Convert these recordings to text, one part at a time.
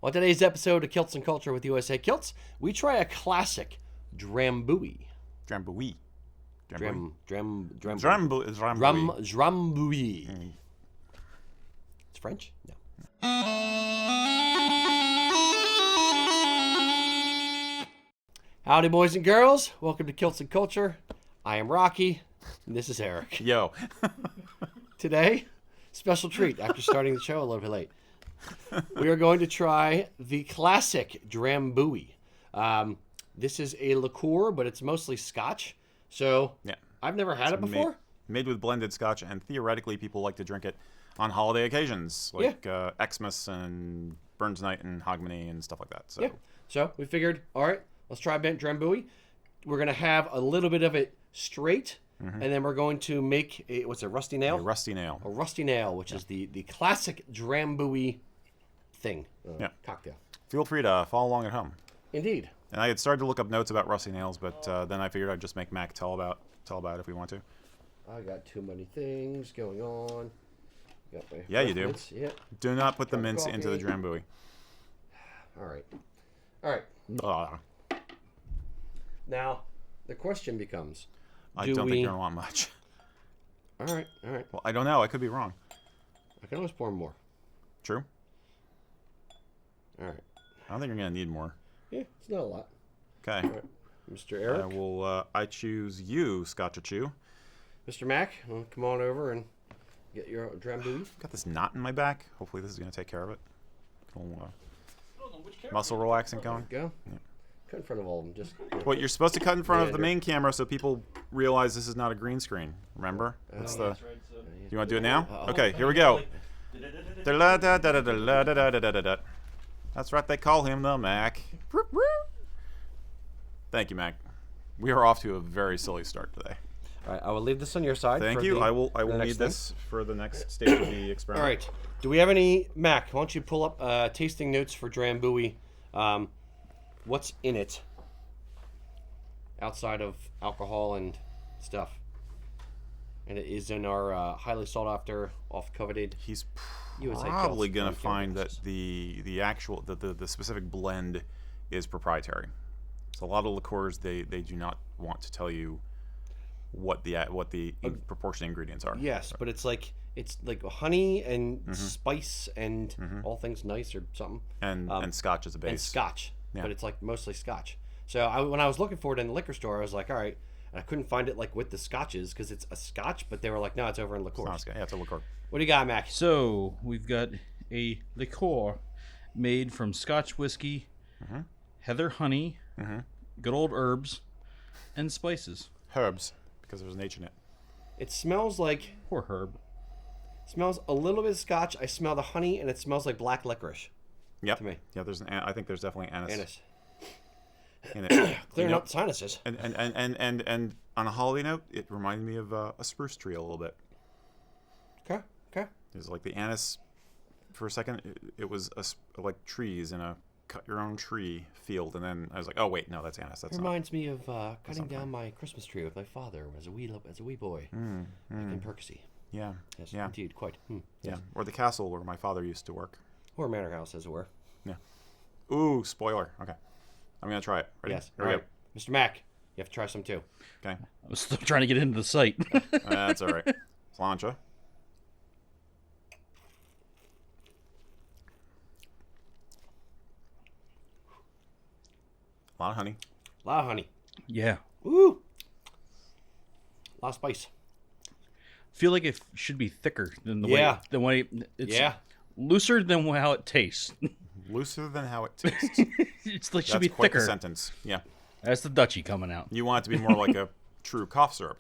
On today's episode of Kilts and Culture with USA Kilts, we try a classic Drambuie. Drambuie. Drambuie. It's French? No. Howdy, boys and girls. Welcome to Kilts and Culture. I am Rocky, and this is Erik. Yo. Today, special treat after starting the show a little bit late. We are going to try the classic Drambuie. This is a liqueur, but it's mostly Scotch. So Yeah. I've never had it before. Made with blended Scotch, and theoretically, people like to drink it on holiday occasions, like Xmas and Burns Night and Hogmanay and stuff like that. So. Yeah. So we figured, all right, let's try Drambuie. We're going to have a little bit of it straight, and then we're going to make a, what's it, rusty nail? A rusty nail. A rusty nail, which is the classic Drambuie thing. Cocktail. Feel free to follow along at home. Indeed. And I had started to look up notes about rusty nails, but then I figured I'd just make Mac tell about it if we want to. I got too many things going on. Got my Yeah, you do. mints. Yeah. Do not put the Cup of mints into the coffee. Drambuie. All right. All right. Now, the question becomes, I don't think you're going to want much. All right. All right. Well, I don't know. I could be wrong. I can always pour more. True? All right. I don't think you're going to need more. Yeah, it's not a lot. Okay. All right. Mr. Erik. I choose you, Scotch-a-chew. Mr. Mac, come on over and get your Drambuie. Got this knot in my back. Hopefully this is going to take care of it. Little, muscle relaxing going. Go. Yeah. Cut in front of all of them. Just. Well, you're supposed to cut in front of the main camera so people realize this is not a green screen. Remember? That's the. That's right, so. You want to do it now? Okay, here we go. That's right. They call him the Mac. Thank you, Mac. We are off to a very silly start today. All right, I will leave this on your side. Thank you. I will need this for the next stage of the experiment. All right. Do we have any, Mac? Why don't you pull up tasting notes for Drambuie? What's in it outside of alcohol and stuff? And it is in our highly sought after, oft coveted. He's USA probably Kilts. going to find that the actual the specific blend is proprietary. So a lot of liqueurs they do not want to tell you what the proportion ingredients are. Yes, but it's like honey and spice and all things nice or something. And Scotch as a base. And Scotch, Yeah. but it's like mostly Scotch. So when I was looking for it in the liquor store, I was like, all right, and I couldn't find it like with the Scotches because it's a Scotch, but they were like, no, it's over in liqueurs. Yeah, it's a liqueur. What do you got, Mac? So we've got a liqueur made from Scotch whiskey, heather honey, good old herbs, and spices. Herbs, because there's an H in it. It smells like Poor herb. smells a little bit of Scotch. I smell the honey, and it smells like black licorice. Yep. To me. Yeah, I think there's definitely anise. Anise. In it. Clearing up the sinuses. And on a holiday note, it reminded me of a spruce tree a little bit. Okay. Okay. It was like the anise. For a second, it was like trees in a cut your own tree field, and then I was like, oh wait, no, that's anise. That's It not. reminds me of cutting not down my Christmas tree with my father as a wee boy in Percy. Yeah. Yes, Yeah. indeed, quite. Yeah. Or the castle where my father used to work. Or manor house, as it were. Yeah. Ooh, spoiler. Okay. I'm gonna try it. Ready? Yes. Here All we right. Mr. Mac, you have to try some too. go. Okay. I was still trying to get into the site. That's all right. Slancha. A lot of honey. A lot of honey. Yeah. Woo! A lot of spice. Feel like it should be thicker than the way it's looser than how it tastes. Looser than how it tastes. It's like should That's be quite thicker. the sentence. Yeah. That's the Dutchie coming out. You want it to be more like a true cough syrup.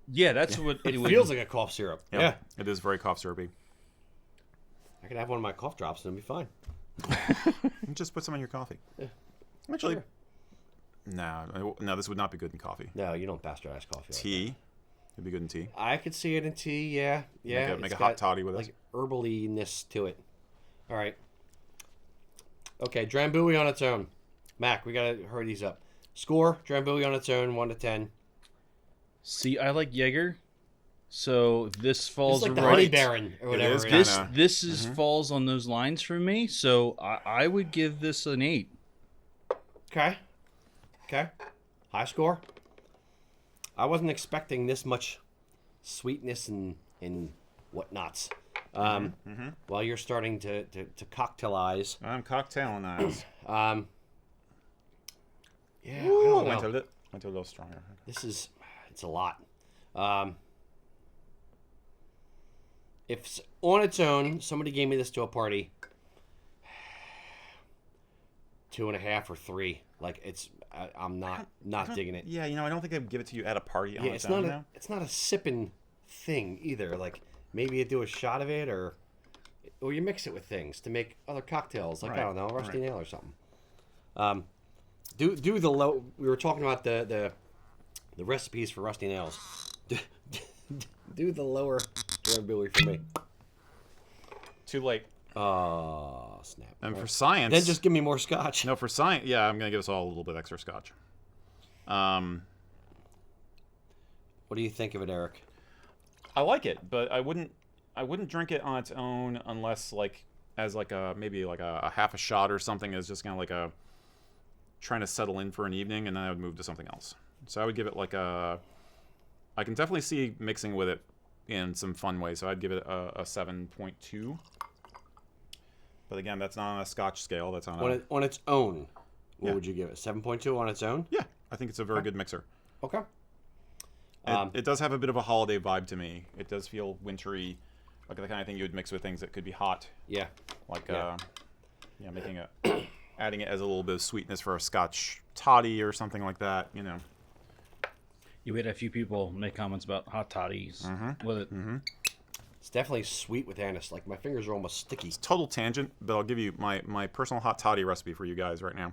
Yeah, that's what It feels like a cough syrup. Yeah. It is very cough syrupy. I could have one of my cough drops and it'll be fine. Just put some in your coffee. Yeah. Actually, Sure. no, this would not be good in coffee. No, you don't bastardize coffee. Like Tea. It'd be good in tea. that. I could see it in tea, yeah. Yeah. Make it's a hot got, toddy with it. like herbaliness to it. All right. Okay, Drambuie on its own. Mac, we gotta hurry these up. Score, Drambuie on its own, 1 to 10. See, I like Jaeger. So this It's falls like the right. Honey Baron or whatever. is it kinda- is. This is falls on those lines for me. So I would give this an 8. Okay. Okay. High score. I wasn't expecting this much sweetness and whatnots. While you're starting to cocktailize. I'm cocktailing eyes. Yeah, I Ooh, don't went know. a little stronger. It's a lot. If on its own, somebody gave me this to a party, 2.5 or 3. Like I'm not digging it. Yeah, I don't think I'd give it to you at a party on Yeah, its own. it's not a sipping thing either. Like maybe you do a shot of it or you mix it with things to make other cocktails. Like I don't know, rusty nail or something. Do the low. We were talking about the recipes for rusty nails. Do the lower Drambuie for me. Too late. Oh snap! And for science, Then just give me more scotch. no, for science, yeah, I'm gonna give us all a little bit extra scotch. What do you think of it, Erik? I like it, but I wouldn't drink it on its own unless as maybe like a half a shot or something, as just kind of like a trying to settle in for an evening, and then I would move to something else. So I would give it I can definitely see mixing with it in some fun ways. So I'd give it a 7.2. But again, that's not on a Scotch scale. That's On its own. What would you give it? 7.2 on its own? Yeah, I think it's a very good mixer. Okay. It does have a bit of a holiday vibe to me. It does feel wintry, like the kind of thing you would mix with things that could be hot. Yeah. Like making adding it as a little bit of sweetness for a Scotch toddy or something like that. You had a few people make comments about hot toddies with it. It's definitely sweet with anise. Like my fingers are almost sticky. Total tangent, but I'll give you my personal hot toddy recipe for you guys right now.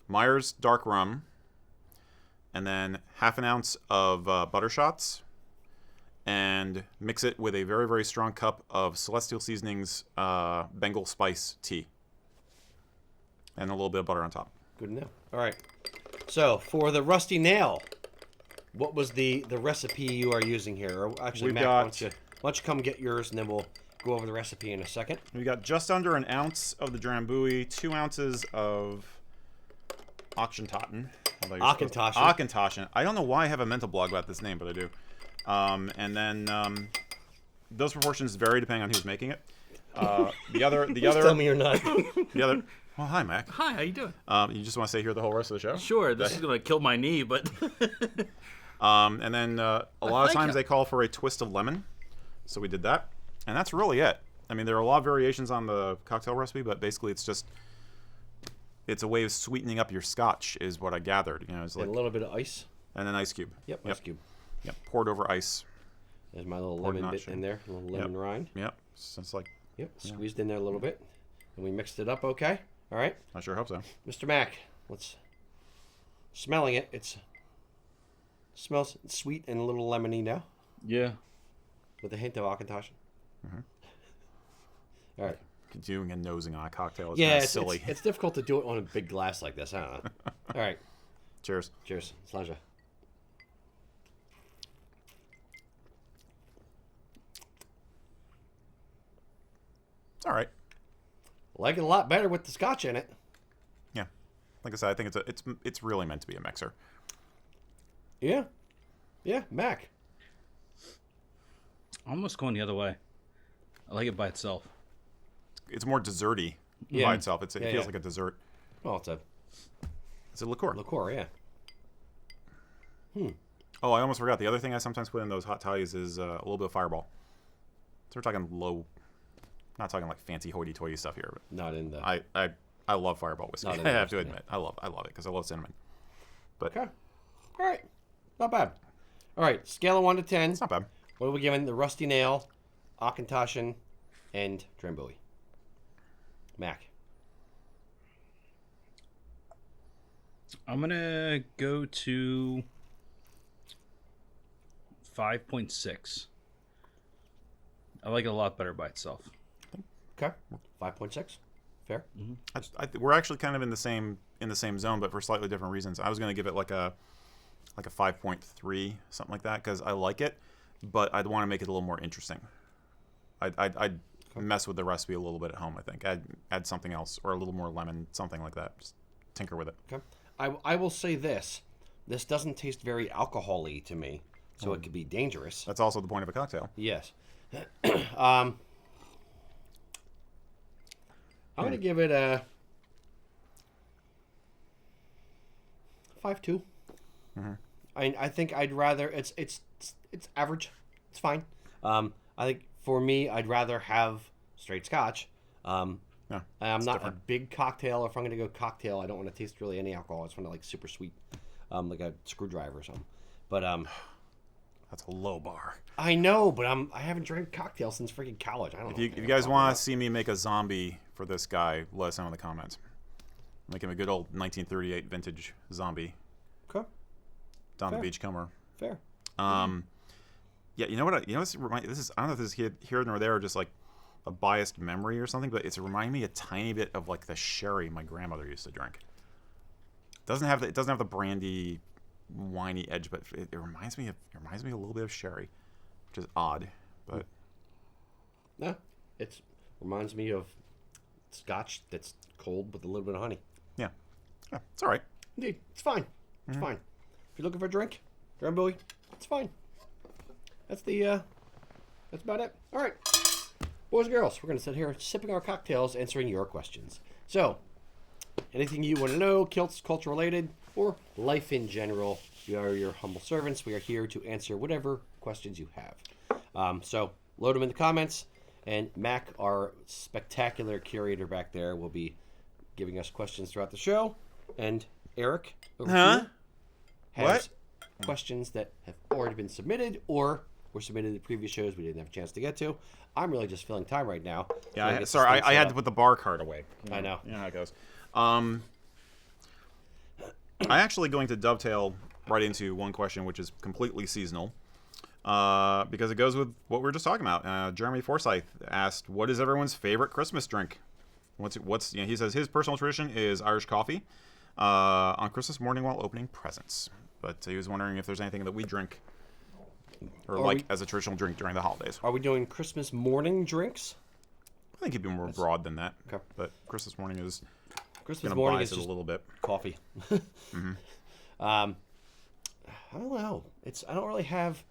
Myers dark rum, and then half an ounce of butter shots, and mix it with a very, very strong cup of Celestial Seasonings Bengal spice tea, and a little bit of butter on top. Good enough. All right. So for the rusty nail, what was the recipe you are using here? Or actually, Matt, why don't you come get yours, and then we'll go over the recipe in a second. We got just under an ounce of the Drambuie, 2 ounces of Auchentoshan. Auchentoshan. I don't know why I have a mental block about this name, but I do. And then those proportions vary depending on who's making it. The other. Tell me you're not. The other. Well, hi, Mac. Hi, how you doing? You just want to stay here the whole rest of the show? Sure, this is going to kill my knee, but... And then a lot of thank times you. they call for a twist of lemon. So we did that. And that's really it. I mean, there are a lot of variations on the cocktail recipe, but basically it's a way of sweetening up your scotch is what I gathered. It's like And a little bit of ice. and an ice cube. Yep, ice cube. Yep, poured over ice. There's my little Poured lemon bit notch. in there, a little lemon rind. Yep, so it's like Yep, squeezed in there a little bit. And we mixed it up okay. All right. I sure hope so. Mr. Mac, smelling it. Smells sweet and a little lemony now, Yeah. with a hint of Auchentoshan. All right. Doing and nosing on a cocktail is Yeah, kind of it's silly. It's difficult to do it on a big glass like this. I don't know. All right. Cheers. Cheers. Pleasure. It's all right. Like it a lot better with the scotch in it. Yeah, like I said, I think it's really meant to be a mixer. Yeah. Yeah, Mac. I'm almost going the other way. I like it by itself. It's more desserty by itself. It feels like a dessert. Well, it's a It's a liqueur. liqueur, yeah. Oh, I almost forgot. The other thing I sometimes put in those hot toddies is a little bit of Fireball. So we're talking low, not talking like fancy hoity-toity stuff here. But Not in the... I love Fireball whiskey. Not in I the have to whiskey, admit, I love it because I love cinnamon. But Okay. All right. Not bad. All right. Scale of 1 to 10. it's not bad. What are we giving the Rusty Nail, Auchentoshan, and Drambuie? Mac. I'm going to go to 5.6. I like it a lot better by itself. Okay. 5.6. Fair. We're actually kind of in the same zone, but for slightly different reasons. I was going to give it like a like a 5.3, something like that, because I like it, but I'd want to make it a little more interesting. I'd mess with the recipe a little bit at home, I think. Add something else, or a little more lemon, something like that. Just tinker with it. Okay. I will say this. This doesn't taste very alcohol-y to me, so it could be dangerous. That's also the point of a cocktail. Yes. I'm going to give it a 5.2. I think I'd rather it's average. It's fine. I think for me, I'd rather have straight Scotch. I'm not a big cocktail. If I'm going to go cocktail, I don't want to taste really any alcohol. I just want to like super sweet, like a screwdriver or something. But That's a low bar. I know, but I haven't drank cocktails since freaking college. I don't know. If you guys want to see me make a zombie for this guy, let us know in the comments. Make him a good old 1938 vintage zombie. Okay. Down Fair. the beachcomber. Fair. Yeah, you know what? This is, I don't know if this is here nor there, or just like a biased memory or something, but it's reminding me a tiny bit of like the sherry my grandmother used to drink. It doesn't have the brandy, winey edge, but it reminds me a little bit of sherry, which is odd, but No, it reminds me of Scotch that's cold with a little bit of honey. yeah, it's all right. Indeed, it's fine. It's fine. If you're looking for a drink, Drambuie, it's fine. That's about it. All right, boys and girls, we're gonna sit here sipping our cocktails, answering your questions. So, anything you want to know, Kilts, culture related, or life in general, we are your humble servants. We are here to answer whatever questions you have. So load them in the comments, and Mac, our spectacular curator back there, will be giving us questions throughout the show. And Erik, over here, has questions that have already been submitted or were submitted in previous shows we didn't have a chance to get to. I'm really just filling time right now. Yeah, sorry, I had to put the bar card away. I know. You know how it goes. I'm actually going to dovetail right into one question, which is completely seasonal, because it goes with what we were just talking about. Jeremy Forsyth asked, "What is everyone's favorite Christmas drink?" He says his personal tradition is Irish coffee on Christmas morning while opening presents. But he was wondering if there's anything that we drink or as a traditional drink during the holidays. Are we doing Christmas morning drinks? I think it'd be more broad than that. Okay. But Christmas morning is Christmas going to morning bias is it a just little bit. coffee. I don't know. I don't really have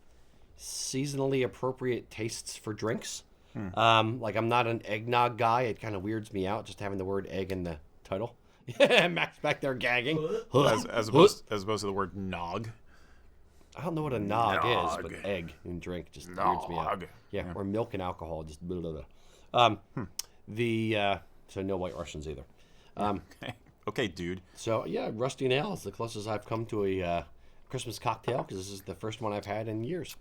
seasonally appropriate tastes for drinks. Like I'm not an eggnog guy. It kind of weirds me out just having the word egg in the title. Max back there gagging. As opposed to the word nog. I don't know what a nog is, but egg in drink just weirds me out. Yeah, or milk and alcohol just blah, blah, blah. So no White Russians either. Okay, dude. So yeah, Rusty Nail is the closest I've come to a Christmas cocktail, because this is the first one I've had in years.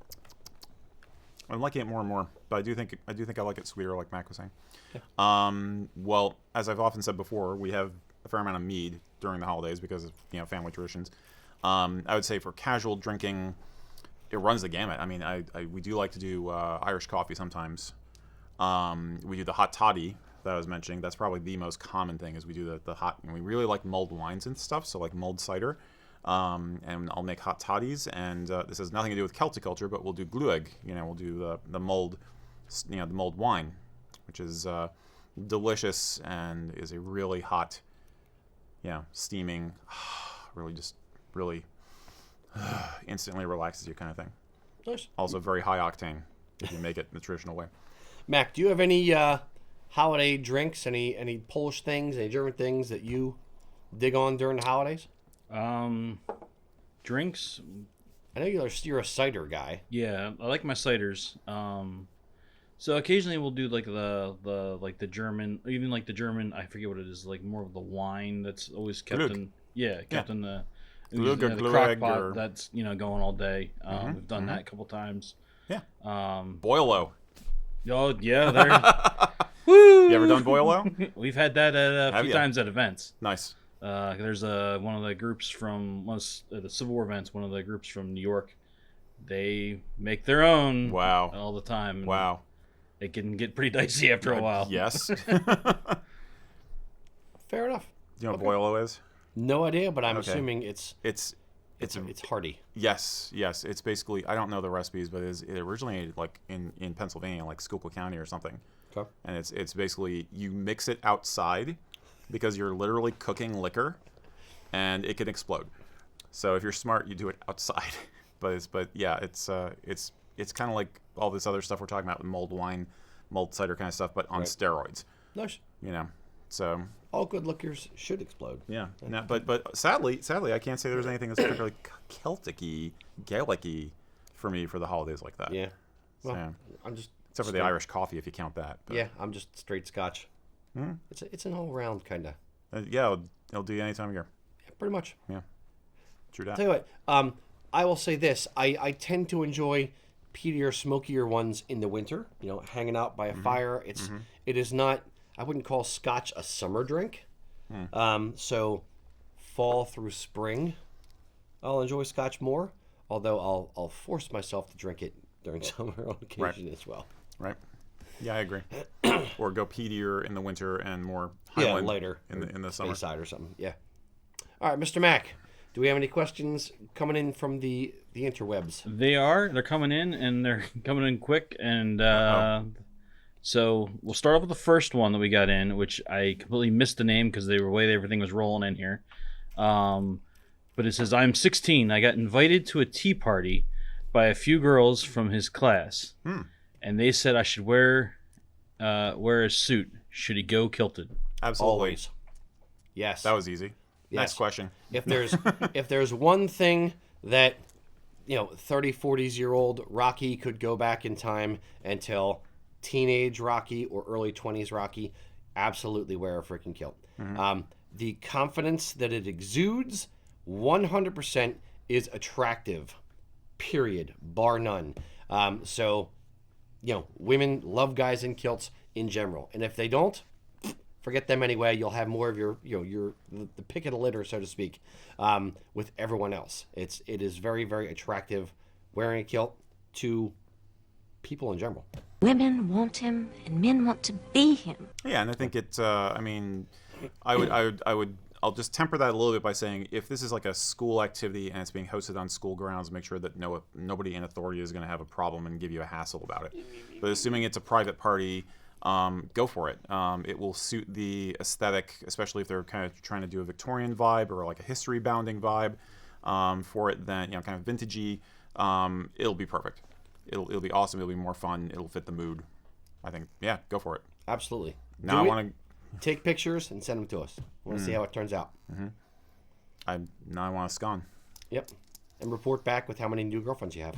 I'm liking it more and more, but I do think I like it sweeter, like Mac was saying. Okay. Well, as I've often said before, we have a fair amount of mead during the holidays because of family traditions. I would say for casual drinking, it runs the gamut. I mean, we do like to do Irish coffee sometimes. We do the hot toddy that I was mentioning. That's probably the most common thing, is we do the hot, and we really like mulled wines and stuff, so like mulled cider. And I'll make hot toddies, and this has nothing to do with Celtic culture, but we'll do glueg. We'll do the mulled, the mulled wine, which is delicious and is a really hot, steaming, really instantly relaxes you kind of thing. Nice. Also very high octane if you make it the traditional way. Mac, do you have any holiday drinks? Any Polish things, any German things that you dig on during the holidays? Drinks. I know you're a cider guy. Yeah, I like my ciders. So occasionally we'll do like the German, even like the German. I forget what it is. Like more of the wine that's always kept Glück. in the Glück, the crock Glück, pot or... that's going all day. We've done that a couple times. Yeah. Oh Boilo. yeah, there. Woo! You ever done Boilo? We've had that a few times at events. Nice. There's one of the groups from the Civil War events. One of the groups from New York. They make their own. Wow. All the time. And wow. it can get pretty dicey after a while. Yes. Fair enough. Do you know what Boilo is? No idea, but I'm assuming it's It's hardy. Yes. It's basically, I don't know the recipes, but it originated like in Pennsylvania, like Schuylkill County or something. Okay. And it's basically, you mix it outside because you're literally cooking liquor, and it can explode. So if you're smart, you do it outside. It's kind of like all this other stuff we're talking about with mulled wine, mulled cider kind of stuff, but on steroids. Nice. So all good liquors should explode. yeah. Now, but sadly, I can't say there's anything that's particularly Celtic-y, Gaelic-y for me for the holidays like that. Yeah. Well, So, I'm just except for the Irish coffee, if you count that. But, yeah, I'm just straight Scotch. It's an all round kind of. yeah, it'll do you any time of year. Yeah, pretty much. Yeah. True that. Tell you what, I will say this: I tend to enjoy peatier, smokier ones in the winter. Hanging out by a fire. It is not. I wouldn't call Scotch a summer drink. So fall through spring, I'll enjoy Scotch more. Although I'll force myself to drink it during summer on occasion as well. Right. Yeah, I agree. Or go peatier in the winter and more Highland lighter in the summer. Bayside or something. Yeah. All right, Mr. Mack. Do we have any questions coming in from the interwebs? They're coming in, and they're coming in quick. And so we'll start off with the first one that we got in, which I completely missed the name because the way everything was rolling in here. But it says, I'm 16. I got invited to a tea party by a few girls from his class. And they said I should wear a suit. Should he go kilted? Absolutely. Always. Yes. That was easy. Yes. Next question. If there's one thing that 30, 40-year-old Rocky could go back in time and tell teenage Rocky or early 20s Rocky, absolutely wear a freaking kilt. The confidence that it exudes, 100% is attractive. Period. Bar none. So, women love guys in kilts in general, and if they don't, forget them anyway. You'll have more of the pick of the litter, so to speak, with everyone else. It is very, very attractive wearing a kilt to people in general. Women want him, and men want to be him. Yeah, and I think it's. I'll just temper that a little bit by saying, if this is like a school activity and it's being hosted on school grounds, make sure that nobody in authority is going to have a problem and give you a hassle about it. But assuming it's a private party, go for it. It will suit the aesthetic, especially if they're kind of trying to do a Victorian vibe or like a history bounding vibe for it. Then kind of vintagey. It'll be perfect. It'll be awesome. It'll be more fun. It'll fit the mood. I think. Yeah, go for it. Absolutely. Now I want to take pictures and send them to us. I want to see how it turns out. I want to scone. Yep. And report back with how many new girlfriends you have.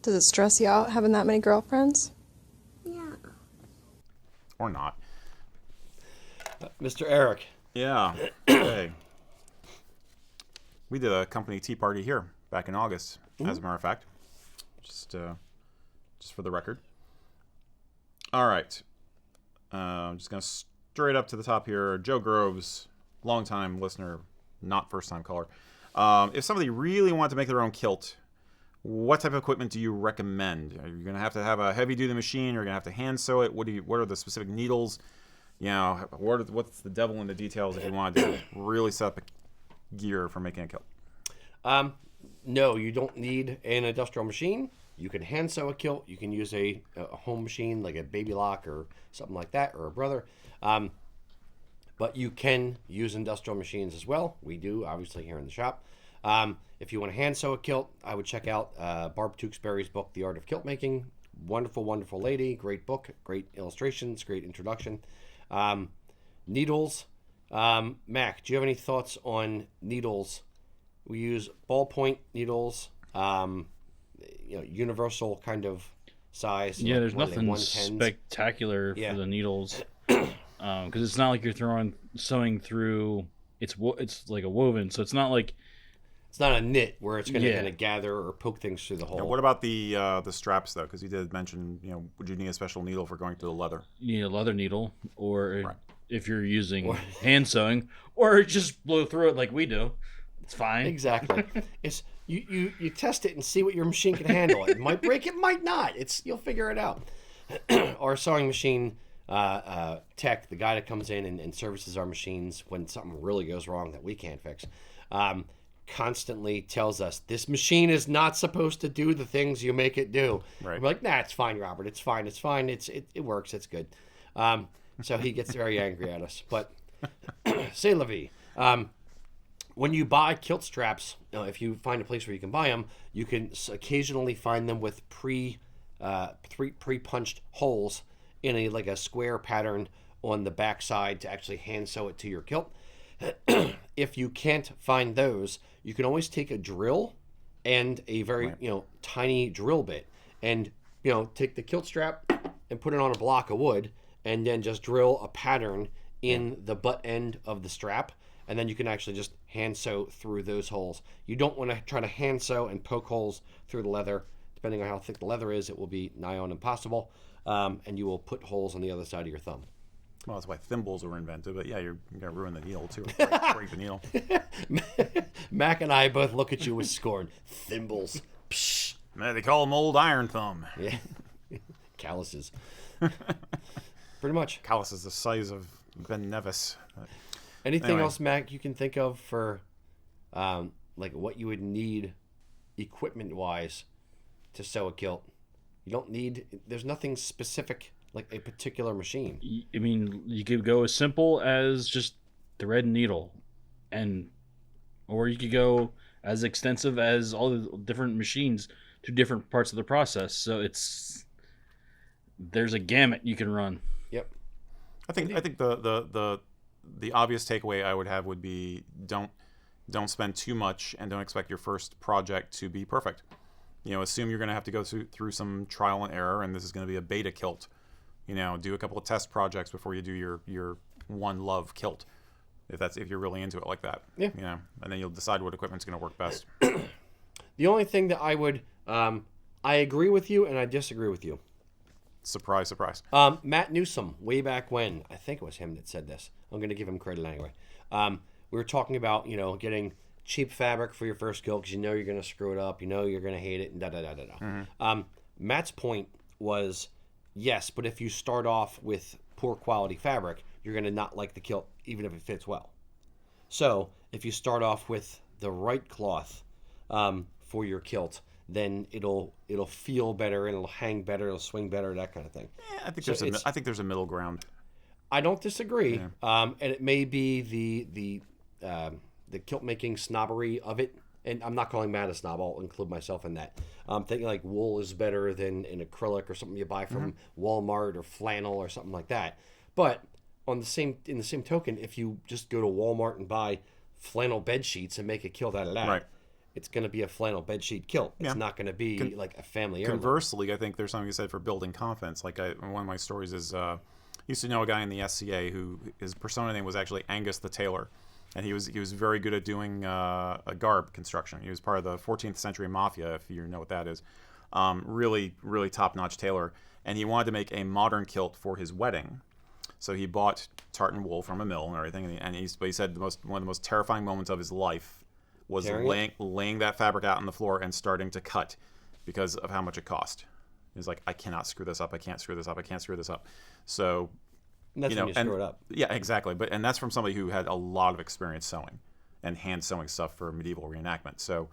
Does it stress you out having that many girlfriends? Yeah. Or not. Mr. Erik. Yeah. Hey. We did a company tea party here back in August, as a matter of fact. Just for the record. All right. I'm just going to straight up to the top here. Joe Groves, longtime listener, not first-time caller. If somebody really wanted to make their own kilt, what type of equipment do you recommend? Are you going to have a heavy-duty machine? Or are you going to have to hand sew it? What are the specific needles? What's the devil in the details if you want to really set up a gear for making a kilt? No, you don't need an industrial machine. You can hand sew a kilt. You can use a home machine like a Baby Lock or something like that, or a Brother. But you can use industrial machines as well. We do, obviously, here in the shop. If you want to hand sew a kilt, I would check out Barb Tewksbury's book, The Art of Kilt Making. Wonderful, wonderful lady. Great book. Great illustrations. Great introduction. Needles. Mac, do you have any thoughts on needles? We use ballpoint needles. Universal kind of size. Yeah, there's what are they, nothing 110s? spectacular for the needles, because it's not like you're sewing through. It's like a woven, so it's not like it's not a knit where it's going to kind of gather or poke things through the hole. Now, what about the straps though? Because you did mention, would you need a special needle for going to the leather? You need a leather needle, or if you're using hand sewing, or just blow through it like we do. It's fine. Exactly. It's you test it and see what your machine can handle. It might break, it might not. You'll figure it out. Our sewing machine tech, the guy that comes in and services our machines when something really goes wrong that we can't fix, constantly tells us this machine is not supposed to do the things you make it do. Right. We're like, nah, it's fine, Robert. It's fine. It works. It's good. So he gets very angry at us. But c'est la vie. When you buy kilt straps, if you find a place where you can buy them, you can occasionally find them with pre-punched holes in a square pattern on the back side to actually hand sew it to your kilt. If you can't find those, you can always take a drill and a very tiny drill bit and take the kilt strap and put it on a block of wood and then just drill a pattern in the butt end of the strap, and then you can actually just hand sew through those holes. You don't want to try to hand sew and poke holes through the leather. Depending on how thick the leather is, it will be nigh on impossible, and you will put holes on the other side of your thumb. Well, that's why thimbles were invented, but yeah, you're going to ruin the needle too. Break the needle. Mac and I both look at you with scorn. Thimbles. Psh. Man, they call them old iron thumb. Yeah. Calluses. Pretty much. Calluses the size of Ben Nevis. Anything else, Mac, you can think of for what you would need equipment-wise to sew a kilt? You don't need... There's nothing specific like a particular machine. I mean, you could go as simple as just thread and needle, or you could go as extensive as all the different machines to different parts of the process. So there's a gamut you can run. Yep. I think the obvious takeaway I would have would be don't spend too much and don't expect your first project to be perfect. Assume you're going to have to go through some trial and error, and this is going to be a beta kilt. Do a couple of test projects before you do your one love kilt, if you're really into it like that. Yeah. And then you'll decide what equipment's going to work best. The only thing that I would, I agree with you and I disagree with you. Surprise, surprise. Matt Newsom, way back when, I think it was him that said this. I'm going to give him credit anyway. We were talking about, getting cheap fabric for your first kilt because you're going to screw it up, you're going to hate it, and da-da-da-da-da. Mm-hmm. Matt's point was, yes, but if you start off with poor quality fabric, you're going to not like the kilt even if it fits well. So if you start off with the right cloth for your kilt, then it'll feel better and it'll hang better, it'll swing better, that kind of thing. Yeah, I think there's a middle ground. I don't disagree, Yeah. And it may be the kilt making snobbery of it. And I'm not calling Matt a snob. I'll include myself in that. I'm thinking like wool is better than an acrylic or something you buy from Walmart or flannel or something like that. But in the same token, if you just go to Walmart and buy flannel bed sheets and make a kilt out of that, Right. It's going to be a flannel bed sheet kilt. It's Yeah. not going to be like a family heirloom. Conversely, I think there's something you said for building confidence. Like one of my stories is, I used to know a guy in the SCA who his persona name was actually Angus the Tailor. And he was very good at doing a garb construction. He was part of the 14th century mafia, if you know what that is. Really, really top-notch tailor. And he wanted to make a modern kilt for his wedding. So he bought tartan wool from a mill and everything. And he said one of the most terrifying moments of his life was laying that fabric out on the floor and starting to cut because of how much it cost. He was like, I cannot screw this up. I can't screw this up. I can't screw this up. So... And that's when you screw it up. Yeah, exactly. And that's from somebody who had a lot of experience sewing and hand sewing stuff for medieval reenactment. So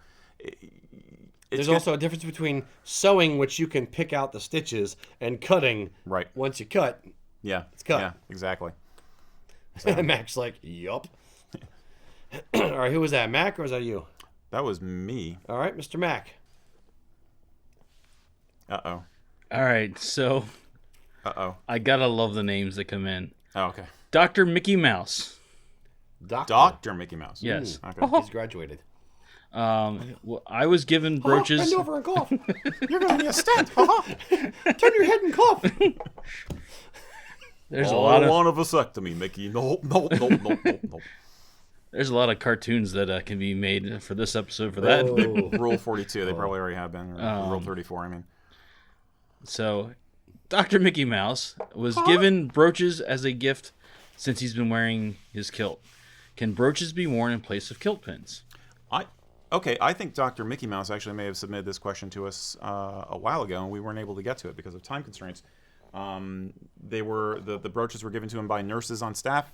there's also a difference between sewing, which you can pick out the stitches, and cutting. Right. Once you cut, yeah, it's cut. Yeah, exactly. So. Mac's like, yup. All right, who was that, Mac, or was that you? That was me. All right, Mr. Mac. Uh-oh. All right, so... Uh-oh. I gotta love the names that come in. Oh, okay. Dr. Mickey Mouse. Dr. Mickey Mouse. Yes. Okay. He's graduated. Well, I was given brooches. Bend over and cough. You're going to be a stent. Turn your head and cough. There's I a lot of want a vasectomy, Mickey. No. There's a lot of cartoons that can be made for this episode for that. Oh. Rule 42. They probably already have been. Or Rule 34, I mean. So, Dr. Mickey Mouse was given brooches as a gift since he's been wearing his kilt. Can brooches be worn in place of kilt pins? I think Dr. Mickey Mouse actually may have submitted this question to us a while ago, and we weren't able to get to it because of time constraints. The brooches were given to him by nurses on staff.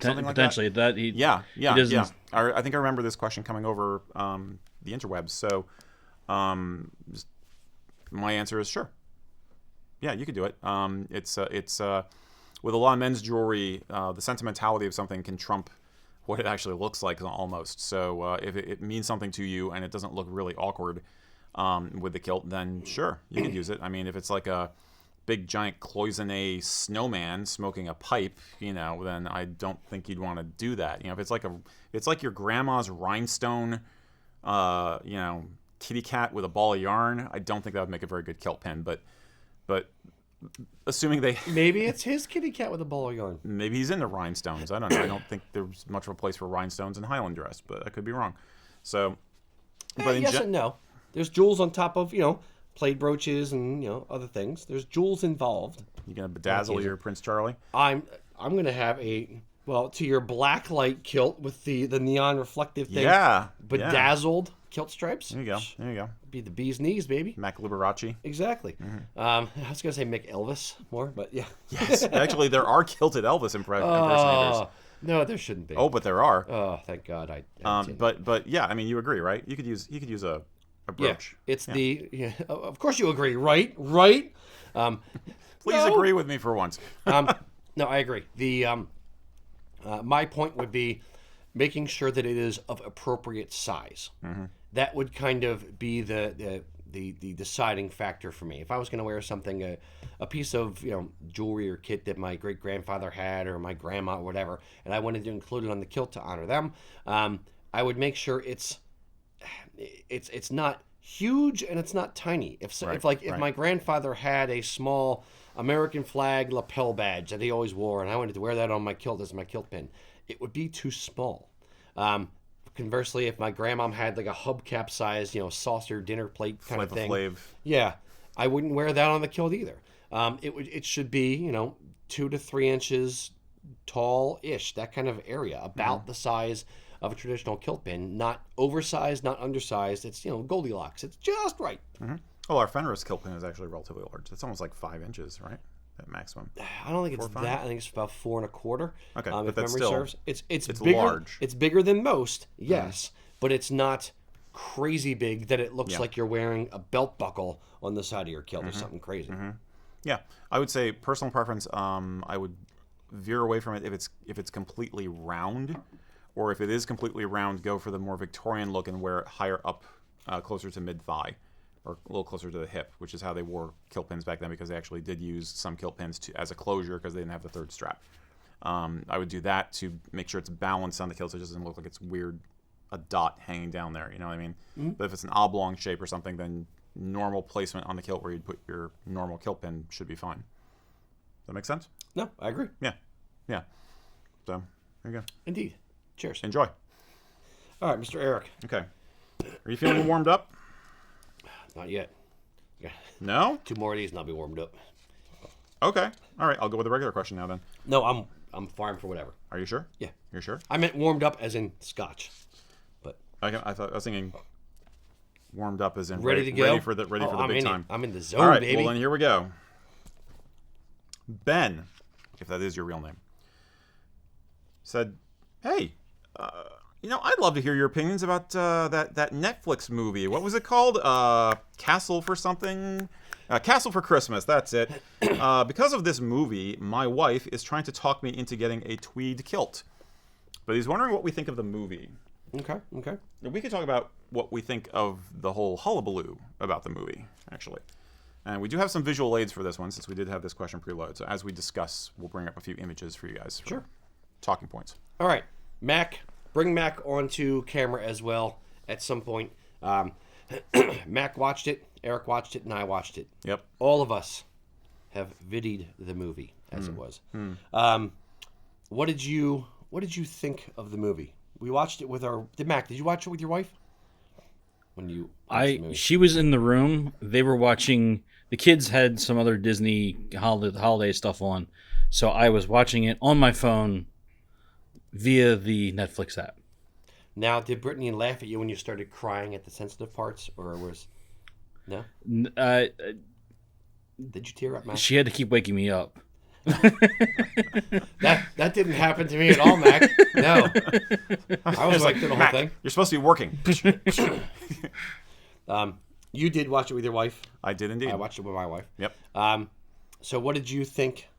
something like potentially that he Yeah. he doesn't. I think I remember this question coming over the interwebs. So, my answer is sure. Yeah, you could do it. It's with a lot of men's jewelry, the sentimentality of something can trump what it actually looks like almost. So if it means something to you and it doesn't look really awkward with the kilt, then sure, you could use it. I mean, if it's like a big giant cloisonne snowman smoking a pipe, then I don't think you'd want to do that. If it's like your grandma's rhinestone, kitty cat with a ball of yarn, I don't think that would make a very good kilt pin. But assuming maybe it's his kitty cat with a ball of yarn. Maybe he's into rhinestones. I don't know. I don't think there's much of a place for rhinestones in Highland Dress, but I could be wrong. So, but yes and no. There's jewels on top of plaid brooches and other things. There's jewels involved. You gonna bedazzle your Prince Charlie? I'm gonna have to your black light kilt with the neon reflective thing. Yeah, bedazzled kilt stripes. There you go. Be the bee's knees, baby. Mac Liberace. Exactly. I was gonna say Mick Elvis more, but yeah. Yes, actually, there are kilted Elvis impersonators. No, there shouldn't be. Oh, but there are. Oh, thank God. But yeah, I mean, you agree, right? You could use a brooch. Yeah, it's of course you agree, right? Right. Please agree with me for once. No, I agree. My point would be making sure that it is of appropriate size. Mm-hmm. That would kind of be the deciding factor for me. If I was going to wear something, a piece of jewelry or kit that my great grandfather had or my grandma or whatever, and I wanted to include it on the kilt to honor them, I would make sure it's not huge and it's not tiny. If my grandfather had a small American flag lapel badge that he always wore, and I wanted to wear that on my kilt as my kilt pin, it would be too small. Conversely, if my grandmom had like a hubcap size, saucer dinner plate kind of thing, yeah, I wouldn't wear that on the kilt either. It should be 2 to 3 inches tall-ish, that kind of area, about the size of a traditional kilt pin, not oversized, not undersized. It's Goldilocks. It's just right. Mm-hmm. Well, our Fenris kilt pin is actually relatively large. It's almost like 5 inches, right? At maximum. I don't think it's that. I think it's about 4 1/4. Okay, if but that's memory still serves. It's bigger, large. It's bigger than most, yes, but it's not crazy big that it looks like you're wearing a belt buckle on the side of your kilt or something crazy. Mm-hmm. Yeah, I would say personal preference. I would veer away from it if it's completely round, or if it is completely round, go for the more Victorian look and wear it higher up, closer to mid thigh, or a little closer to the hip, which is how they wore kilt pins back then, because they actually did use some kilt pins as a closure because they didn't have the third strap. I would do that to make sure it's balanced on the kilt so it doesn't look like it's weird, a dot hanging down there, you know what I mean? Mm-hmm. But if it's an oblong shape or something, then normal placement on the kilt where you'd put your normal kilt pin should be fine. Does that make sense? No, I agree. Yeah. So, there you go. Indeed. Cheers. Enjoy. All right, Mr. Erik. Okay. Are you feeling warmed up? Not yet. No? 2 more of these and I'll be warmed up. Okay. All right. I'll go with the regular question now then. No, I'm fine for whatever. Are you sure? Yeah. You're sure? I meant warmed up as in scotch. But I was thinking warmed up as in ready to go. Ready for the big time. I'm in the zone, all right, baby. Well, then here we go. Ben, if that is your real name, said, "Hey, I'd love to hear your opinions about that Netflix movie. What was it called? Castle for something? Castle for Christmas. That's it. Because of this movie, my wife is trying to talk me into getting a tweed kilt. But he's wondering what we think of the movie. Okay. We could talk about what we think of the whole hullabaloo about the movie, actually. And we do have some visual aids for this one, since we did have this question preloaded. So as we discuss, we'll bring up a few images for you guys. For talking points. All right. Mac, bring Mac onto camera as well at some point. Mac watched it, Erik watched it, and I watched it. Yep. All of us have viddied the movie as it was. What did you think of the movie? We watched it with Mac, did you watch it with your wife? When you watched the movie? She was in the room. They were watching. The kids had some other Disney holiday stuff on, so I was watching it on my phone via the Netflix app. Now, did Brittany laugh at you when you started crying at the sensitive parts, or was no? Did you tear up, Mac? She had to keep waking me up. That didn't happen to me at all, Mac. No. I was like through the whole Mac, thing. you're supposed to be working. You did watch it with your wife. I did indeed. I watched it with my wife. Yep. So what did you think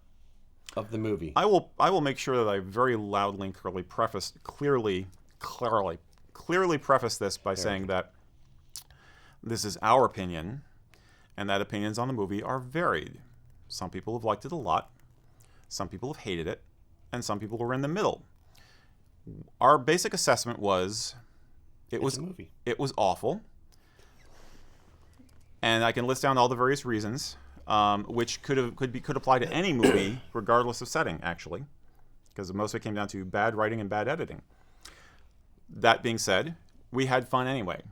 of the movie? I will make sure that I very loudly and clearly preface this by saying that this is our opinion, and that opinions on the movie are varied. Some people have liked it a lot, some people have hated it, and some people were in the middle. Our basic assessment was it was awful, and I can list down all the various reasons, which could apply to any movie, regardless of setting, actually, because most of it came down to bad writing and bad editing. That being said, we had fun anyway.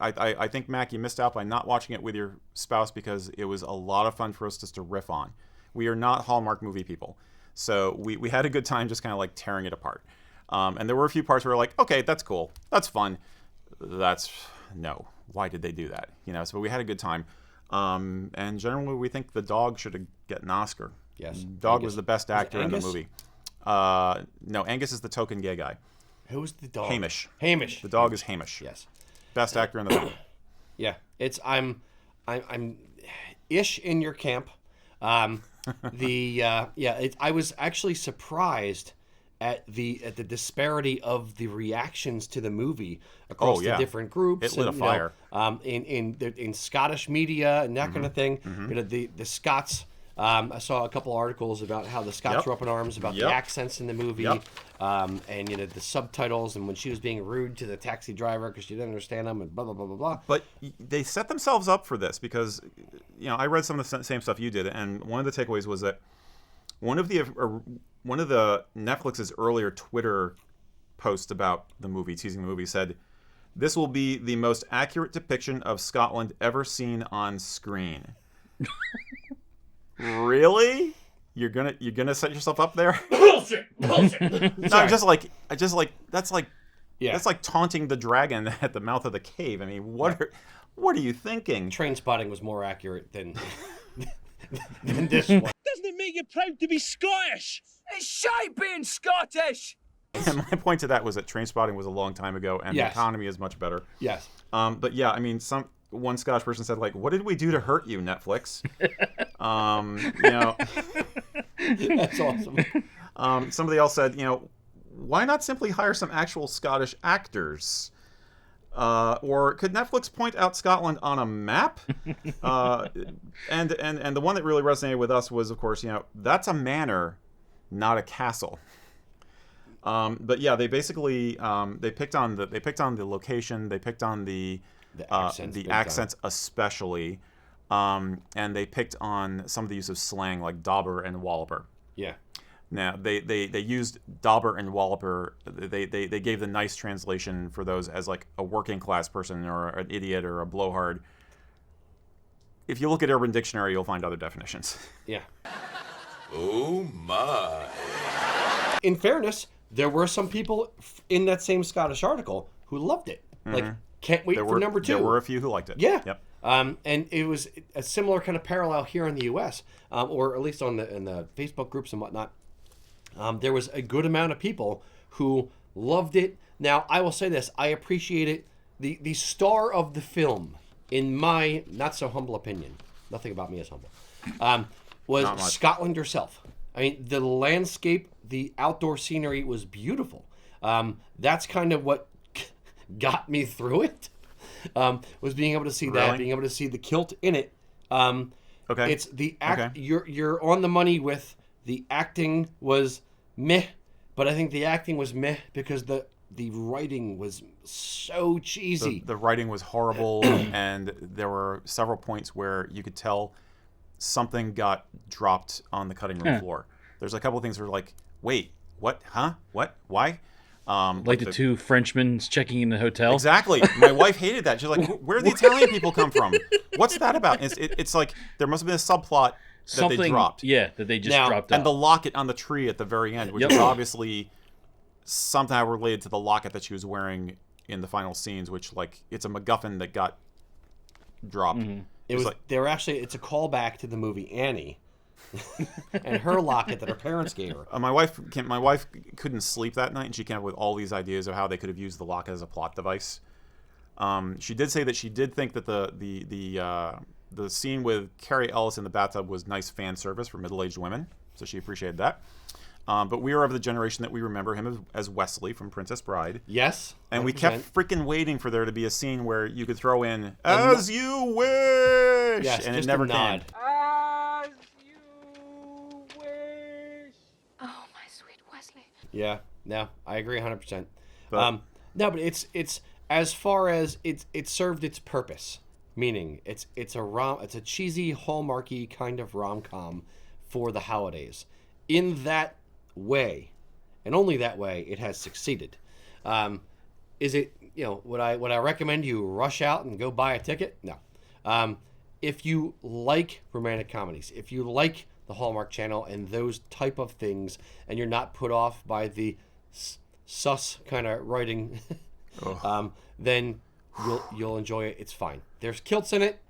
I think, Mac, you missed out by not watching it with your spouse because it was a lot of fun for us just to riff on. We are not Hallmark movie people, so we had a good time just kind of like tearing it apart. And there were a few parts where we're like, okay, that's cool, that's fun. No, why did they do that? So we had a good time. And generally, we think the dog should get an Oscar. Yes, Dog Angus. was the best actor in the movie. No, Angus is the token gay guy. Who's the dog? Hamish. Hamish. The dog is Hamish. Yes. Best actor in the movie. Yeah, I'm ish in your camp. I was actually surprised at the disparity of the reactions to the movie across the different groups. It lit a fire. In Scottish media and that kind of thing. The Scots. I saw a couple articles about how the Scots were up in arms about the accents in the movie, and the subtitles, and when she was being rude to the taxi driver because she didn't understand them, and blah blah blah blah blah. But they set themselves up for this because, I read some of the same stuff you did, and one of the takeaways was that one of the Netflix's earlier Twitter posts about the movie, teasing the movie, said, "This will be the most accurate depiction of Scotland ever seen on screen." Really? You're gonna set yourself up there? Bullshit. No, just like that's like taunting the dragon at the mouth of the cave. I mean, what are you thinking? Train Spotting was more accurate than this one. Doesn't it make you proud to be Scottish? It's shite being Scottish! And my point to that was that Train Spotting was a long time ago, and the economy is much better. Yes. But yeah, I mean, one Scottish person said, like, "What did we do to hurt you, Netflix?" That's awesome. Somebody else said, why not simply hire some actual Scottish actors? Or could Netflix point out Scotland on a map? And the one that really resonated with us was, of course, that's a manor, not a castle. But yeah, they basically they picked on the location, they picked on the accents especially, and they picked on some of the use of slang like dauber and walloper. Yeah. Now they used dauber and walloper. They gave the nice translation for those as like a working class person or an idiot or a blowhard. If you look at Urban Dictionary, you'll find other definitions. Yeah. Oh my. In fairness, there were some people in that same Scottish article who loved it. Like, can't wait for number 2. There were a few who liked it. Yeah. Yep. And it was a similar kind of parallel here in the U.S., or at least in the Facebook groups and whatnot. There was a good amount of people who loved it. Now, I will say this. I appreciate it. The star of the film, in my not-so-humble opinion, nothing about me is humble, was Scotland herself. I mean, the landscape, the outdoor scenery was beautiful. That's kind of what got me through it, was being able to see that, being able to see the kilt in it. Okay. It's the act. Okay. You're on the money with the acting was meh, but I think the acting was meh because the writing was so cheesy. The writing was horrible, and there were several points where you could tell something got dropped on the cutting room floor. There's a couple of things where like, wait, what? Huh? What? Why? Like the two Frenchmen checking in the hotel. Exactly. My wife hated that. She's like, where did the Italian people come from? What's that about? It's like there must have been a subplot that they dropped. Yeah, that they just dropped out. And the locket on the tree at the very end, which is obviously somehow related to the locket that she was wearing in the final scenes, which like it's a MacGuffin that got dropped. It's a callback to the movie Annie, and her locket that her parents gave her. My wife couldn't sleep that night, and she came up with all these ideas of how they could have used the locket as a plot device. She did say that she did think that the scene with Carrie Ellis in the bathtub was nice fan service for middle-aged women, so she appreciated that. But we are of the generation that we remember him as Wesley from Princess Bride. Yes. 100%. And we kept freaking waiting for there to be a scene where you could throw in, as you wish! Yes, and just it never a nod. came. As you wish. Oh, my sweet Wesley. Yeah, no, I agree 100%. But- No, but it's as far as it served its purpose, meaning it's a cheesy, hallmarky kind of rom-com for the holidays. In that way, and only that way, it has succeeded. Is it, would I recommend you rush out and go buy a ticket? No. If you like romantic comedies, if you like the Hallmark Channel and those type of things, and you're not put off by the sus kind of writing, then you'll enjoy it. It's fine. There's kilts in it.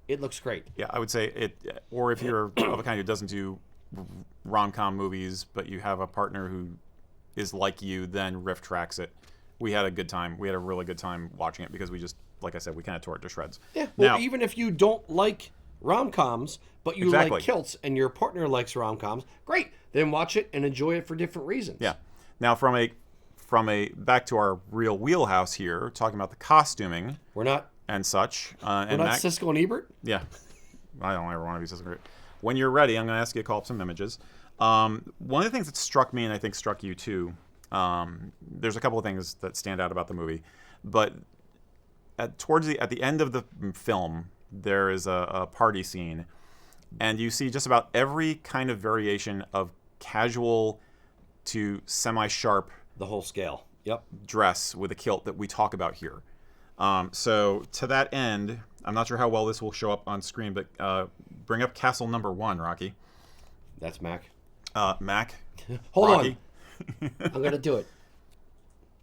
It looks great. Yeah, I would say it. Or if you're of a kind who doesn't do rom-com movies, but you have a partner who is like you, then riff tracks it. We had a good time. We had a really good time watching it because we just, like I said, we kind of tore it to shreds. Yeah. Well, Now, even if you don't like rom-coms, but you Exactly. like kilts and your partner likes rom-coms, great. Then watch it and enjoy it for different reasons. yeah. Now from a back to our real wheelhouse here, talking about the costuming We're not and such. we're not Siskel and Ebert. Yeah. I don't ever want to be Siskel. When you're ready, I'm going to ask you to call up some images. One of the things that struck me, and I think struck you too, there's a couple of things that stand out about the movie, but at the end of the film, there is a party scene, and you see just about every kind of variation of casual to semi-sharp The whole scale. Yep. dress with a kilt that we talk about here. So to that end, I'm not sure how well this will show up on screen, but bring up castle number 1, Rocky. That's Mac. Mac. Hold Rocky. on. I'm gonna do it.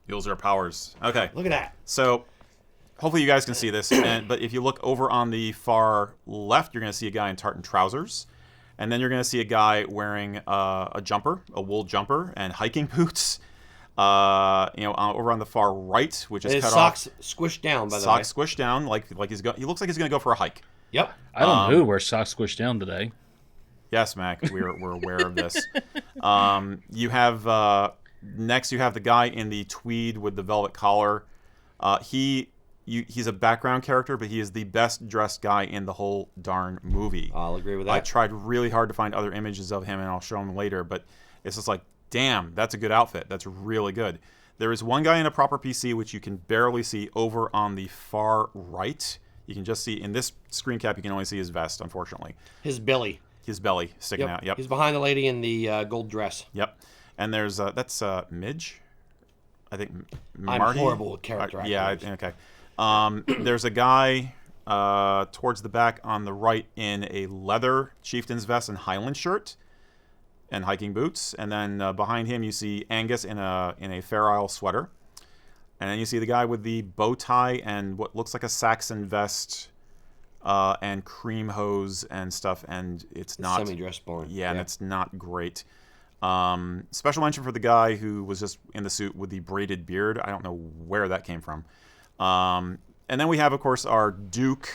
Use our powers. Okay. Look at that. So hopefully you guys can see this. But if you look over on the far left, you're going to see a guy in tartan trousers. And then you're going to see a guy wearing a jumper, a wool jumper, and hiking boots. Over on the far right, which is And his cut socks off. squished down, by the way. Socks squished down, like he looks like he's going to go for a hike. Yep. I don't know who wears socks squished down today. Yes, Mac, we're aware of this. You have next. You have the guy in the tweed with the velvet collar. He's a background character, but he is the best dressed guy in the whole darn movie. I'll agree with that. I tried really hard to find other images of him, and I'll show them later. But it's just like, damn, that's a good outfit. That's really good. There is one guy in a proper PC, which you can barely see over on the far right. You can just see in this screen cap. You can only see his vest, unfortunately. His belly. His belly sticking Yep. out. Yep. He's behind the lady in the gold dress. Yep. And there's that's Midge. I think I'm Marty. horrible with character Yeah. actors. Okay. There's a guy towards the back on the right in a leather chieftain's vest and Highland shirt and hiking boots. And then behind him you see Angus in a Fair Isle sweater. And then you see the guy with the bow tie and what looks like a Saxon vest and cream hose and stuff. And it's not Semi-dress born. Yeah, and it's not great. Special mention for the guy who was just in the suit with the braided beard. I don't know where that came from. And then we have, of course, our Duke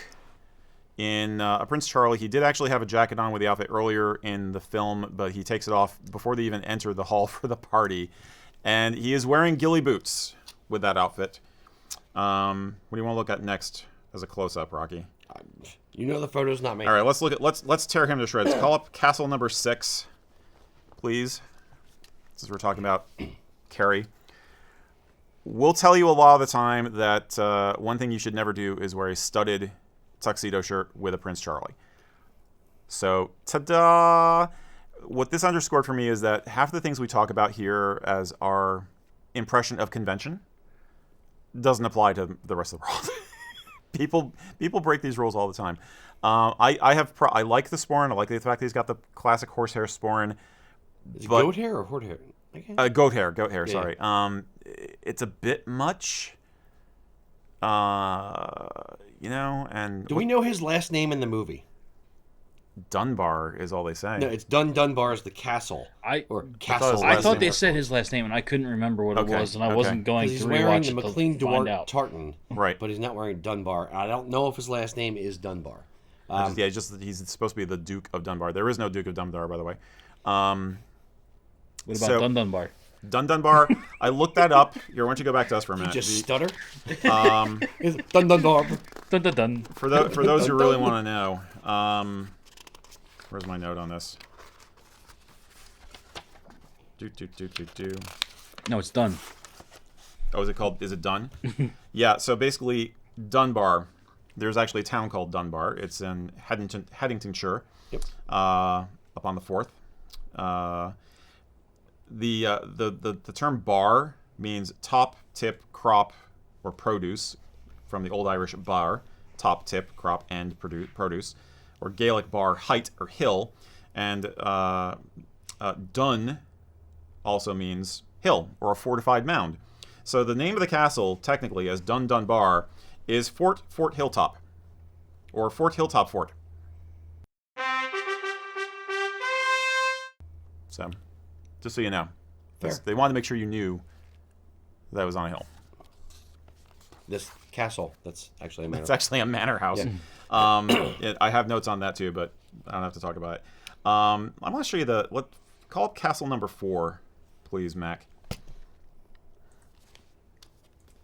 in Prince Charlie. He did actually have a jacket on with the outfit earlier in the film, but he takes it off before they even enter the hall for the party. And he is wearing ghillie boots with that outfit. What do you want to look at next as a close-up, Rocky? You know the photo's not me. All right, let's tear him to shreds. Call up castle number 6, please. Since we're talking about Carrie. We'll tell you a lot of the time that one thing you should never do is wear a studded tuxedo shirt with a Prince Charlie. So, ta-da! What this underscored for me is that half the things we talk about here as our impression of convention doesn't apply to the rest of the world. People break these rules all the time. I like the Sporran. I like the fact that he's got the classic horsehair Sporran. Is it goat hair or hort hair? Okay. Goat hair. Yeah. Sorry. It's a bit much. And do we know his last name in the movie? Dunbar is all they say. No, it's Dunbar is the castle. Or castle. I thought they said his last name, and I couldn't remember what it was, and I wasn't going to he's rewatch wearing the it McLean to find Duarte out. tartan, Right. but he's not wearing Dunbar. I don't know if his last name is Dunbar. He's supposed to be the Duke of Dunbar. There is no Duke of Dunbar, by the way. What about Dunbar? Dunbar. I looked that up. Here, why don't you go back to us for a minute? Just stutter. Dun dun dun. For those who really want to know, where's my note on this? No, it's done. Oh, is it called? Is it done? Yeah. So basically, Dunbar. There's actually a town called Dunbar. It's in Haddingtonshire. Yep. Up on the Forth. The term bar means top, tip, crop, or produce, from the Old Irish bar, top, tip, crop, and produce, or Gaelic bar, height or hill, and dun also means hill or a fortified mound. So the name of the castle, technically, as Dunbar, is Fort Hilltop, or Fort Hilltop Fort. So, just so you know. They wanted to make sure you knew that it was on a hill. This castle, that's actually a manor. It's actually a manor house. Yeah. I have notes on that too, but I don't have to talk about it. I want to show you call it castle number 4, please, Mac.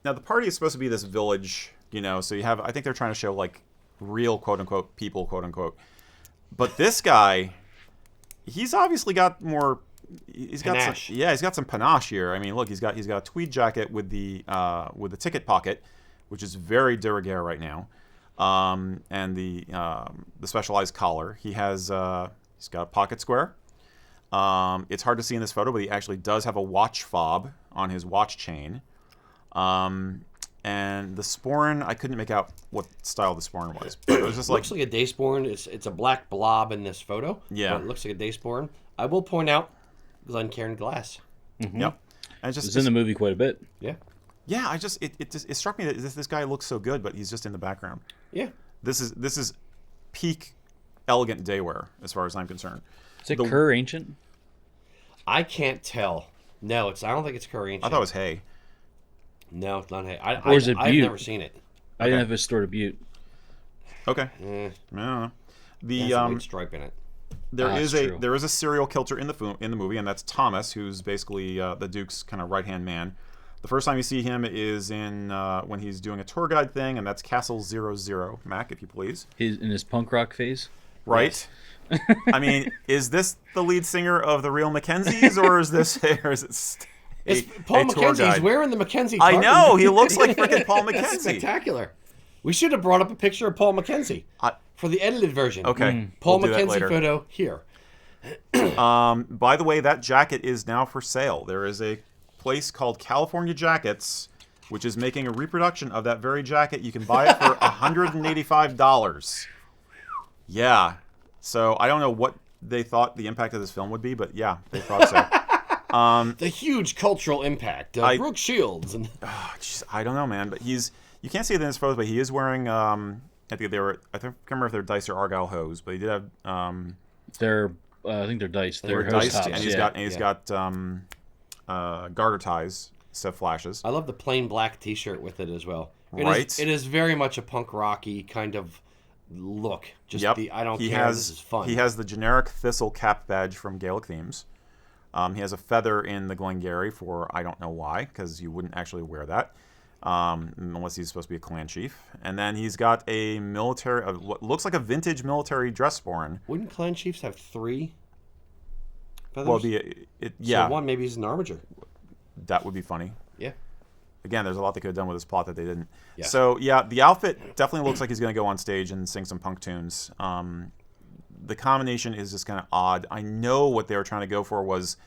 Now, the party is supposed to be this village, so you have, I think they're trying to show, like, real, quote-unquote, people, quote-unquote. But this guy, he's obviously got more... He's got some panache here. I mean, look, he's got a tweed jacket with the ticket pocket, which is very de rigueur right now, and the specialized collar. He's got a pocket square. It's hard to see in this photo, but he actually does have a watch fob on his watch chain. And the sporran, I couldn't make out what style the sporran was, but it was just looks like a day sporran. It's a black blob in this photo. Yeah, but it looks like a day sporran. I will point out Glencairn glass. Mm-hmm. Yep, and it's in the movie quite a bit. Yeah. Yeah, it struck me that this guy looks so good, but he's just in the background. Yeah. This is peak elegant daywear as far as I'm concerned. Is it Kerr Ancient? I can't tell. No, I don't think it's Kerr Ancient. I thought it was hay. No, it's not hay. Or is it I've Butte? never seen it. I didn't have a store to Butte. Okay. I don't know. It has a white stripe in it. There is a serial kilter in the movie, and that's Thomas, who's basically the Duke's kind of right-hand man. The first time you see him is in when he's doing a tour guide thing, and that's Castle 00, Mac, if you please. In his punk rock phase? Right. Yes. I mean, is this the lead singer of the Real Mackenzies, or is it's Paul Mackenzie. He's wearing the Mackenzie tartan. I know. He looks like freaking Paul That's Mackenzie. spectacular. We should have brought up a picture of Paul Mackenzie for the edited version. Okay. Paul We'll Mackenzie photo here. By the way, that jacket is now for sale. There is a place called California Jackets, which is making a reproduction of that very jacket. You can buy it for $185. Yeah. So I don't know what they thought the impact of this film would be, but yeah, they thought so. The huge cultural impact. Brooke Shields. And I don't know, man, but you can't see it in this photo, but he is wearing, I can't remember if they're Dice or Argyle hose, but he did have, I think they're Dice. They're hose diced, tops, and he's got garter ties, set flashes. I love the plain black T-shirt with it as well. Right. It is very much a punk rocky kind of look. Just I don't care. This is fun. He has the generic thistle cap badge from Gaelic Themes. He has a feather in the Glengarry for I don't know why, because you wouldn't actually wear that unless he's supposed to be a clan chief. And then he's got a military, what looks like a vintage military dress sporran. Wouldn't clan chiefs have 3 feathers? Well, yeah. So one maybe he's an armiger. That would be funny. Yeah. Again, there's a lot they could have done with this plot that they didn't. Yeah. So, yeah, the outfit definitely looks like he's going to go on stage and sing some punk tunes. The combination is just kind of odd. I know what they were trying to go for was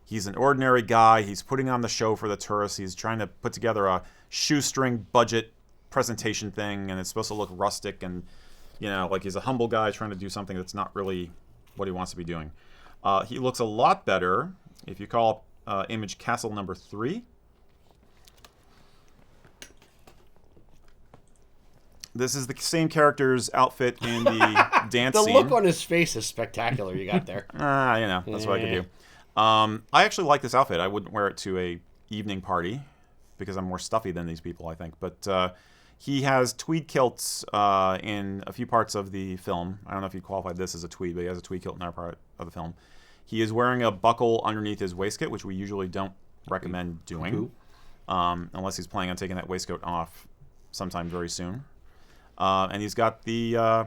he's an ordinary guy. He's putting on the show for the tourists. He's trying to put together a shoestring budget presentation thing, and it's supposed to look rustic and, like he's a humble guy trying to do something that's not really what he wants to be doing. He looks a lot better if you call image Castle number 3. This is the same character's outfit in the dance The scene. look on his face is spectacular. You got there. That's what I could do. I actually like this outfit. I wouldn't wear it to a evening party because I'm more stuffy than these people, I think. But he has tweed kilts in a few parts of the film. I don't know if you qualified this as a tweed, but he has a tweed kilt in our part of the film. He is wearing a buckle underneath his waistcoat, which we usually don't recommend doing, unless he's planning on taking that waistcoat off sometime very soon. And he's got the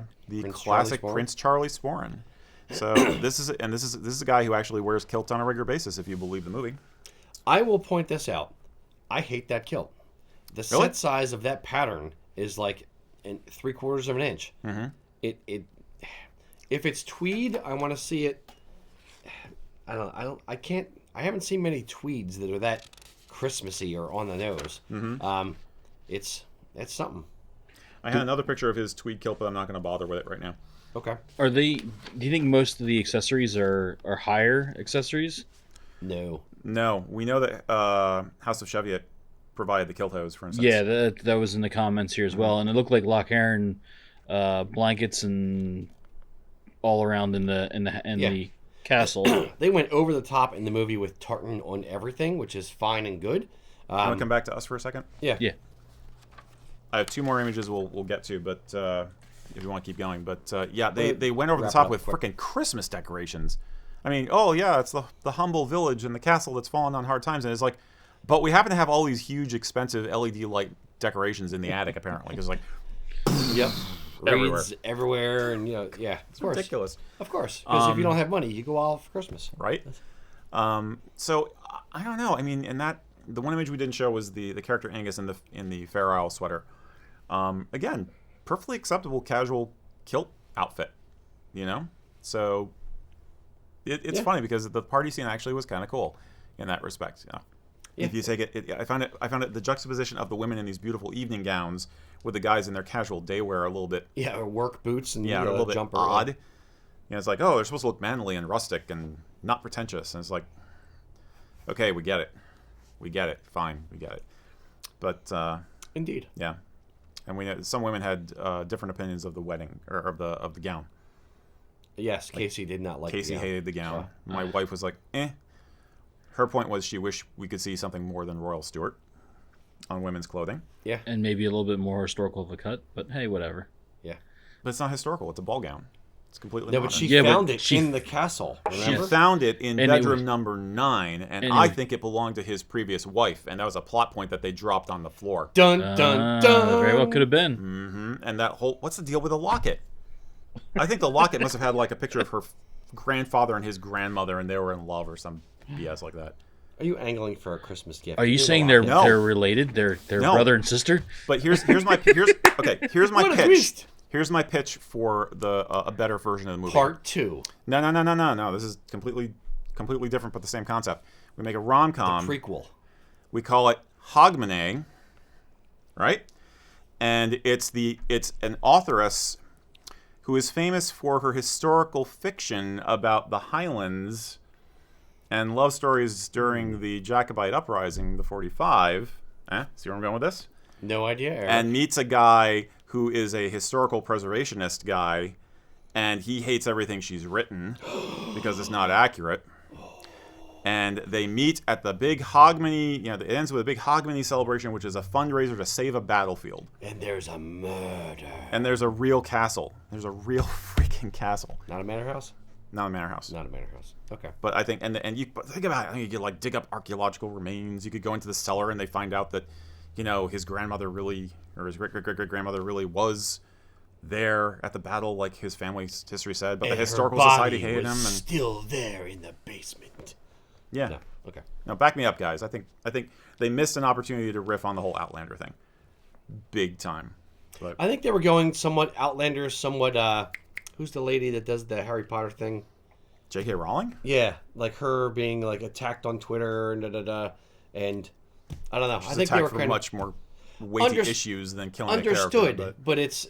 classic Prince Charlie Sporran. So this is a guy who actually wears kilts on a regular basis, if you believe the movie. I will point this out. I hate that kilt. The Really? set size of that pattern is like 3/4 of an inch. Mm-hmm. If it's tweed, I want to see it. I haven't seen many tweeds that are that Christmassy or on the nose. Mm-hmm. It's something. I had another picture of his tweed kilt, but I'm not going to bother with it right now. Okay. Do you think most of the accessories are higher accessories? No. No, we know that House of Cheviot provided the kilt hose, for instance. Yeah, that was in the comments here as well, and it looked like Loch Heron blankets and all around in the castle. They went over the top in the movie with tartan on everything, which is fine and good. You want to come back to us for a second? Yeah. Yeah. I have 2 more images we'll get to, but if you want to keep going. But they went over the Wrap it top up with quick. freaking Christmas decorations. I mean, it's the humble village and the castle that's fallen on hard times, and it's like, but we happen to have all these huge, expensive LED light decorations in the attic, apparently, because Yep. Everywhere. Reeds everywhere, and it's ridiculous, Of course, because if you don't have money, you go all for Christmas. right? So I don't know. I mean, the one image we didn't show was the character Angus in the Fair Isle sweater. Again, perfectly acceptable casual kilt outfit, So it's funny because the party scene actually was kind of cool in that respect. Yeah. If you take it, I found it the juxtaposition of the women in these beautiful evening gowns with the guys in their casual day wear a little bit Or work boots and a little bit jumper. odd. It's like, they're supposed to look manly and rustic and not pretentious, and it's like, okay, we get it, fine, we get it, but Indeed. yeah. And we know some women had different opinions of the wedding or of the gown. Yes, Casey did not like. Casey the gown. hated the gown. My wife was like, eh. Her point was she wished we could see something more than Royal Stewart on women's clothing. Yeah. And maybe a little bit more historical of a cut, but hey, whatever. Yeah. But it's not historical. It's a ball gown. It's completely No, modern. but she Yeah, but found it she- in the castle. She Remember? found it in And it bedroom was- number 9, and and I it was- think it belonged to his previous wife, and that was a plot point that they dropped on the floor. Dun dun dun. Very well could have been. Mm-hmm. And that whole, what's the deal with the locket? I think the locket must have had like a picture of her grandfather and his grandmother, and they were in love or some BS like that. Are you angling for a Christmas gift? Are you Here's a saying lot. No. they're related? They're No. brother and sister? But here's my What a pitch. twist. Here's my pitch for the a better version of the movie. Part 2. No. This is completely different, but the same concept. We make a rom-com. Prequel. We call it Hogmanay, right? And it's an authoress who is famous for her historical fiction about the Highlands and love stories during the Jacobite uprising, the 45. See where I'm going with this? No idea, Erik. And meets a guy who is a historical preservationist guy, and he hates everything she's written because it's not accurate. And they meet at the big Hogmanay, it ends with a big Hogmanay celebration, which is a fundraiser to save a battlefield. And there's a murder. And there's a real castle. There's a real freaking castle. Not a manor house? Not a manor house. Not a manor house. Okay. But I think, but think about it. I think you could like dig up archaeological remains. You could go into the cellar and they find out that, his grandmother really, or his great-great-great-grandmother really was there at the battle, like his family's history said. But And the her historical body society hated him. was And still there in the basement. yeah. No. Okay. Now back me up, guys. I think they missed an opportunity to riff on the whole Outlander thing, big time. But I think they were going somewhat Outlander, somewhat. Who's the lady that does the Harry Potter thing? J.K. Rowling? Yeah, like her being like attacked on Twitter and and I don't know. She's I think they were attacked for kind much more weighty issues than killing a character. understood, but it's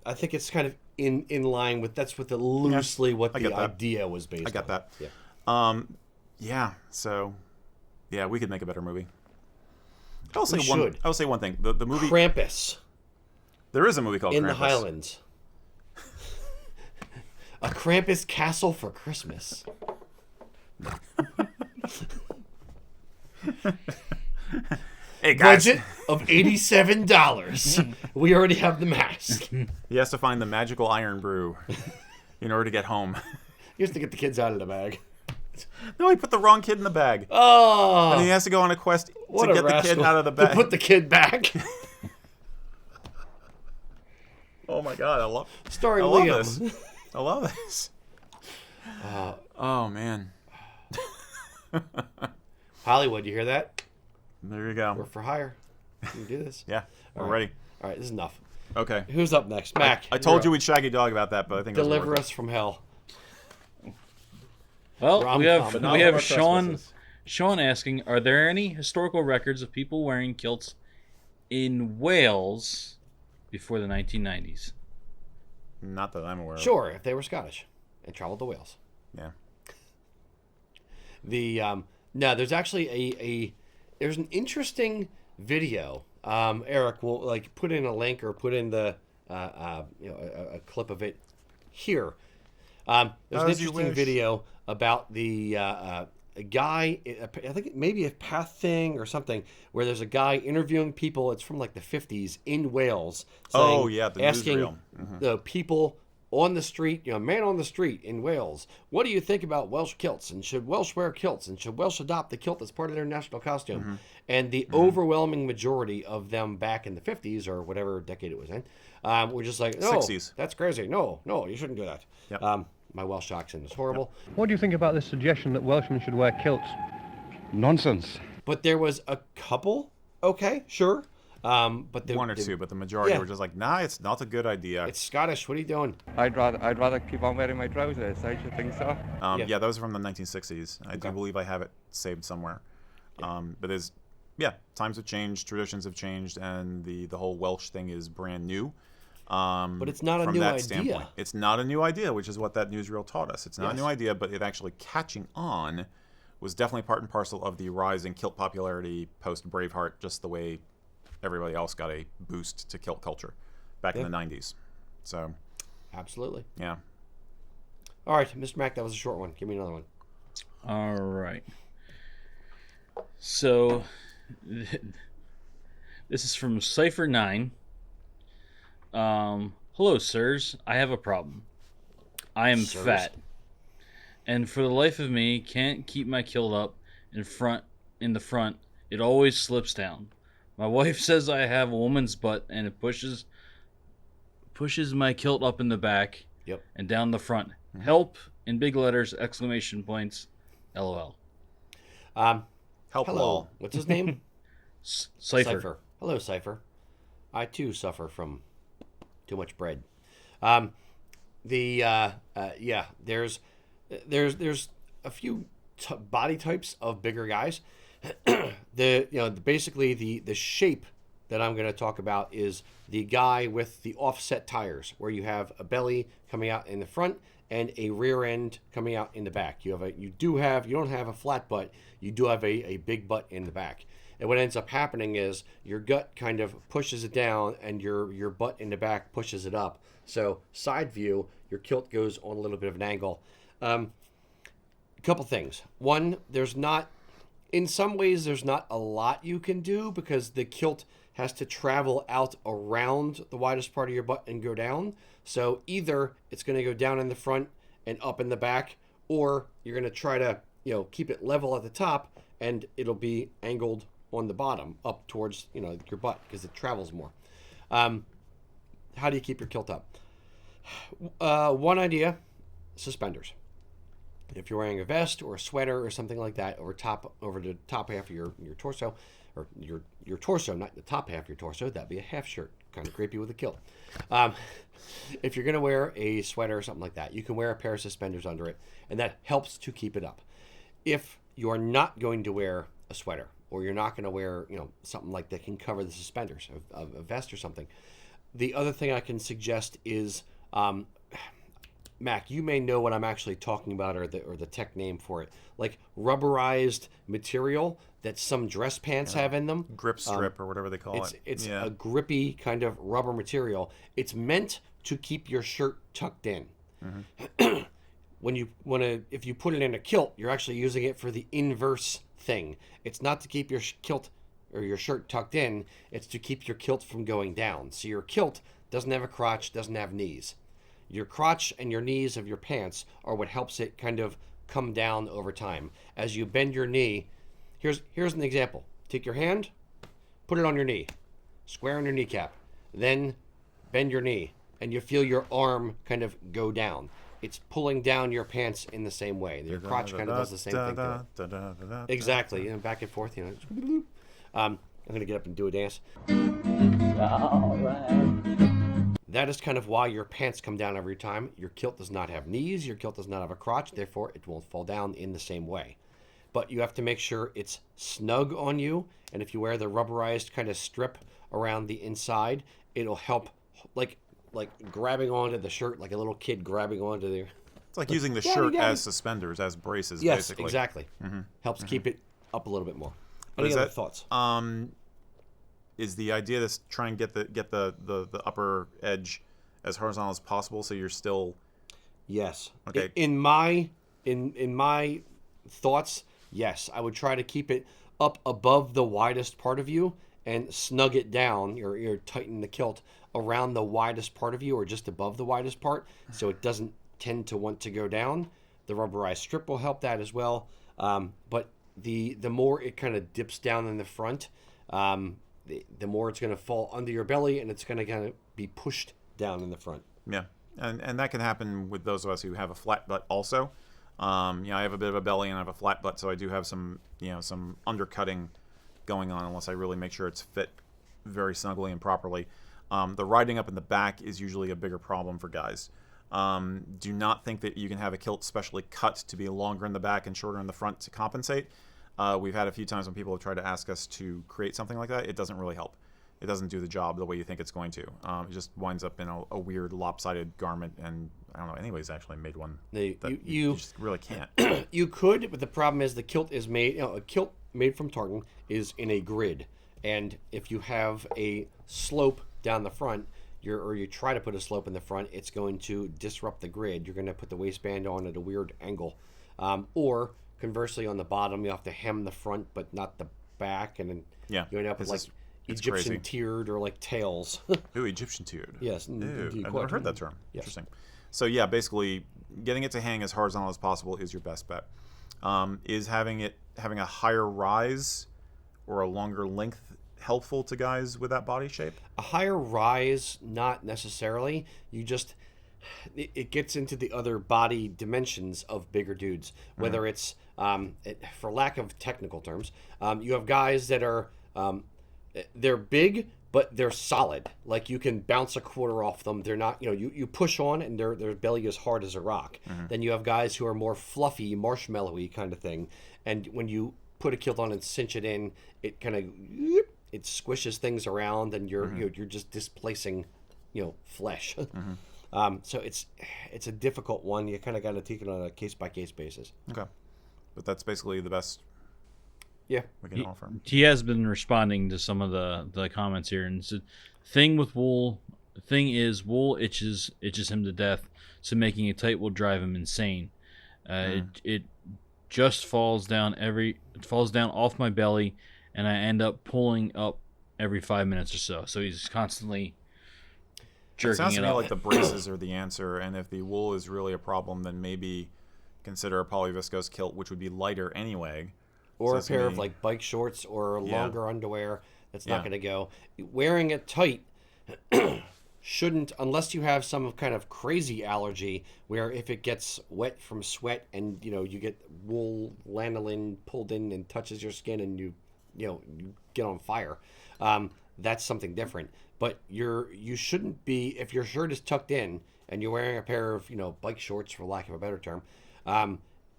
I think it's kind of in line with what the I get that. idea was based. I got on. that. Yeah. Yeah. So, yeah, we could make a better movie. I will say We should. one thing. The movie. Krampus. There is a movie called in Krampus. the Highlands. A Krampus castle for Christmas. Hey guys, Budget of $87. We already have the mask. he has to find the magical iron brew in order to get home. He has to get the kids out of the bag. No, he put the wrong kid in the bag. Oh, And he has to go on a quest to what a get the rascal. kid out of the To bag. put the kid back. Oh my god, I love Liam. this. I love this. Oh man. Hollywood, you hear that? There you We're go. for hire. We can do this. Yeah, we're All right. ready. All right, this is enough. Okay. Who's up next? Mac. I told you we'd shaggy dog about that, but I think it was Deliver worth us from hell. Well, Rom-com. we have But not we all have our trespasses. Sean asking, are there any historical records of people wearing kilts in Wales before the 1990s? it. Not that I'm aware of. Sure, if they were Scottish and traveled to Wales. Yeah. No, there's actually there's an interesting video. Erik will like put in a link or put in the a clip of it here. There's an As you interesting wish. video about the a guy. I think it may be a Path thing or something where there's a guy interviewing people. It's from like the 50s in Wales. Oh, saying- yeah, the asking newsreel. the people on the street, man on the street in Wales, what do you think about Welsh kilts? And should Welsh wear kilts? And should Welsh adopt the kilt as part of their national costume? And the overwhelming majority of them back in the 50s or whatever decade it was in, were just like, no, 60s. that's crazy. No, you shouldn't do that. Yep. My Welsh accent is horrible. What do you think about this suggestion that Welshmen should wear kilts? Nonsense. But there was a couple, okay, sure. But One or two, but the majority were just like, nah, it's not a good idea. It's Scottish. What are you doing? I'd rather keep on wearing my trousers. I should think so. Yeah, those are from the 1960s. I do believe I have it saved somewhere. But there's, times have changed, traditions have changed, and the whole Welsh thing is brand new. But it's not a from new that idea. standpoint. It's not a new idea, which is what that newsreel taught us. It's not Yes. a new idea, but it actually catching on was definitely part and parcel of the rise in kilt popularity post Braveheart, just the way everybody else got a boost to kilt culture back in the 90s. So, Absolutely. yeah. All right, Mr. Mack, that was a short one. Give me another one. All right. So, this is from Cypher 9. Hello, sirs. I have a problem. I am Sirs? fat, and for the life of me, can't keep my kilt up in the front. It always slips down. My wife says I have a woman's butt, and it pushes my kilt up in the back and down the front. Help in big letters! Exclamation points! LOL. Help Hello. lol. What's his name? Cypher. Hello, Cypher. I too suffer from too much bread. There's a few body types of bigger guys. Basically the shape that I'm going to talk about is the guy with the offset tires, where you have a belly coming out in the front and a rear end coming out in the back. You don't have a flat butt. You do have a big butt in the back. And what ends up happening is your gut kind of pushes it down and your butt in the back pushes it up. So side view, your kilt goes on a little bit of an angle. A couple things. One, in some ways, there's not a lot you can do because the kilt has to travel out around the widest part of your butt and go down. So either it's going to go down in the front and up in the back, or you're going to try to keep it level at the top and it'll be angled on the bottom up towards your butt because it travels more. How do you keep your kilt up? One idea: suspenders. If you're wearing a vest or a sweater or something like that over the top half of your torso, or your torso, not the top half of your torso, that'd be a half shirt, kind of creepy with a kilt. If you're going to wear a sweater or something like that, you can wear a pair of suspenders under it, and that helps to keep it up. If you're not going to wear a sweater, or you're not going to wear something like that can cover the suspenders, a vest or something, the other thing I can suggest is Mac, you may know what I'm actually talking about, or the tech name for it, like rubberized material that some dress pants have in them. Grip strip or whatever they call it. It's a grippy kind of rubber material. It's meant to keep your shirt tucked in. When you if you put it in a kilt, you're actually using it for the inverse thing. It's not to keep your kilt or your shirt tucked in. It's to keep your kilt from going down. So your kilt doesn't have a crotch, doesn't have knees. Your crotch and your knees of your pants are what helps it kind of come down over time. As you bend your knee, here's an example. Take your hand, put it on your knee, square on your kneecap, then bend your knee, and you feel your arm kind of go down. It's pulling down your pants in the same way. Your crotch kind of does the same thing to it. Exactly, and back and forth, I'm going to get up and do a dance. All right. That is kind of why your pants come down every time. Your kilt does not have knees. Your kilt does not have a crotch. Therefore, it won't fall down in the same way. But you have to make sure it's snug on you. And if you wear the rubberized kind of strip around the inside, it'll help, like grabbing onto the shirt, like a little kid grabbing onto the... It's like using the shirt as suspenders, as braces, yes, basically. Yes, exactly. Helps keep it up a little bit more. Any other thoughts? Is the idea to try and get the upper edge as horizontal as possible, so you're still... Yes. Okay. In my thoughts, yes, I would try to keep it up above the widest part of you and snug it down, or tighten the kilt around the widest part of you, or just above the widest part, so it doesn't tend to want to go down. The rubberized strip will help that as well. But the more it kind of dips down in the front, the more it's going to fall under your belly, and it's going to kind of be pushed down in the front. Yeah, and that can happen with those of us who have a flat butt also. I have a bit of a belly and I have a flat butt, so I do have some undercutting going on unless I really make sure it's fit very snugly and properly. The riding up in the back is usually a bigger problem for guys. Do not think that you can have a kilt specially cut to be longer in the back and shorter in the front to compensate. We've had a few times when people have tried to ask us to create something like that. It doesn't really help. It doesn't do the job the way you think it's going to. It just winds up in a weird lopsided garment, and I don't know. Anyways, actually made one that you just really can't. You could, but the problem is the kilt is made. A kilt made from tartan is in a grid, and if you have a slope down the front, or you try to put a slope in the front, it's going to disrupt the grid. You're going to put the waistband on at a weird angle, or conversely, on the bottom, you have to hem the front but not the back, and then you end up with like Egyptian tiered or like tails. Ooh, Egyptian tiered. Yes. I've never heard that term. Yes. Interesting. So yeah, basically, getting it to hang as horizontal as possible is your best bet. Is having a higher rise or a longer length helpful to guys with that body shape? A higher rise, not necessarily. It gets into the other body dimensions of bigger dudes. Whether it's, for lack of technical terms, you have guys that are, they're big, but they're solid. Like you can bounce a quarter off them. They're not, you push on and their belly is hard as a rock. Then you have guys who are more fluffy, marshmallowy kind of thing. And when you put a kilt on and cinch it in, it kind of, it squishes things around, and you're just displacing, flesh. So it's a difficult one. You kind of got to take it on a case by case basis. Okay, but that's basically the best. Yeah, we can offer. He has been responding to some of the comments here, and said, "Thing with wool, wool itches him to death. So making it tight will drive him insane. It just falls down off my belly, and I end up pulling up every 5 minutes or so. So he's constantly jerking it sounds to me up. like the braces are the answer, and if the wool is really a problem, then maybe consider a polyviscose kilt, which would be lighter anyway. Or a pair of like bike shorts or longer underwear. That's not going to go. Wearing it tight shouldn't, unless you have some kind of crazy allergy where if it gets wet from sweat and you get wool lanolin pulled in and touches your skin and you get on fire, that's something different. But you shouldn't be, if your shirt is tucked in and you're wearing a pair of bike shorts, for lack of a better term,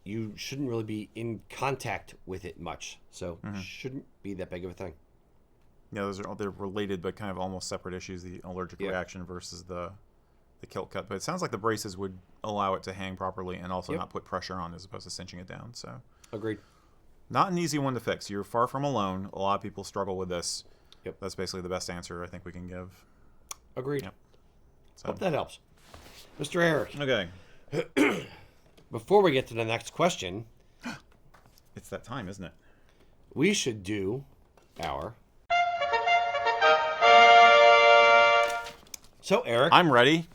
you shouldn't really be in contact with it much. So shouldn't be that big of a thing. Yeah, they're related but kind of almost separate issues, the allergic reaction versus the kilt cut. But it sounds like the braces would allow it to hang properly and also Yep. not put pressure on as opposed to cinching it down. So Agreed. not an easy one to fix. You're far from alone. A lot of people struggle with this. Yep. That's basically the best answer I think we can give. Agreed. Yep. So. Hope that helps. Mr. Erik, Okay. before we get to the next question, It's that time, isn't it? we should do our... So, Erik, I'm ready.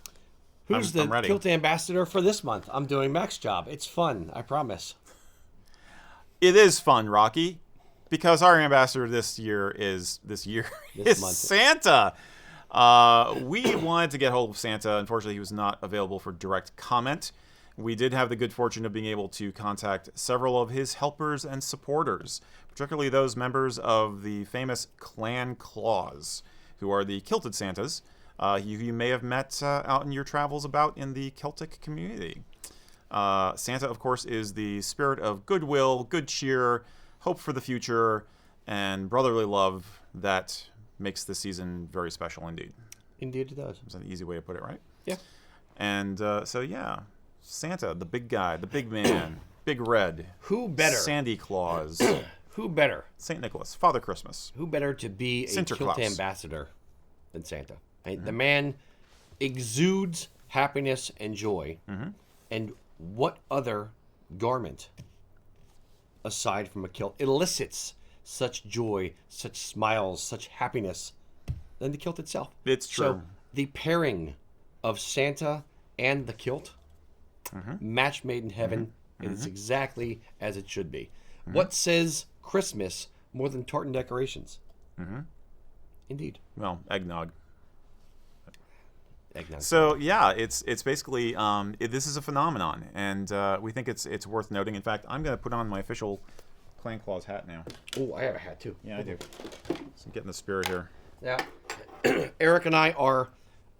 who's I'm the ready. Kilt ambassador for this month? I'm doing Mac's job. It's fun, I promise. It is fun, Rocky, because our ambassador this is month. Santa. We wanted to get hold of Santa. Unfortunately, he was not available for direct comment. We did have the good fortune of being able to contact several of his helpers and supporters, particularly those members of the famous clan Claus, who are the Kilted Santas. You may have met out in your travels about in the Celtic community. Santa, of course, is the spirit of goodwill, good cheer, hope for the future, and brotherly love that makes this season very special indeed. Indeed it does. It's an easy way to put it, right? Yeah. And so, yeah, Santa, the big guy, the big man, Big Red. Who better? Sandy Claus. Who better? St. Nicholas. Father Christmas. Who better to be a Kilt Sinterklaas. ambassador than Santa? Right? The man exudes happiness and joy. And what other garment, aside from a kilt, elicits such joy, such smiles, such happiness than the kilt itself? It's true. So the pairing of Santa and the kilt, match made in heaven, is exactly as it should be. What says Christmas more than tartan decorations? Indeed. Well, eggnog. Eggnog. So yeah, it's basically this is a phenomenon, and we think it's worth noting. In fact, I'm going to put on my official Clan Claus hat now. Oh, I have a hat too. Yeah, I do. So I'm getting the spirit here. Yeah. Eric and I are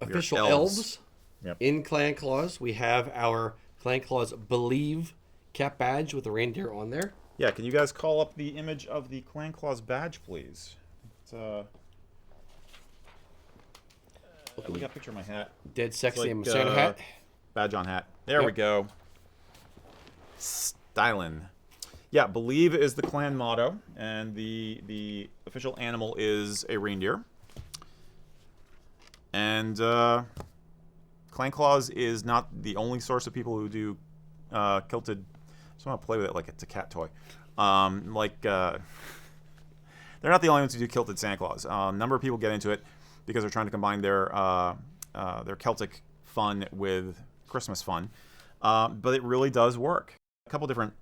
official elves. elves Yep. in Clan Claus. We have our Clan Claus Believe cap badge with a reindeer on there. Yeah, can you guys call up the image of the Clan Claus badge, please? It's, we got a picture of my hat. Dead sexy It's and like, Santa hat. Badge on hat. There we Yep. go. Stylin'. Yeah, Believe is the clan motto, and the official animal is a reindeer. And Clan Claus is not the only source of people who do kilted. I just want to play with it like it's a cat toy. They're not the only ones who do kilted Santa Claus. A number of people get into it because they're trying to combine their Celtic fun with Christmas fun. But it really does work. A couple different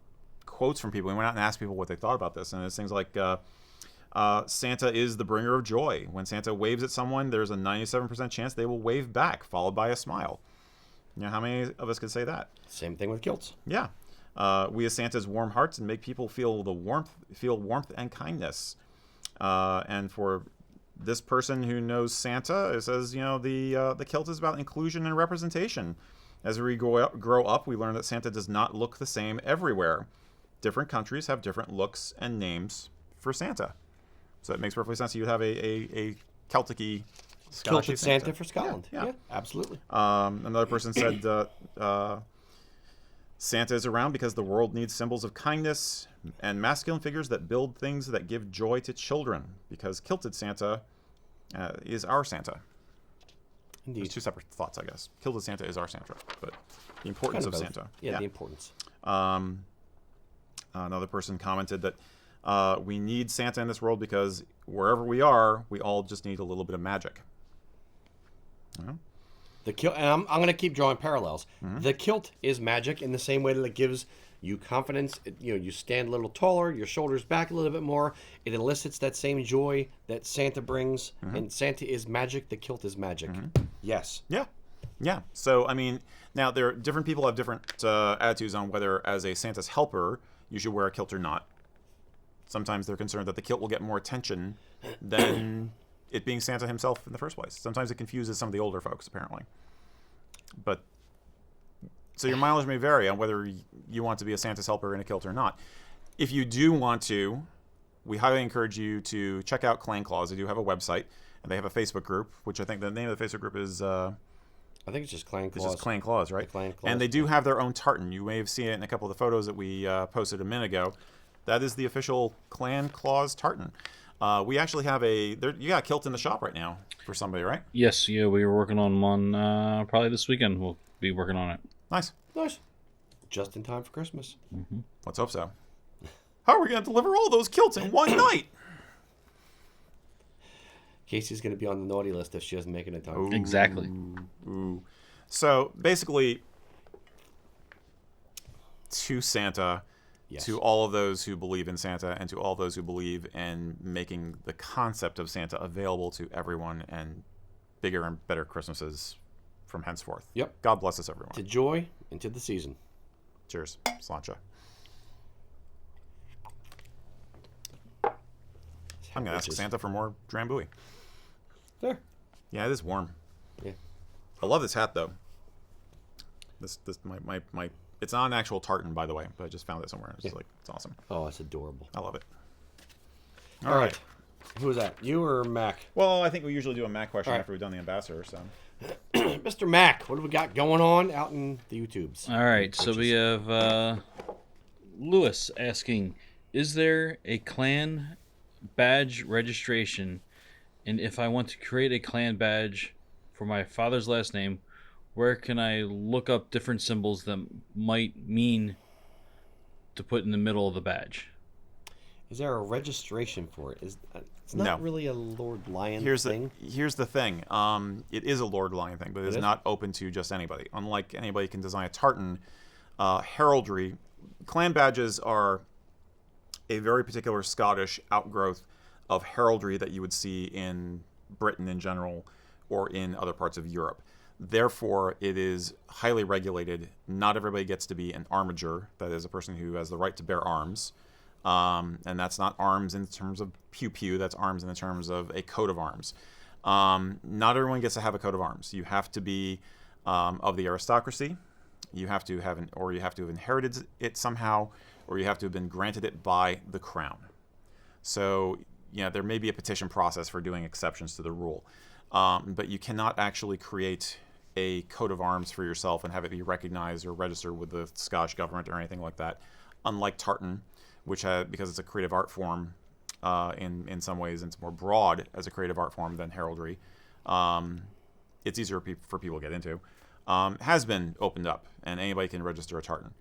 quotes from people. We went out and asked people what they thought about this, and it's things like Santa is the bringer of joy. When Santa waves at someone, there's a 97% chance they will wave back, followed by a smile. You know, how many of us could say that? Same thing with kilts. Yeah. We as Santa's warm hearts and make people feel warmth and kindness. And for this person who knows Santa, it says, you know, the kilt is about inclusion and representation. As we grow up, we learn that Santa does not look the same everywhere. Different countries have different looks and names for Santa. So it makes perfect sense. You would have a Celtic-y Kilted Santa for Scotland. Yeah. Absolutely. Another person said Santa is around because the world needs symbols of kindness and masculine figures that build things that give joy to children. Because Kilted Santa is our Santa. Indeed. There's two separate thoughts, I guess. Kilted Santa is our Santa, but the importance Kind of both. Santa. Yeah, the importance. Another person commented that we need Santa in this world because wherever we are, we all just need a little bit of magic. The kilt, and I'm going to keep drawing parallels. The kilt is magic in the same way that it gives you confidence. You stand a little taller, your shoulders back a little bit more. It elicits that same joy that Santa brings. And Santa is magic. The kilt is magic. Yes. Yeah. Yeah. So, I mean, now different people have different attitudes on whether, as a Santa's helper, you should wear a kilt or not. Sometimes they're concerned that the kilt will get more attention than it being Santa himself in the first place. Sometimes it confuses some of the older folks, apparently. But so your mileage may vary on whether you want to be a Santa's helper in a kilt or not. If you do want to, we highly encourage you to check out Clan Claus. They do have a website, and they have a Facebook group, which I think the name of the Facebook group is I think it's just Clan It's Claus. just Clan Claus, right? The Clan Claus. And they do have their own tartan. You may have seen it in a couple of the photos that we posted a minute ago. That is the official Clan Claus tartan. We actually have you got a kilt in the shop right now for somebody, right? Yes, yeah, we were working on one probably this weekend. We'll be working on it. Nice. Nice. Just in time for Christmas. Let's hope so. How are we going to deliver all those kilts in one night? Casey's going to be on the naughty list if she doesn't make it in time. Exactly. Ooh. So basically, to Santa, Yes. to all of those who believe in Santa, and to all those who believe in making the concept of Santa available to everyone and bigger and better Christmases from henceforth. Yep. God bless us, everyone. To joy and to the season. Cheers. Sláinte. I'm going to ask Santa for more Drambuie. There. Yeah, it is warm. Yeah. I love this hat, though. This my it's not an actual tartan, by the way, but I just found it somewhere. It's it's awesome. Oh, it's adorable. I love it. All right. Who was that? You or Mac? Well, I think we usually do a Mac question All right. after we've done the ambassador. So, Mr. Mac, what do we got going on out in the YouTubes? All right, so we have Lewis asking, is there a clan badge registration? And if I want to create a clan badge for my father's last name, where can I look up different symbols that might mean to put in the middle of the badge? Is there a registration for it? It's not No. really a Lord Lion here's thing. the thing. It is a Lord Lion thing, but it is not open to just anybody. Unlike anybody can design a tartan, heraldry, clan badges are a very particular Scottish outgrowth of heraldry that you would see in Britain in general or in other parts of Europe. Therefore, it is highly regulated. Not everybody gets to be an armiger, that is a person who has the right to bear arms. And that's not arms in terms of pew-pew, that's arms in the terms of a coat of arms. Not everyone gets to have a coat of arms. You have to be of the aristocracy. You have to have you have to have inherited it somehow, or you have to have been granted it by the crown. So, there may be a petition process for doing exceptions to the rule. But you cannot actually create a coat of arms for yourself and have it be recognized or registered with the Scottish government or anything like that. Unlike tartan, which because it's a creative art form, in some ways, and it's more broad as a creative art form than heraldry. It's easier for people to get into. Has been opened up, and anybody can register a tartan.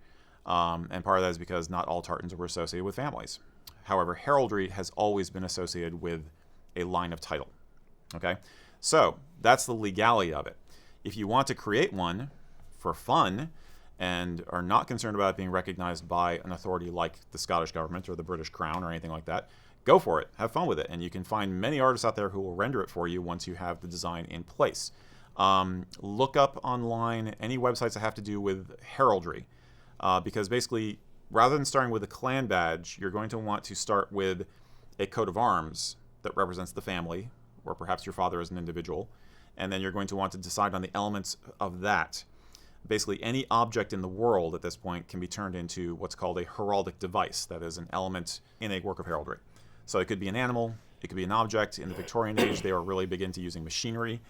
And part of that is because not all tartans were associated with families. However, heraldry has always been associated with a line of title. Okay? So that's the legality of it. If you want to create one for fun and are not concerned about it being recognized by an authority like the Scottish government or the British Crown or anything like that, go for it. Have fun with it. And you can find many artists out there who will render it for you once you have the design in place. Look up online any websites that have to do with heraldry. Because basically, rather than starting with a clan badge, you're going to want to start with a coat of arms that represents the family, or perhaps your father as an individual. And then you're going to want to decide on the elements of that. Basically, any object in the world at this point can be turned into what's called a heraldic device, that is an element in a work of heraldry. So it could be an animal, it could be an object. In the Victorian age, they were really big into using machinery,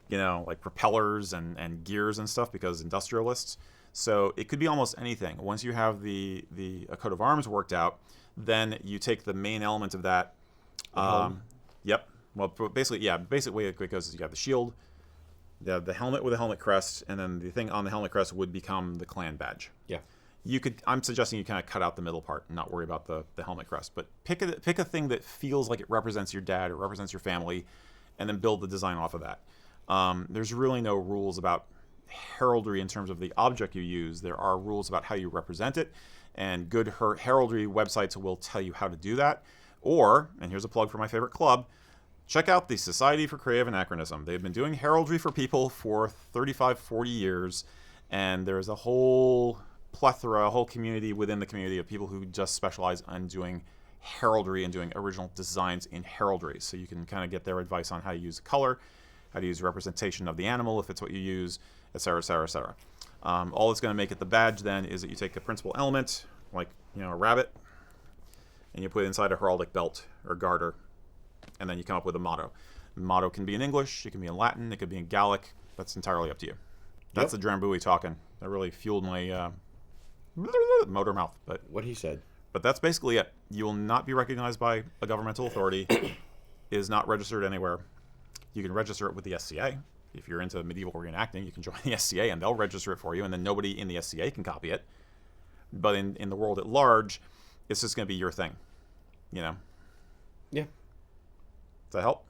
like propellers and gears and stuff, because industrialists. So it could be almost anything. Once you have a coat of arms worked out, then you take the main element of that. Yep. Well, basically, basic way it goes is you have the shield, the helmet with a helmet crest, and then the thing on the helmet crest would become the clan badge. Yeah. I'm suggesting you kind of cut out the middle part and not worry about the helmet crest, but pick a thing that feels like it represents your dad or represents your family, and then build the design off of that. There's really no rules about heraldry in terms of the object you use. There are rules about how you represent it, and good heraldry websites will tell you how to do that. Or, and here's a plug for my favorite club, check out the Society for Creative Anachronism. They've been doing heraldry for people for 35, 40 years, and there's a whole plethora, a whole community within the community of people who just specialize on doing heraldry and doing original designs in heraldry. So you can kind of get their advice on how to use color, how to use representation of the animal if it's what you use, etc., etc., etc. All that's going to make it the badge then is that you take the principal element, like a rabbit, and you put it inside a heraldic belt or garter, and then you come up with a motto. The motto can be in English, it can be in Latin, it could be in Gaelic. That's entirely up to you. That's the Drambuie talking. That really fueled my motor mouth. But what he said. But that's basically it. You will not be recognized by a governmental authority. It is not registered anywhere. You can register it with the SCA. If you're into medieval reenacting, you can join the SCA and they'll register it for you, and then nobody in the SCA can copy it. But in the world at large, it's just going to be your thing. You know? Yeah. Does that help?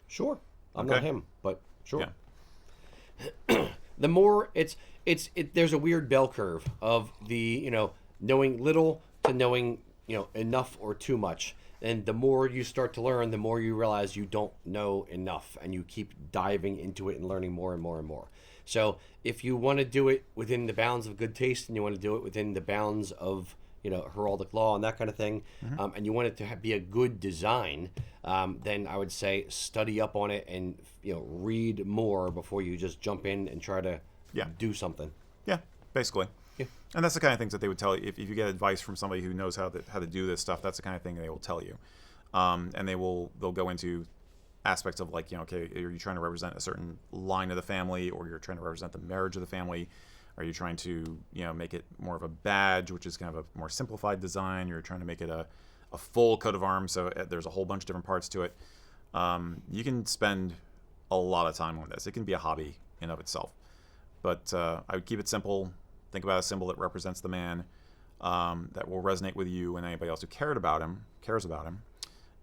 Sure. I'm Okay. not him, but sure. Yeah. The more there's a weird bell curve of the, knowing little to knowing, enough or too much. And the more you start to learn, the more you realize you don't know enough, and you keep diving into it and learning more and more and more. So if you want to do it within the bounds of good taste, and you want to do it within the bounds of, heraldic law and that kind of thing, and you want it to be a good design, then I would say study up on it and, read more before you just jump in and try to do something. Yeah, basically. Yeah. And that's the kind of things that they would tell you. If you get advice from somebody who knows how to do this stuff, that's the kind of thing they will tell you. And they'll go into aspects of like, okay, are you trying to represent a certain line of the family, or you're trying to represent the marriage of the family? Are you trying to, make it more of a badge, which is kind of a more simplified design? You're trying to make it a full coat of arms, so there's a whole bunch of different parts to it. You can spend a lot of time on this. It can be a hobby in of itself. But I would keep it simple. Think about a symbol that represents the man, that will resonate with you and anybody else who cares about him,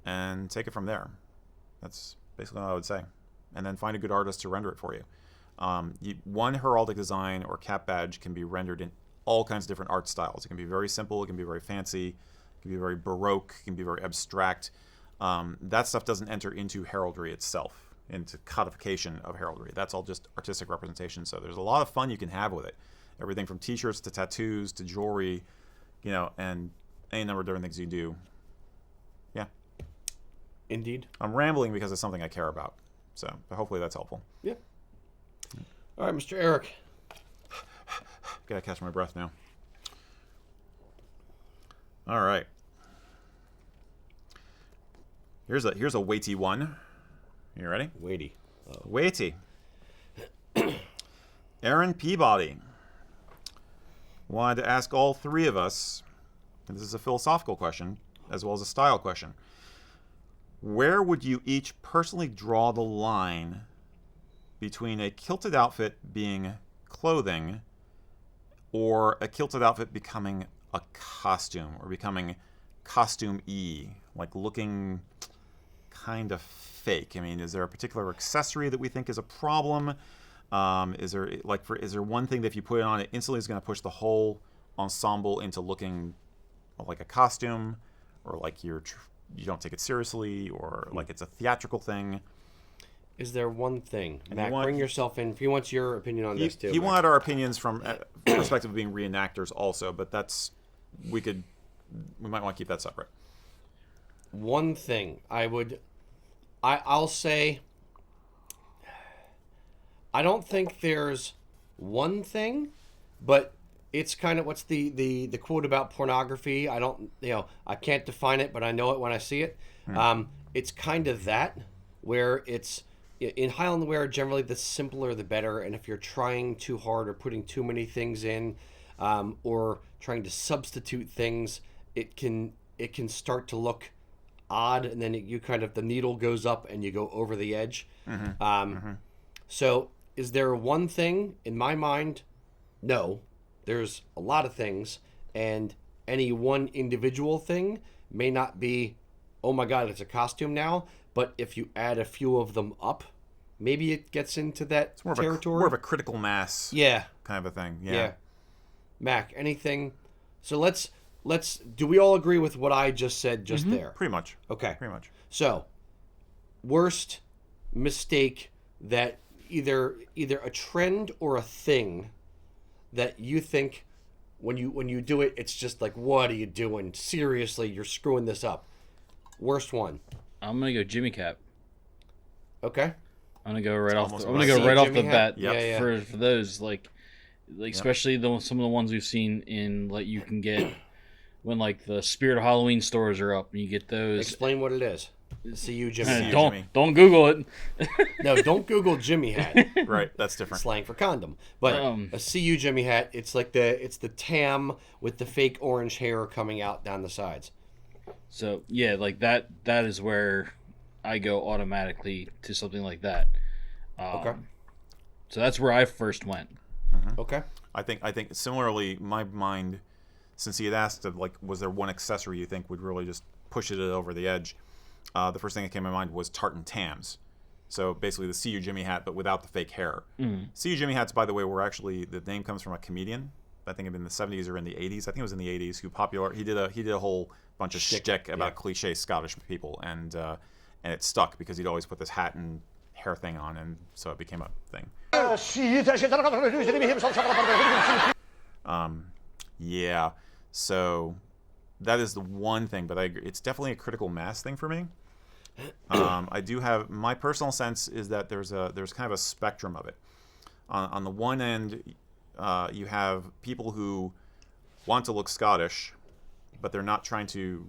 and take it from there. That's basically what I would say. And then find a good artist to render it for you. One heraldic design or cap badge can be rendered in all kinds of different art styles. It can be very simple, it can be very fancy, it can be very baroque, it can be very abstract. That stuff doesn't enter into heraldry itself, into codification of heraldry. That's all just artistic representation. So there's a lot of fun you can have with it. Everything from t-shirts to tattoos to jewelry, and any number of different things you do. Yeah. Indeed. I'm rambling because it's something I care about. So hopefully that's helpful. Yeah. All right, Mr. Erik. Gotta catch my breath now. All right. Here's a weighty one. You ready? Weighty. Weighty. Aaron Peabody wanted to ask all three of us, and this is a philosophical question as well as a style question. Where would you each personally draw the line between a kilted outfit being clothing or a kilted outfit becoming a costume or becoming costume-y, like looking kind of fake? I mean, is there a particular accessory that we think is a problem? Is there one thing that if you put it on, it instantly is going to push the whole ensemble into looking like a costume, or like you don't take it seriously, or like it's a theatrical thing? Is there one thing? And Matt, bring yourself in. He wants your opinion on this too. He wanted our opinions from perspective of being reenactors also, but we might want to keep that separate. One thing I'll say, I don't think there's one thing, but it's kind of what's the quote about pornography. I don't, I can't define it, but I know it when I see it. It's kind of that, where it's in Highland wear, generally the simpler the better. And if you're trying too hard or putting too many things in, or trying to substitute things, it can start to look odd, and then the needle goes up and you go over the edge. So is there one thing in my mind? No, there's a lot of things, and any one individual thing may not be, oh my God, it's a costume now. But if you add a few of them up, maybe it gets into that territory. More of a critical mass. Yeah. Kind of a thing. Yeah. Yeah. Mac, anything? So let's. Do we all agree with what I just said there? Pretty much. Okay. Pretty much. So, worst mistake that either a trend or a thing that you think when you do it, it's just like, what are you doing? Seriously, you're screwing this up. Worst one. I'm gonna go Jimmy Cap. Okay. I'm gonna go right off. almost I'm gonna go right off the bat Yeah. for those especially some of the ones we've seen in you can get when the Spirit of Halloween stores are up and you get those. Explain what it is. See you, Jimmy. Don't Google it. No, don't Google Jimmy hat. Right, that's different. Slang for condom. But a see you, Jimmy hat. It's like the tam with the fake orange hair coming out down the sides. So yeah, like that is where I go automatically to something like that. Okay. So that's where I first went. Mm-hmm. Okay. I think similarly, my mind, since he had asked, like, was there one accessory you think would really just push it over the edge? The first thing that came to my mind was tartan tams. So basically the See You Jimmy hat, but without the fake hair. See You Jimmy hats, by the way, were actually, the name comes from a comedian. I think in the 70s or in the 80s. I think it was in the 80s. He did a whole bunch of shtick about cliche Scottish people, and it stuck because he'd always put this hat and hair thing on, and so it became a thing. Yeah. So that is the one thing, but I agree. It's definitely a critical mass thing for me. I do have, my personal sense is that there's kind of a spectrum of it. On the one end, you have people who want to look Scottish, but they're not trying to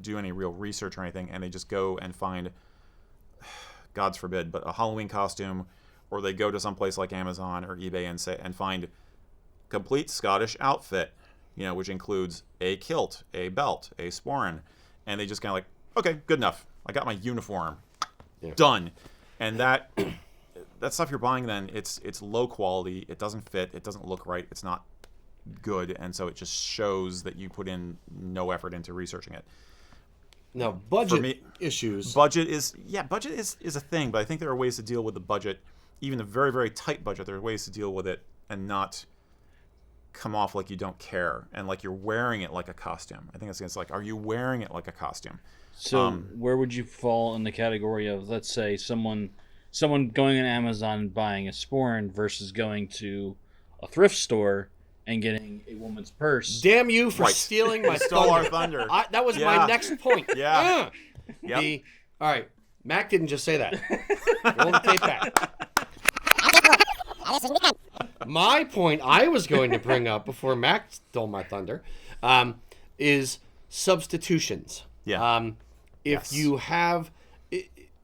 do any real research or anything, and they just go and find, God's forbid, but a Halloween costume, or they go to some place like Amazon or eBay and find complete Scottish outfit, which includes a kilt, a belt, a sporran, and they just kind of like, okay, good enough. I got my uniform, done. And that stuff you're buying, then it's low quality. It doesn't fit. It doesn't look right. It's not good, and so it just shows that you put in no effort into researching it. Now, budget issues. Budget is a thing, but I think there are ways to deal with the budget, even a very, very tight budget. There are ways to deal with it and not come off like you don't care and like you're wearing it like a costume. I think it's like, are you wearing it like a costume? So where would you fall in the category of, let's say, someone going on Amazon and buying a sporran versus going to a thrift store and getting a woman's purse? Damn you for stealing my stole our thunder. That was my next point. Yeah. All right. Mac didn't just say that. Roll the tape back. My point I was going to bring up before Mac stole my thunder is substitutions. Yeah. If you have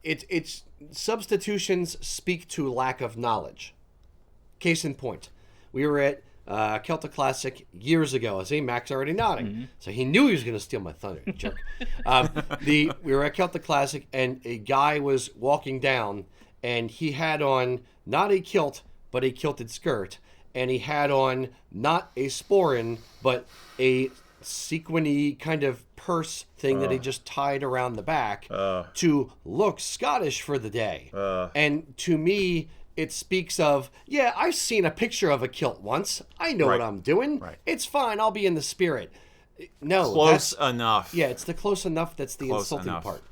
it's substitutions speak to lack of knowledge. Case in point, we were at Celtic Classic years ago. See, Mac's already nodding, so he knew he was going to steal my thunder. Jerk. We were at Celtic Classic, and a guy was walking down, and he had on not a kilt but a kilted skirt, and he had on not a sporran but a sequiny kind of purse thing that he just tied around the back to look Scottish for the day. And to me, it speaks of, yeah, I've seen a picture of a kilt once. I know what I'm doing. Right. It's fine. I'll be in the spirit. No, close enough. Yeah, it's the close enough that's the insulting part.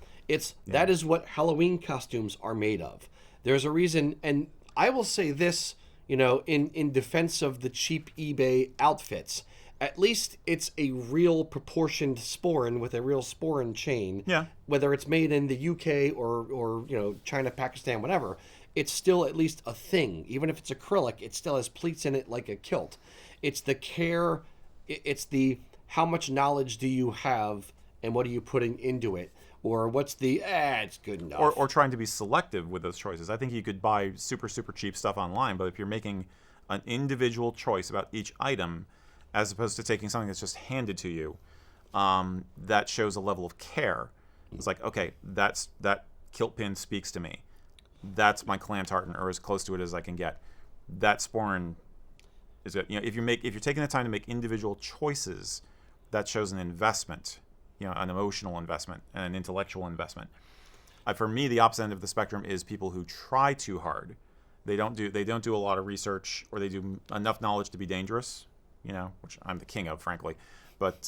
That is what Halloween costumes are made of. There's a reason, and I will say this, in defense of the cheap eBay outfits. At least it's a real proportioned sporran with a real sporran chain. Yeah. Whether it's made in the UK or China, Pakistan, whatever, it's still at least a thing. Even if it's acrylic, it still has pleats in it like a kilt. It's the care, it's the how much knowledge do you have and what are you putting into it? Or what's the, it's good enough. Or trying to be selective with those choices. I think you could buy super, super cheap stuff online, but if you're making an individual choice about each item, as opposed to taking something that's just handed to you, that shows a level of care. It's like, okay, that kilt pin speaks to me. That's my clan tartan, or as close to it as I can get. That sporran is good. If you're taking the time to make individual choices, that shows an investment, an emotional investment and an intellectual investment. For me, the opposite end of the spectrum is people who try too hard. They don't do a lot of research, or they do enough knowledge to be dangerous. Which I'm the king of, frankly, but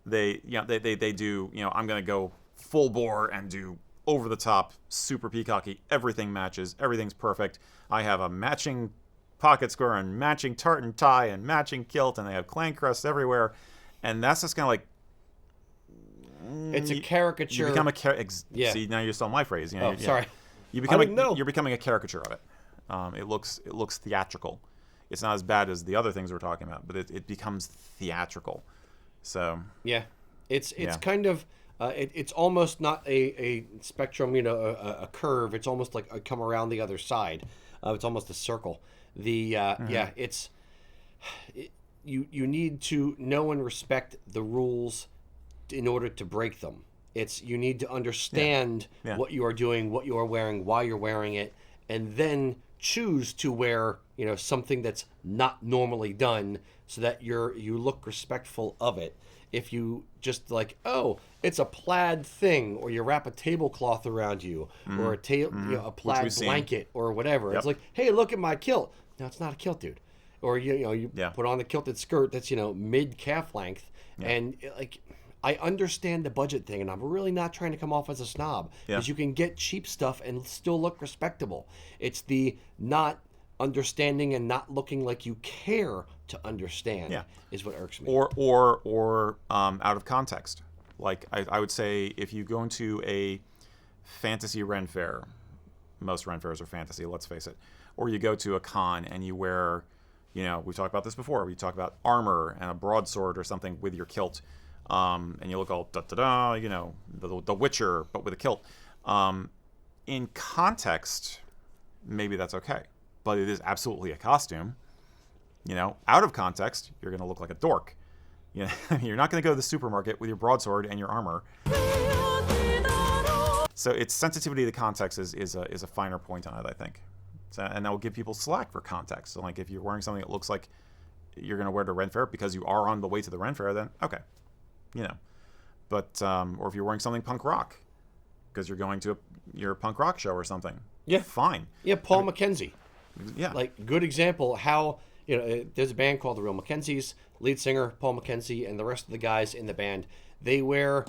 they do. I'm going to go full bore and do over the top, super peacocky. Everything matches. Everything's perfect. I have a matching pocket square and matching tartan tie and matching kilt, and they have clan crests everywhere, and that's just kind of like. It's a caricature. You become a See, now you stole my phrase. Sorry. You're becoming a caricature of it. It looks theatrical. It's not as bad as the other things we're talking about, but it becomes theatrical. So yeah, it's kind of It's almost not a spectrum, a curve. It's almost like a come around the other side. It's almost a circle. You need to know and respect the rules in order to break them. You need to understand what you are doing, what you are wearing, why you're wearing it, and then choose to wear something that's not normally done, so that you look respectful of it. If you just like, oh, it's a plaid thing, or you wrap a tablecloth around you, or a plaid blanket, or whatever. It's like, hey, look at my kilt. No, it's not a kilt, dude. Or you put on the kilted skirt that's mid calf length, and I understand the budget thing, and I'm really not trying to come off as a snob, because you can get cheap stuff and still look respectable. It's the not understanding and not looking like you care to understand is what irks me. Or out of context. Like I would say, if you go into a fantasy Ren fair, most Ren fairs are fantasy, let's face it, or you go to a con and you wear, we've talked about this before, we talk about armor and a broadsword or something with your kilt, and you look all da-da-da, the Witcher, but with a kilt. In context, maybe that's okay. But it is absolutely a costume. Out of context, you're going to look like a dork. You're not going to go to the supermarket with your broadsword and your armor. So its sensitivity to context is a finer point on it, I think. So, and that will give people slack for context. So, like, if you're wearing something that looks like you're going to wear to Ren Fair because you are on the way to the Ren Fair, then okay, But or if you're wearing something punk rock because you're going to your punk rock show or something, fine. Yeah, Paul McKenzie. Yeah, like good example how there's a band called the Real Mackenzies. Lead singer Paul McKenzie and the rest of the guys in the band, they wear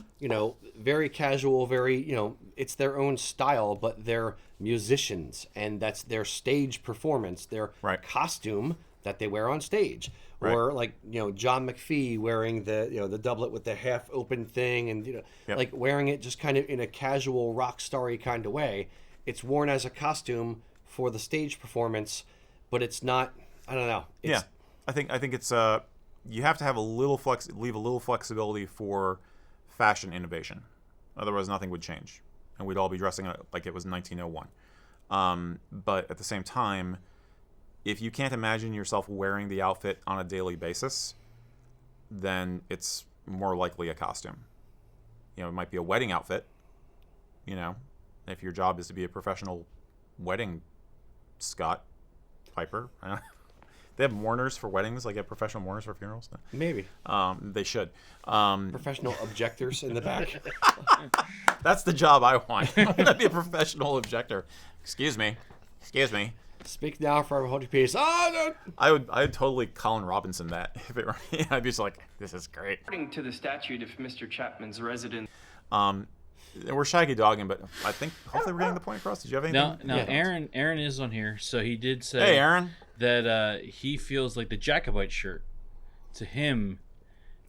very casual, very it's their own style, but they're musicians, and that's their stage performance, their costume that they wear on stage. Or like John McPhee wearing the doublet with the half open thing, and like wearing it just kind of in a casual rock starry kind of way. It's worn as a costume for the stage performance, but it's not. I don't know. I think it's you have to have leave a little flexibility for fashion innovation. Otherwise, nothing would change, and we'd all be dressing like it was 1901. But at the same time, if you can't imagine yourself wearing the outfit on a daily basis, then it's more likely a costume. It might be a wedding outfit. If your job is to be a professional wedding Scott Piper. They have mourners for weddings, like professional mourners for funerals. Maybe. They should. Professional objectors in the back. That's the job I want. I want to be a professional objector. Excuse me. Speak now, forever hold your peace. Oh, no. I'd totally Colin Robinson that if it were. I'd be just like, this is great. According to the statute, if Mr. Chapman's residence. We're shaggy dogging, but I think hopefully we're getting the point across. Did you have anything? No. Yeah. Aaron is on here, so he did say. Hey, Aaron. That he feels like the Jacobite shirt, to him,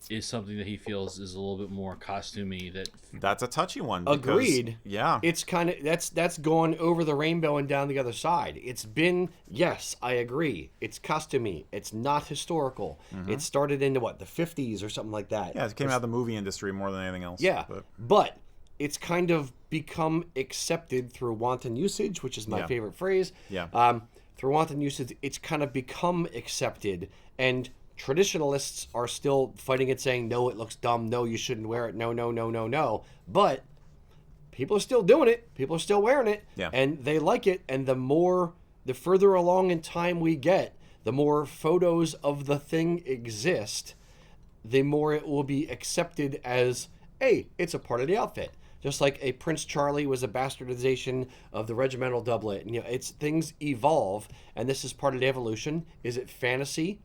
is something that he feels is a little bit more costumey. That's a touchy one. Agreed. Yeah. It's kind of that's gone over the rainbow and down the other side. It's been, yes, I agree. It's costumey. It's not historical. Mm-hmm. It started into the 50s or something like that. Yeah, it came out of the movie industry more than anything else. Yeah, but it's kind of become accepted through wanton usage, which is my favorite phrase. Yeah. Through wanton usage, it's kind of become accepted, and traditionalists are still fighting it, saying, no, it looks dumb, no, you shouldn't wear it, no. But people are still doing it. People are still wearing it, and they like it. And the further along in time we get, the more photos of the thing exist, the more it will be accepted as, hey, it's a part of the outfit. Just like a Prince Charlie was a bastardization of the regimental doublet. And, it's things evolve, and this is part of the evolution. Is it fantasy?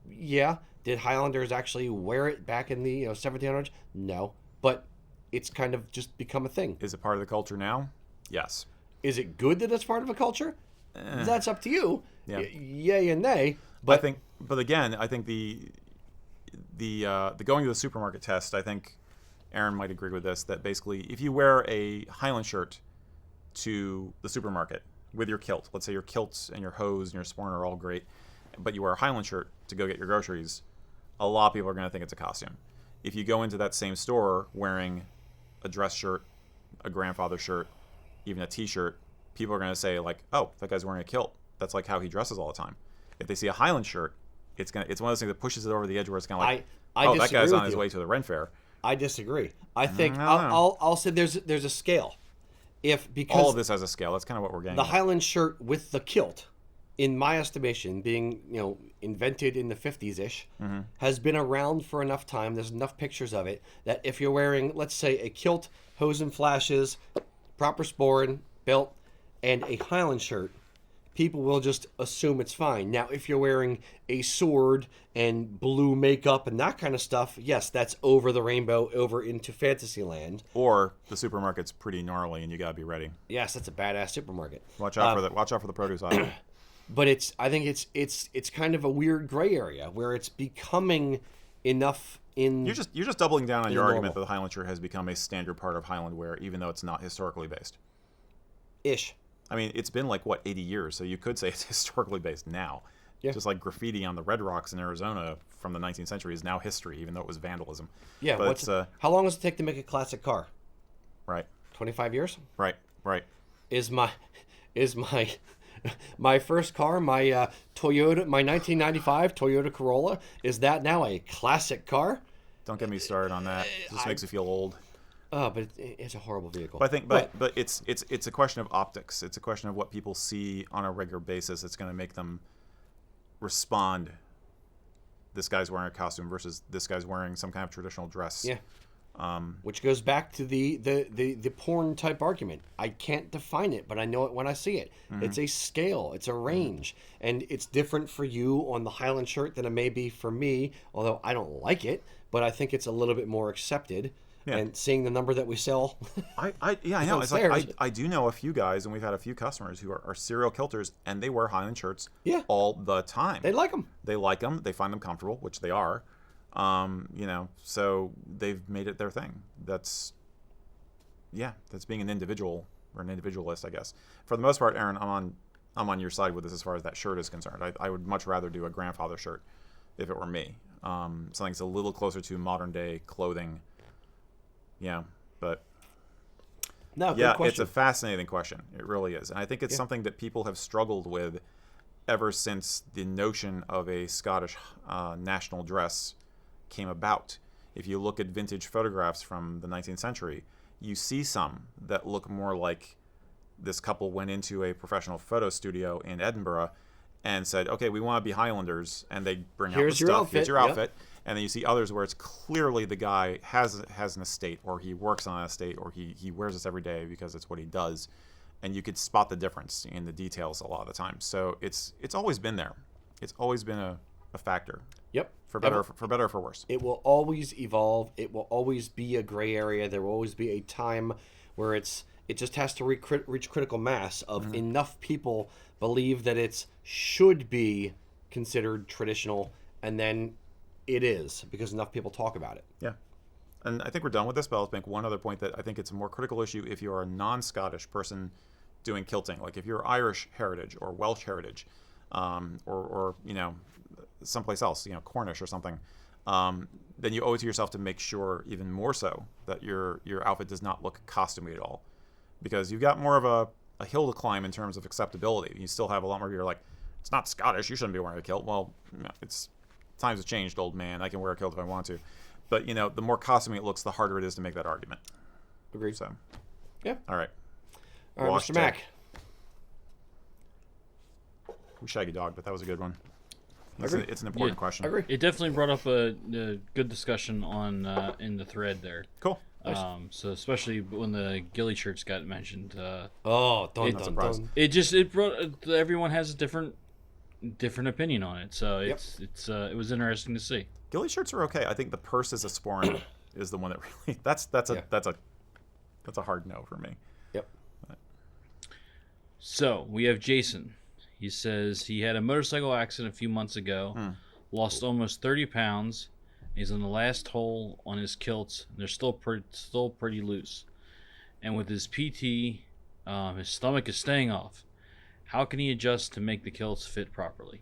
Yeah. Did Highlanders actually wear it back in the 1700s? No. But it's kind of just become a thing. Is it part of the culture now? Yes. Is it good that it's part of a culture? That's up to you. Yeah. Yay and nay. But again, I think the going to the supermarket test, I think Aaron might agree with this, that basically if you wear a Highland shirt to the supermarket with your kilt, let's say your kilts and your hose and your sporran are all great, but you wear a Highland shirt to go get your groceries, a lot of people are going to think it's a costume. If you go into that same store wearing a dress shirt, a grandfather shirt, even a T-shirt, people are going to say like, "Oh, that guy's wearing a kilt. That's like how he dresses all the time." If they see a Highland shirt, it's one of those things that pushes it over the edge where it's kind of like, "Oh, that guy's on his way to the Ren Fair." I disagree. I think I'll say there's a scale. Because all of this has a scale. That's kind of what we're getting. The Highland shirt with the kilt, in my estimation, being invented in the 50s ish, has been around for enough time. There's enough pictures of it that if you're wearing, let's say, a kilt, hose and flashes, proper sporran, belt, and a Highland shirt, people will just assume it's fine. Now, if you're wearing a sword and blue makeup and that kind of stuff, yes, that's over the rainbow, over into Fantasyland. Or the supermarket's pretty gnarly, and you gotta be ready. Yes, that's a badass supermarket. Watch out for the produce aisle. But I think it's kind of a weird gray area where it's becoming enough in. You're just doubling down on your argument that the Highland shirt has become a standard part of Highland wear, even though it's not historically based. Ish. I mean, it's been like, 80 years, so you could say it's historically based now. Yeah. Just like graffiti on the Red Rocks in Arizona from the 19th century is now history, even though it was vandalism. Yeah, but how long does it take to make a classic car? Right. 25 years? Right. Is my first car, my Toyota, my 1995 Toyota Corolla, is that now a classic car? Don't get me started on that. It just makes me feel old. Oh, but it's a horrible vehicle. But I think, but it's a question of optics. It's a question of what people see on a regular basis. It's going to make them respond. This guy's wearing a costume versus this guy's wearing some kind of traditional dress. Yeah. Which goes back to the porn type argument. I can't define it, but I know it when I see it. Mm-hmm. It's a scale. It's a range, and it's different for you on the Highland shirt than it may be for me. Although I don't like it, but I think it's a little bit more accepted. Yeah. And seeing the number that we sell, I know. It's like I do know a few guys, and we've had a few customers who are serial kilters, and they wear Highland shirts all the time. They like them. They like them. They find them comfortable, which they are. So they've made it their thing. That's being an individual or an individualist, I guess. For the most part, Aaron, I'm on your side with this as far as that shirt is concerned. I would much rather do a grandfather shirt if it were me. Something that's a little closer to modern day clothing. Yeah, but it's a fascinating question. It really is. And I think it's something that people have struggled with ever since the notion of a Scottish national dress came about. If you look at vintage photographs from the 19th century, you see some that look more like this couple went into a professional photo studio in Edinburgh and said, okay, we want to be Highlanders, and they bring out the stuff. Here's your outfit. And then you see others where it's clearly the guy has an estate, or he works on an estate, or he wears this every day because it's what he does. And you could spot the difference in the details a lot of the time. So it's always been there. It's always been a factor. Yep. For better or for worse. It will always evolve. It will always be a gray area. There will always be a time where it just has to reach critical mass of enough people believe that it should be considered traditional, and then it is, because enough people talk about it. Yeah. And I think we're done with this, but I'll make one other point that I think it's a more critical issue if you're a non-Scottish person doing kilting. Like if you're Irish heritage or Welsh heritage, or someplace else, Cornish or something, then you owe it to yourself to make sure, even more so, that your outfit does not look costumey at all. Because you've got more of a hill to climb in terms of acceptability. You still have a lot more people like, it's not Scottish, you shouldn't be wearing a kilt. Well, times have changed, old man. I can wear a kilt if I want to. But, the more costumey it looks, the harder it is to make that argument. Agreed. So, yeah. All right. Mr. Mack. We shaggy dog, but that was a good one. It's an important question. I agree. It definitely brought up a good discussion on in the thread there. Cool. So especially when the ghillie shirts got mentioned. It brought everyone has a different opinion on it. So it was interesting to see. Ghillie shirts are okay. I think the purse as a sporran is the one that really that's a hard no for me. Yep. So we have Jason. He says he had a motorcycle accident a few months ago, lost almost 30 pounds. He's on the last hole on his kilts. And they're still pretty loose. And with his PT, his stomach is staying off. How can he adjust to make the kilts fit properly?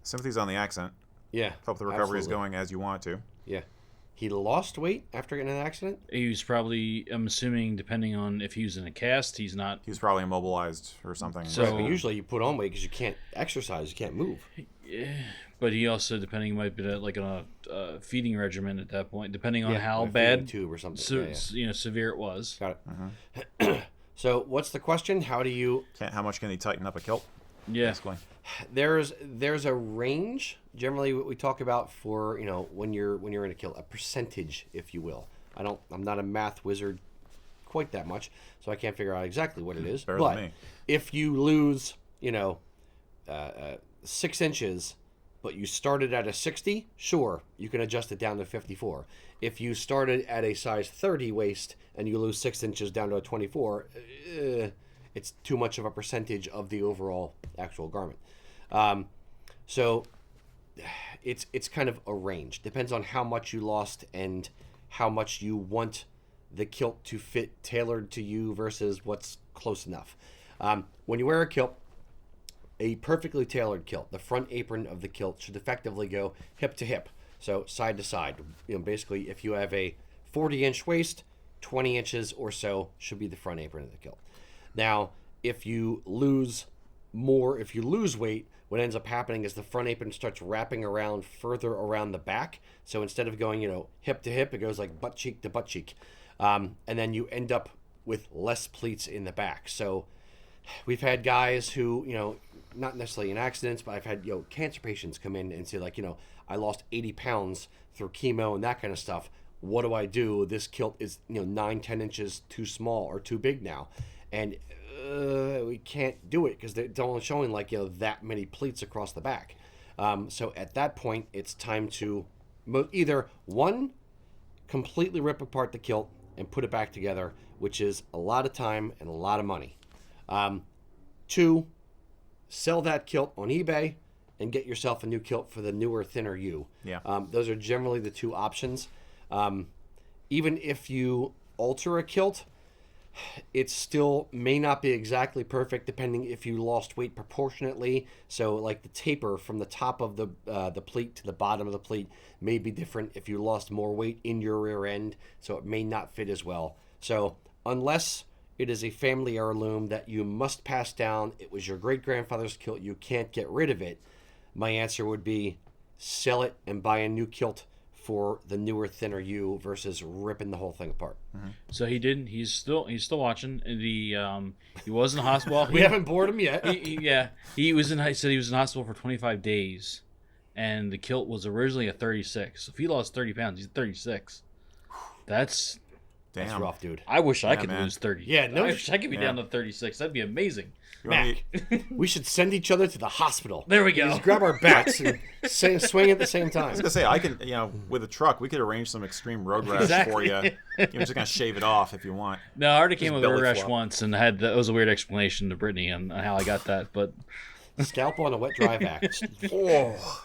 Sympathy's on the accent. Yeah. Hope the recovery is going as you want it to. Yeah. He lost weight after getting in an accident? He was probably, I'm assuming, depending on if he was in a cast, he's not. He was probably immobilized or something. So- Right, but usually you put on weight because you can't exercise, you can't move. Yeah, but he also, depending, might be like on a feeding regimen at that point, depending on how a feeding bad, tube or something. severe it was. Got it. So what's the question? How do you... How much can he tighten up a kilt? Yeah. Basically. There's a range. Generally, what we talk about for when you're in a kilt, a percentage, if you will. I'm not a math wizard quite that much, so I can't figure out exactly what it is. Better but than me. if you lose 6 inches, but you started at a 60, sure, you can adjust it down to 54. If you started at a size 30 waist and you lose 6 inches down to a 24, it's too much of a percentage of the overall actual garment. So it's kind of a range. Depends on how much you lost and how much you want the kilt to fit tailored to you versus what's close enough. When you wear a kilt, a perfectly tailored kilt, the front apron of the kilt should effectively go hip to hip, so side to side. Basically, if you have a 40-inch waist, 20 inches or so should be the front apron of the kilt. Now, if you lose weight, what ends up happening is the front apron starts wrapping around further around the back. So instead of going, hip to hip, it goes like butt cheek to butt cheek. And then you end up with less pleats in the back. So we've had guys who, not necessarily in accidents, but I've had, cancer patients come in and say like, I lost 80 pounds through chemo and that kind of stuff. What do I do? This kilt is, 9-10 inches too small or too big now. And we can't do it because they're only showing like that many pleats across the back. So at that point, it's time to either one, completely rip apart the kilt and put it back together, which is a lot of time and a lot of money. Two, sell that kilt on eBay and get yourself a new kilt for the newer, thinner you. Yeah. Those are generally the two options. Even if you alter a kilt, it still may not be exactly perfect depending if you lost weight proportionately. So like the taper from the top of the pleat to the bottom of the pleat may be different if you lost more weight in your rear end, so it may not fit as well. So unless it is a family heirloom that you must pass down, it was your great-grandfather's kilt, you can't get rid of it, my answer would be sell it and buy a new kilt for the newer, thinner you versus ripping the whole thing apart. So he didn't. He's still watching. He was in the hospital. We haven't bored him yet. He was in. He said he was in hospital for 25 days, and the kilt was originally a 36. So if he lost 30 pounds, he's 36. That's rough, dude. I wish I could lose 30. Yeah, no, I wish I could be down to 36. That'd be amazing. Mac, we should send each other to the hospital. There we go. Just grab our bats and swing at the same time. I was gonna say I can, with a truck, we could arrange some extreme road rash for you. You're just gonna shave it off if you want. No, I already came Just with a belly road rash flop. once, and it was a weird explanation to Brittany on how I got that, but. Scalp on a wet dry vac. Oh.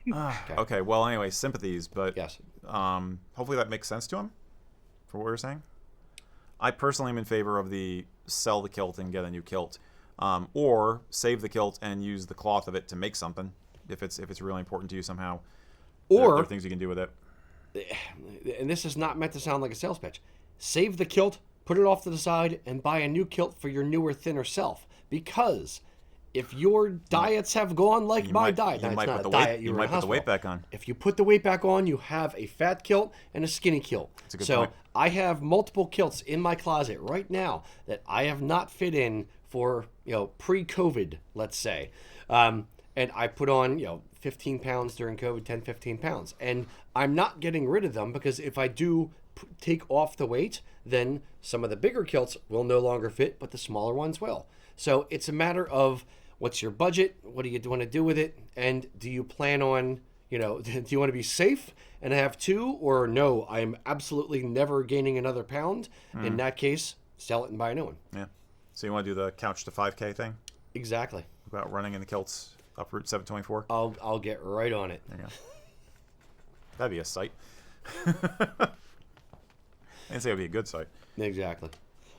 No. Okay. Well, anyway, sympathies, but yes. Hopefully that makes sense to him. For what we were saying, I personally am in favor of the sell the kilt and get a new kilt, or save the kilt and use the cloth of it to make something if it's really important to you somehow. Or there are things you can do with it. And this is not meant to sound like a sales pitch. Save the kilt, put it off to the side, and buy a new kilt for your newer, thinner self. Because if your diets have gone like my diet, you might not put a the diet, weight. you You were in might put the weight hospital. back on. If you put the weight back on, you have a fat kilt and a skinny kilt. That's a good so point. I have multiple kilts in my closet right now that I have not fit in for pre-COVID, let's say, and I put on 15 pounds during COVID, 10, 15 pounds, and I'm not getting rid of them because if I do take off the weight, then some of the bigger kilts will no longer fit, but the smaller ones will. So it's a matter of what's your budget, what do you want to do with it, and do you plan on, do you want to be safe and have two, or no, I'm absolutely never gaining another pound? In that case, sell it and buy a new one. Yeah. So you want to do the couch to 5K thing? Exactly. About running in the kilts up Route 724? I'll get right on it. There you go. That'd be a sight. I didn't say it'd be a good sight. Exactly.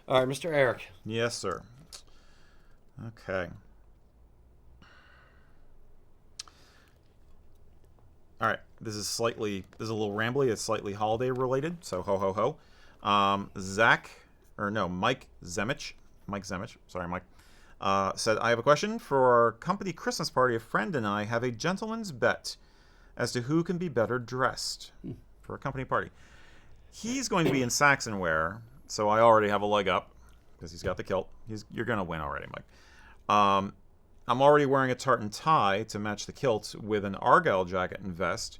All right, Mr. Erik. Yes, sir. Okay. All right, this is a little rambly. It's slightly holiday related, so ho ho ho. Mike Zemich. Sorry, Mike. Said, I have a question for our company Christmas party. A friend and I have a gentleman's bet as to who can be better dressed for a company party. He's going to be in Saxon wear, so I already have a leg up because he's got the kilt. You're going to win already, Mike. I'm already wearing a tartan tie to match the kilt with an argyle jacket and vest.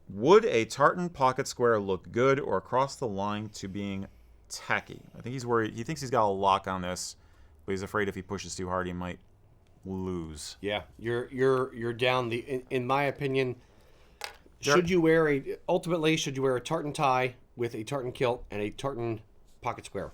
Would a tartan pocket square look good or cross the line to being tacky? I think he's worried. He thinks he's got a lock on this, but he's afraid if he pushes too hard, he might lose. Yeah, you're down the. In my opinion, should you wear a tartan tie with a tartan kilt and a tartan pocket square?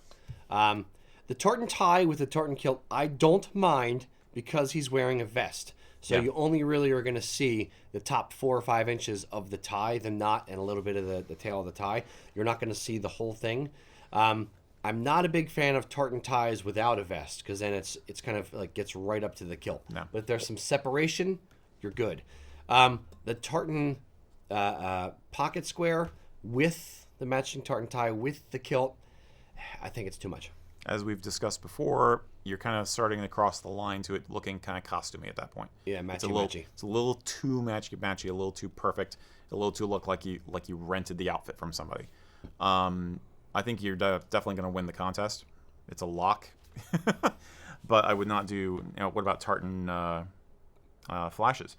The tartan tie with the tartan kilt, I don't mind because he's wearing a vest. So you only really are going to see the top 4 or 5 inches of the tie, the knot, and a little bit of the tail of the tie. You're not going to see the whole thing. I'm not a big fan of tartan ties without a vest because then it's kind of like gets right up to the kilt. No. But if there's some separation, you're good. The tartan pocket square with the matching tartan tie with the kilt, I think it's too much. As we've discussed before, you're kind of starting to cross the line to it looking kind of costumey at that point. Yeah, matchy-matchy. It's a little too matchy-matchy, a little too perfect, a little too look like you rented the outfit from somebody. I think you're definitely going to win the contest. It's a lock. But I would not do, what about tartan flashes?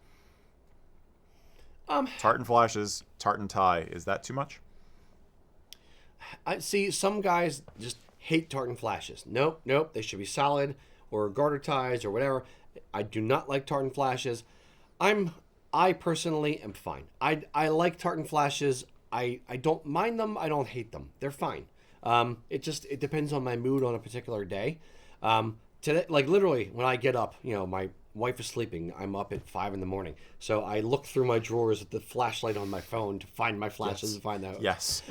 Tartan flashes, tartan tie. Is that too much? I see some guys just hate tartan flashes. Nope. They should be solid or garter ties or whatever. I do not like tartan flashes. I personally am fine. I like tartan flashes. I don't mind them. I don't hate them. They're fine. It depends on my mood on a particular day. Today, like literally when I get up, my wife is sleeping. I'm up at 5 a.m. So I look through my drawers with the flashlight on my phone to find my flashes and find out. Yes.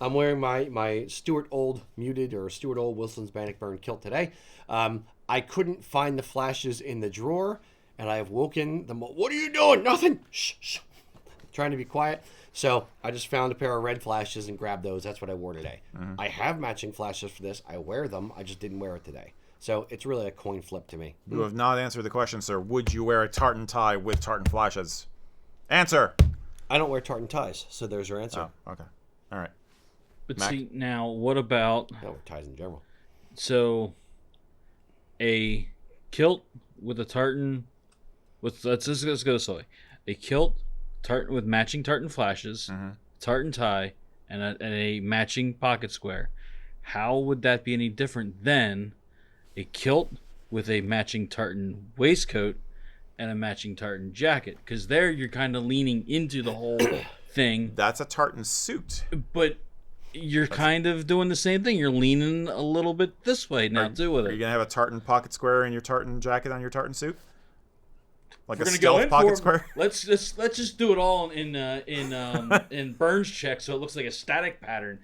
I'm wearing my Stewart Old muted or Stewart Old Wilson's Bannockburn kilt today. I couldn't find the flashes in the drawer, and I have woken them. What are you doing? Nothing. Shh. Trying to be quiet. So I just found a pair of red flashes and grabbed those. That's what I wore today. Mm-hmm. I have matching flashes for this. I wear them. I just didn't wear it today. So it's really a coin flip to me. You have not answered the question, sir. Would you wear a tartan tie with tartan flashes? Answer. I don't wear tartan ties, so there's your answer. Oh, okay. All right. But Mac? see, now what about... I don't wear ties in general. So, a kilt with a tartan... let's go this way. A kilt tartan with matching tartan flashes, tartan tie, and a matching pocket square. How would that be any different than a kilt with a matching tartan waistcoat and a matching tartan jacket? Because there you're kind of leaning into the whole thing. That's a tartan suit. But you're kind of doing the same thing. You're leaning a little bit this way now too with it. Are you gonna have a tartan pocket square in your tartan jacket on your tartan suit? Like We're a gonna stealth go in pocket for, square? Let's just do it all in Burns check, so it looks like a static pattern.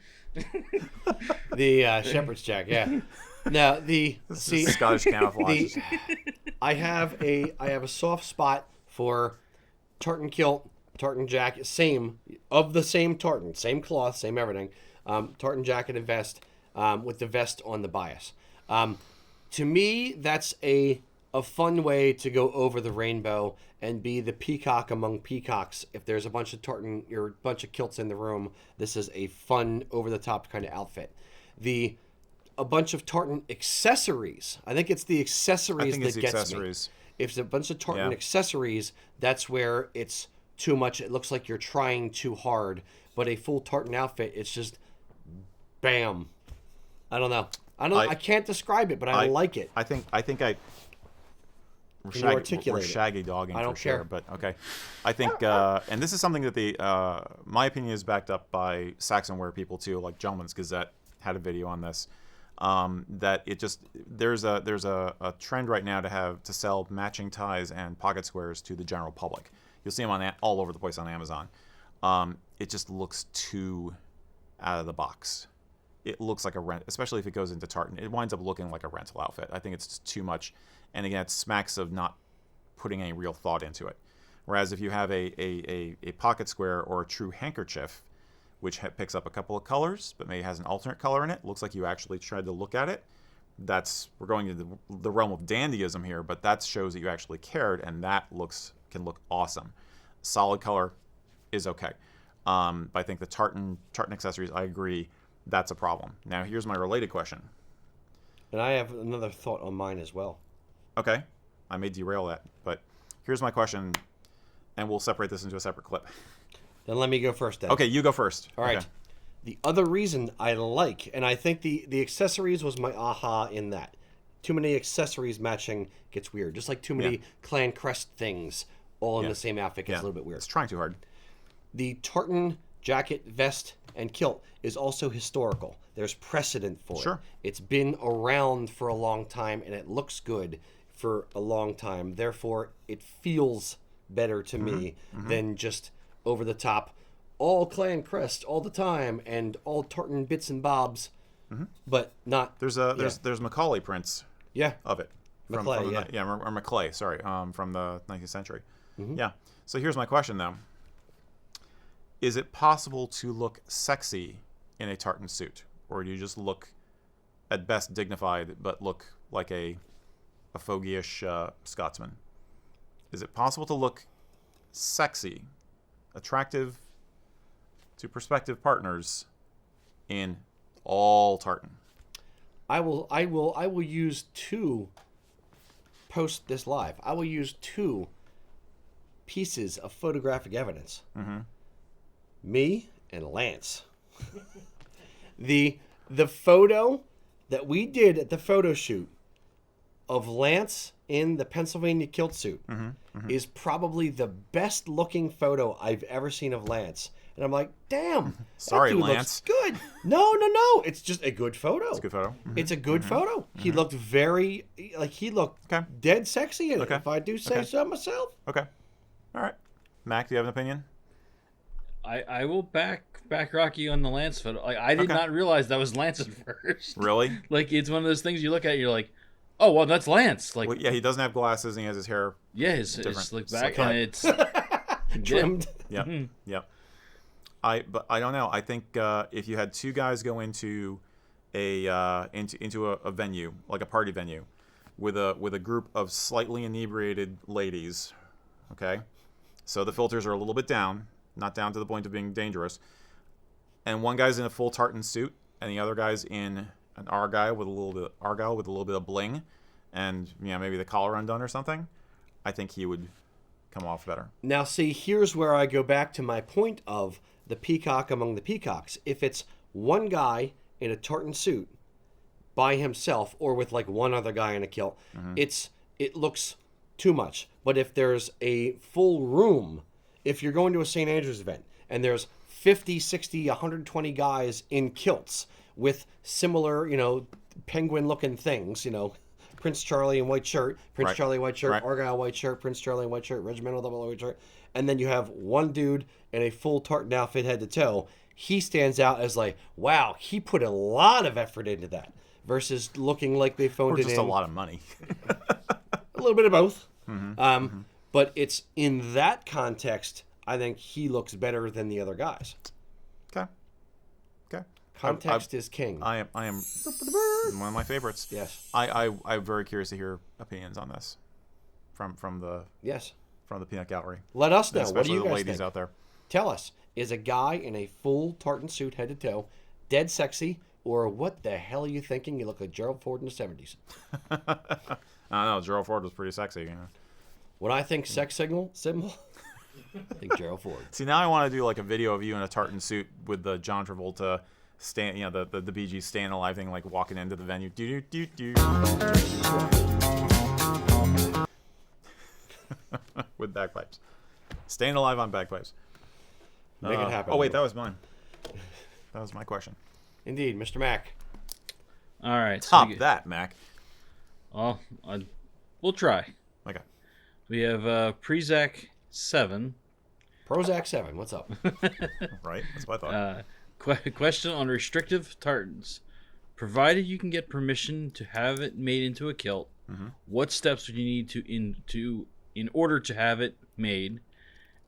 The shepherd's jack, yeah. Now Scottish camouflage. I have a soft spot for tartan kilt, tartan jacket, same tartan, same cloth, same everything. Tartan jacket and vest, with the vest on the bias. To me, that's a fun way to go over the rainbow and be the peacock among peacocks. If there's a bunch of tartan or a bunch of kilts in the room, this is a fun, over-the-top kind of outfit. A bunch of tartan accessories. I think it's the accessories that gets me. If it's a bunch of tartan accessories, that's where it's too much. It looks like you're trying too hard. But a full tartan outfit, it's just bam. I don't know. I can't describe it, but I like it. I think we're shaggy dogging for sure, but okay. I think, and this is something that my opinion is backed up by Saxon wear people too, like Gentleman's Gazette had a video on this. That it just there's a trend right now to sell matching ties and pocket squares to the general public. You'll see them all over the place on Amazon. It just looks too out of the box. It looks like a rent, especially if it goes into tartan. It winds up looking like a rental outfit. I think it's just too much. And again, it smacks of not putting any real thought into it. Whereas if you have a pocket square or a true handkerchief, which picks up a couple of colors, but maybe has an alternate color in it, looks like you actually tried to look at it. We're going into the realm of dandyism here, but that shows that you actually cared, and that can look awesome. Solid color is okay. But I think the tartan accessories, I agree, that's a problem. Now here's my related question. And I have another thought on mine as well. Okay, I may derail that, but here's my question, and we'll separate this into a separate clip. Then let me go first then. Okay, you go first. All right. Okay. The other reason I like, and I think the accessories was my aha in that. Too many accessories matching gets weird. Just like too many clan crest things all in the same outfit gets a little bit weird. It's trying too hard. The tartan jacket, vest, and kilt is also historical. There's precedent for Sure. it. It's been around for a long time, and it looks good for a long time. Therefore, it feels better to me than just over the top, all clan crest all the time, and all tartan bits and bobs, but not. There's Macaulay prints. Of it. Maclay, or Maclay, sorry, from the 19th century. Yeah. So here's my question, though. Is it possible to look sexy in a tartan suit? Or do you just look, at best, dignified, but look like a fogyish Scotsman? Is it possible to look sexy, attractive to prospective partners in all tartan? I will use two post this live. I will use two pieces of photographic evidence. Me and Lance. The photo that we did at the photo shoot of Lance in the Pennsylvania kilt suit is probably the best looking photo I've ever seen of Lance. And I'm like, damn, sorry, that dude Lance. looks good. No. It's just a good photo. It's a good photo. It's a good photo. He looked he looked dead sexy in it, if I do say so myself. Okay. All right. Mac, do you have an opinion? I will back Rocky on the Lance photo. Like, I did not realize that was Lance at first. Really? Like, it's one of those things you look at and you're like, oh, well, that's Lance. Like, Well, yeah, he doesn't have glasses and he has his hair. yeah, it's slicked back and it's Trimmed. Yep. Yep. But I don't know. I think if you had two guys go into a venue, like a party venue, with a group of slightly inebriated ladies, okay, so the filters are a little bit down, not down to the point of being dangerous, and one guy's in a full tartan suit, and the other guy's in an argyle with a little bit of bling, and maybe the collar undone or something, I think he would come off better. Now, see, here's where I go back to my point of the peacock among the peacocks. If it's one guy in a tartan suit by himself or with like one other guy in a kilt, it looks too much. But if there's a full room, if you're going to a St. Andrews event and there's 50, 60, 120 guys in kilts with similar, penguin-looking things, Prince Charlie in white shirt, Prince Charlie white shirt, Argyle white shirt, Prince Charlie white shirt, Regimental double white shirt, and then you have one dude in a full tartan outfit head to toe. He stands out as like, wow, he put a lot of effort into that versus looking like they phoned Or it just in. a lot of money. A little bit of both. But it's in that context, I think he looks better than the other guys. Okay. Context is king. I am one of my favorites. Yes. I'm very curious to hear opinions on this from the peanut gallery. Let us know. Especially What do you the guys ladies think? out there. Tell us, is a guy in a full tartan suit head to toe dead sexy, or what the hell are you thinking? You look like Gerald Ford in the 70s. I don't know. Gerald Ford was pretty sexy. When I think sex symbol, I think Gerald Ford. See, now I want to do like a video of you in a tartan suit with the John Travolta stand, the Bee Gees Staying Alive thing, like walking into the venue. With bagpipes. Staying Alive on bagpipes. Make it happen. Oh, wait, that was mine. That was my question. Indeed, Mr. Mack. all right. Top that, Mac. Well, we'll try. Okay. We have Prezac 7. Prozac 7, what's up? Right? That's what I thought. Question on restrictive tartans. Provided you can get permission to have it made into a kilt, what steps would you need in order to have it made?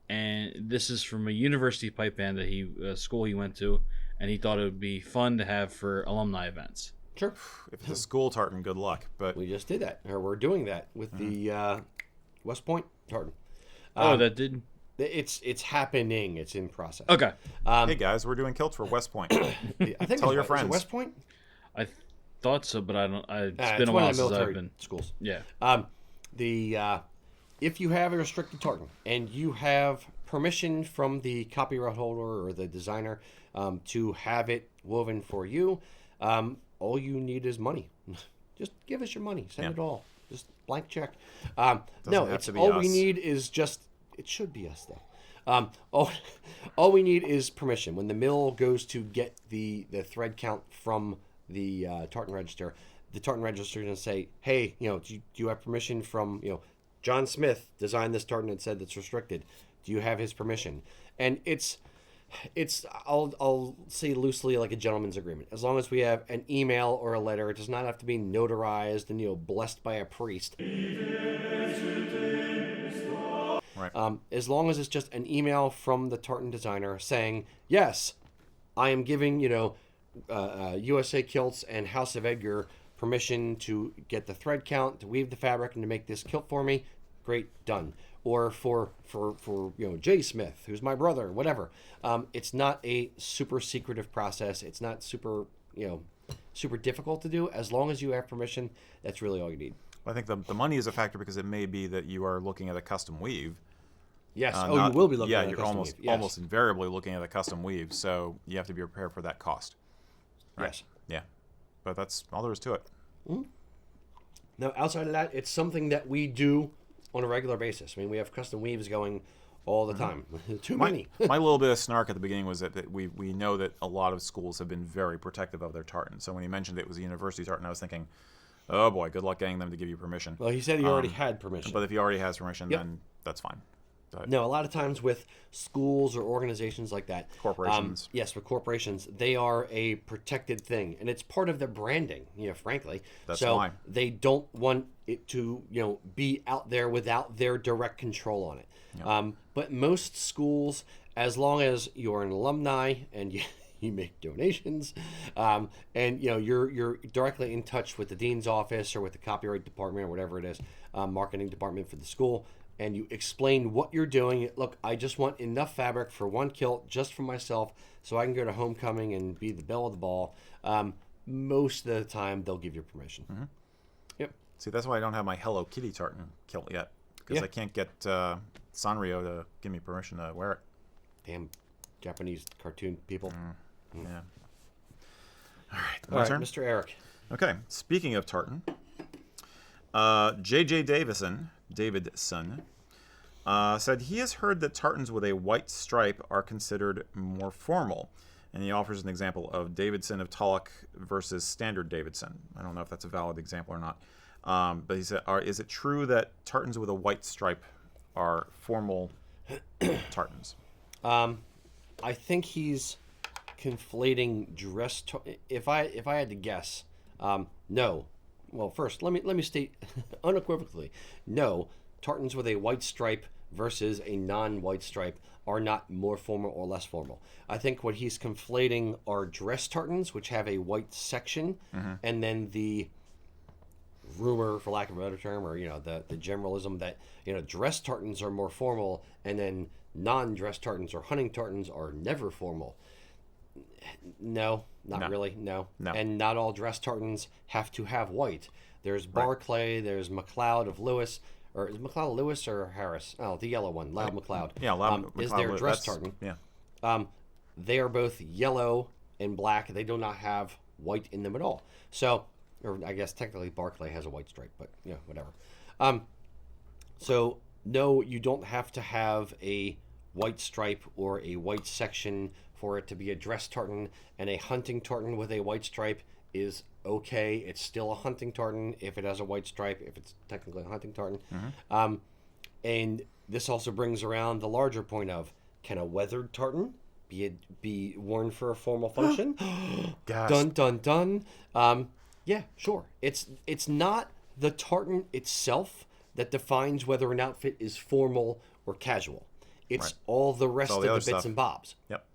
and this is from a university pipe band that school he went to, and he thought it would be fun to have for alumni events. Sure. If it's a school tartan, good luck. But We just did that, or we're doing that with the West Point tartan. That did. It's happening. It's in process. Okay. hey guys, we're doing kilts for West Point. I think Tell it's your is it friends. West Point. I thought so, but I don't. It's been It's a one while of the since I've military been. schools. Yeah. If you have a restricted tartan and you have permission from the copyright holder or the designer to have it woven for you, all you need is money. Just give us your money. Send it all. Just blank check. No, have it's to be all us. we need is just. It should be us though. All we need is permission. When the mill goes to get the thread count from the tartan register, the tartan register is going to say, "Hey, do you have permission from John Smith designed this tartan and said it's restricted. Do you have his permission?" And it's I'll say loosely like a gentleman's agreement. As long as we have an email or a letter, it does not have to be notarized and blessed by a priest. Right. As long as it's just an email from the tartan designer saying, yes, I am giving, USA Kilts and House of Edgar permission to get the thread count, to weave the fabric, and to make this kilt for me. Great, done. Or for Jay Smith, who's my brother, whatever. It's not a super secretive process. It's not super difficult to do. As long as you have permission, that's really all you need. I think the money is a factor because it may be that you are looking at a custom weave. Yes. You will be looking at a you're custom almost weave. Yes. almost invariably looking at a custom weave, so you have to be prepared for that cost. Right? Yes. Yeah. But that's all there is to it. Now, outside of that, it's something that we do on a regular basis. I mean, we have custom weaves going all the time. Too many. My little bit of snark at the beginning was that we know that a lot of schools have been very protective of their tartan. So when he mentioned it was a university tartan, I was thinking, oh boy, good luck getting them to give you permission. Well, he said he already had permission. But if he already has permission, Yep. then that's fine. But No, a lot of times with schools or organizations like that, Corporations. yes, with corporations, they are a protected thing, and it's part of their branding. Frankly, That's so why. they don't want it to be out there without their direct control on it. But most schools, as long as you're an alumni and you make donations, and you're directly in touch with the dean's office or with the copyright department or whatever it is, marketing department for the school, and you explain what you're doing. Look, I just want enough fabric for one kilt just for myself so I can go to homecoming and be the belle of the ball. Most of the time, they'll give you permission. Mm-hmm. Yep. See, that's why I don't have my Hello Kitty tartan kilt yet, because Yeah. I can't get Sanrio to give me permission to wear it. Damn Japanese cartoon people. Yeah. All right, All my right, turn. Mr. Erik. Okay, speaking of tartan, J.J. Davidson said he has heard that tartans with a white stripe are considered more formal, and he offers an example of Davidson of Tulloch versus standard Davidson. I don't know if that's a valid example or not, but he said, is it true that tartans with a white stripe are formal tartans? I think he's conflating dress. If I had to guess, no. Well, first let me state unequivocally, no. Tartans with a white stripe versus a non-white stripe are not more formal or less formal. I think what he's conflating are dress tartans, which have a white section, and then the rumor, for lack of a better term, or the generalism that dress tartans are more formal, and then non-dress tartans or hunting tartans are never formal. No, not really. No, and not all dress tartans have to have white. There's Barclay, there's MacLeod of Lewis, or is MacLeod Lewis or Harris? Oh, the yellow one, Loud MacLeod. Yeah, Loud is MacLeod, their dress that's- tartan. Yeah. They are both yellow and black. They do not have white in them at all. So, or I guess technically Barclay has a white stripe, but whatever. So no, you don't have to have a white stripe or a white section for it to be a dress tartan, and a hunting tartan with a white stripe is okay. It's still a hunting tartan if it has a white stripe, if it's technically a hunting tartan. And this also brings around the larger point of, can a weathered tartan be worn for a formal function? Gasp. Dun dun dun. Yeah, sure. It's not the tartan itself that defines whether an outfit is formal or casual. It's Right. all the rest all of the the other bits stuff. and bobs. Yep.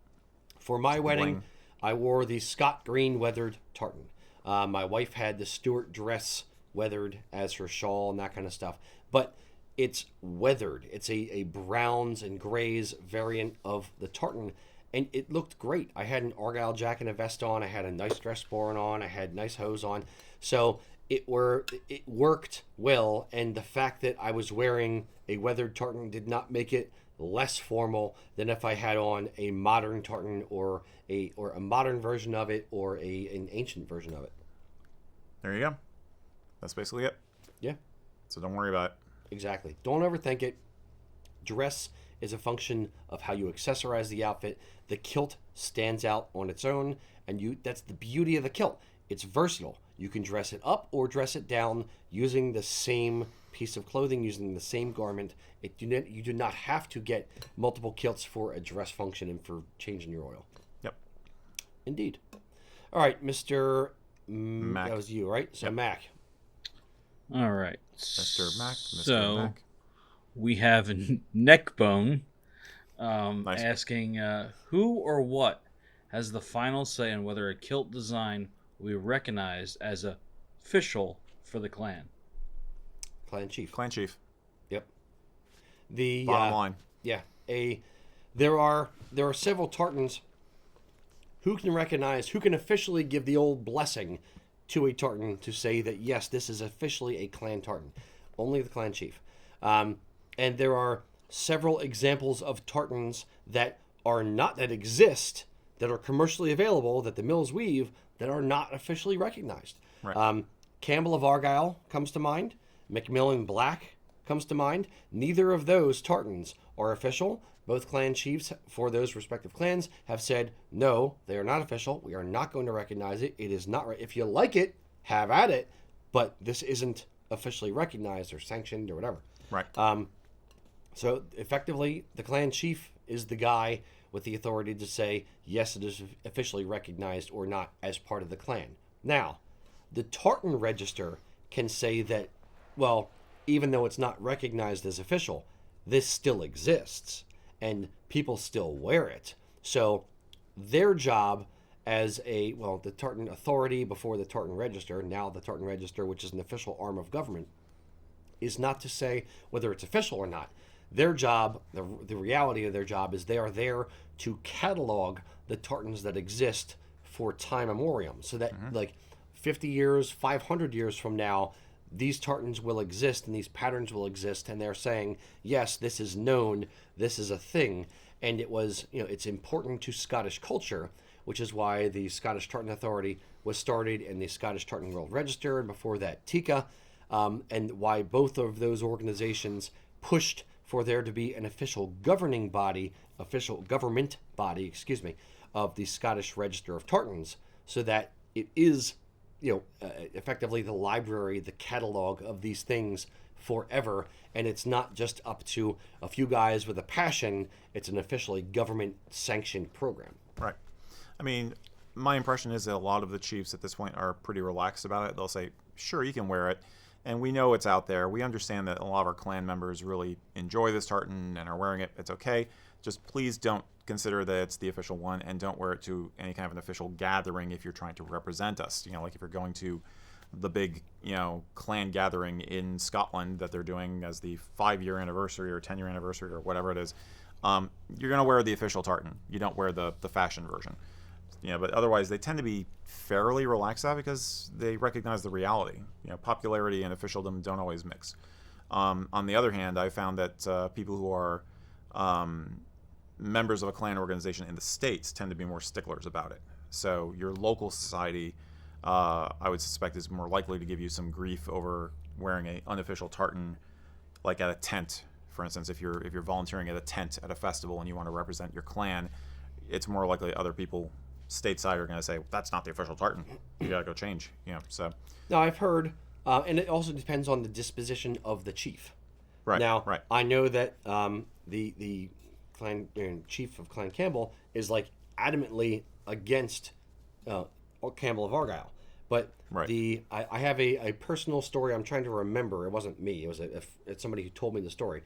For my wedding, bling. I wore the Scott Green weathered tartan. My wife had the Stewart dress weathered as her shawl and that kind of stuff. But it's weathered. It's a browns and grays variant of the tartan, and it looked great. I had an argyle jacket and a vest on. I had a nice dress sporran on. I had nice hose on. So it worked well, and the fact that I was wearing a weathered tartan did not make it less formal than if I had on a modern tartan or a modern version of it or an ancient version of it. There you go. That's basically it. Yeah. So don't worry about it. Exactly. Don't overthink it. Dress is a function of how you accessorize the outfit. The kilt stands out on its own, and that's the beauty of the kilt. It's versatile. You can dress it up or dress it down using the same piece of clothing, using the same garment. You do not have to get multiple kilts for a dress function and for changing your oil. Yep. Indeed. All right, Mr. Mac. That was you, right? So Yep. Mac. All right. Mr. Mac. Mr. So Mac. we have Neckbone Nice. asking who or what has the final say on whether a kilt design will be recognized as official for the clan. Clan Chief. Clan Chief. Yep. The Bottom line. Yeah. There are several tartans who can officially give the old blessing to a tartan to say that yes, this is officially a clan tartan. Only the clan chief. And there are several examples of tartans that exist, that are commercially available, that the mills weave, that are not officially recognized. Right. Campbell of Argyle comes to mind. Macmillan Black comes to mind. Neither of those tartans are official. Both clan chiefs for those respective clans have said, no, they are not official. We are not going to recognize it. It is not right. If you like it, have at it, but this isn't officially recognized or sanctioned or whatever. Right. So effectively, the clan chief is the guy with the authority to say, yes, it is officially recognized or not as part of the clan. Now, the tartan register can say that, well, even though it's not recognized as official, this still exists and people still wear it. So their job as the tartan authority before the tartan register, now the tartan register, which is an official arm of government, is not to say whether it's official or not. Their job, the reality of their job is they are there to catalog the tartans that exist for time immemorial. So that like 50 years, 500 years from now, these tartans will exist and these patterns will exist, and they're saying, yes, this is known, this is a thing, and it was, it's important to Scottish culture, which is why the Scottish Tartan Authority was started in the Scottish Tartan World Register, and before that, TICA, and why both of those organizations pushed for there to be an official government body, of the Scottish Register of Tartans, so that it is effectively the library, the catalog of these things forever, and it's not just up to a few guys with a passion. It's an officially government-sanctioned program. Right. I mean, my impression is that a lot of the chiefs at this point are pretty relaxed about it. They'll say, sure, you can wear it, and we know it's out there. We understand that a lot of our clan members really enjoy this tartan and are wearing it. It's okay. Just please don't consider that it's the official one, and don't wear it to any kind of an official gathering if you're trying to represent us. Like if you're going to the big, clan gathering in Scotland that they're doing as the 5-year anniversary or 10-year anniversary or whatever it is, you're going to wear the official tartan. You don't wear the fashion version. But otherwise they tend to be fairly relaxed out because they recognize the reality. Popularity and officialdom don't always mix. On the other hand, I found that people who are members of a clan organization in the States tend to be more sticklers about it. So your local society, I would suspect, is more likely to give you some grief over wearing an unofficial tartan, like at a tent, for instance. If you're volunteering at a tent at a festival and you want to represent your clan, it's more likely other people stateside are going to say, that's not the official tartan. You got to go change. So. Now I've heard, and it also depends on the disposition of the chief. Right. Now, right. I know that the clan chief of Clan Campbell is like adamantly against Campbell of Argyle, but right. I have a personal story I'm trying to remember. It wasn't me. It was it's somebody who told me the story.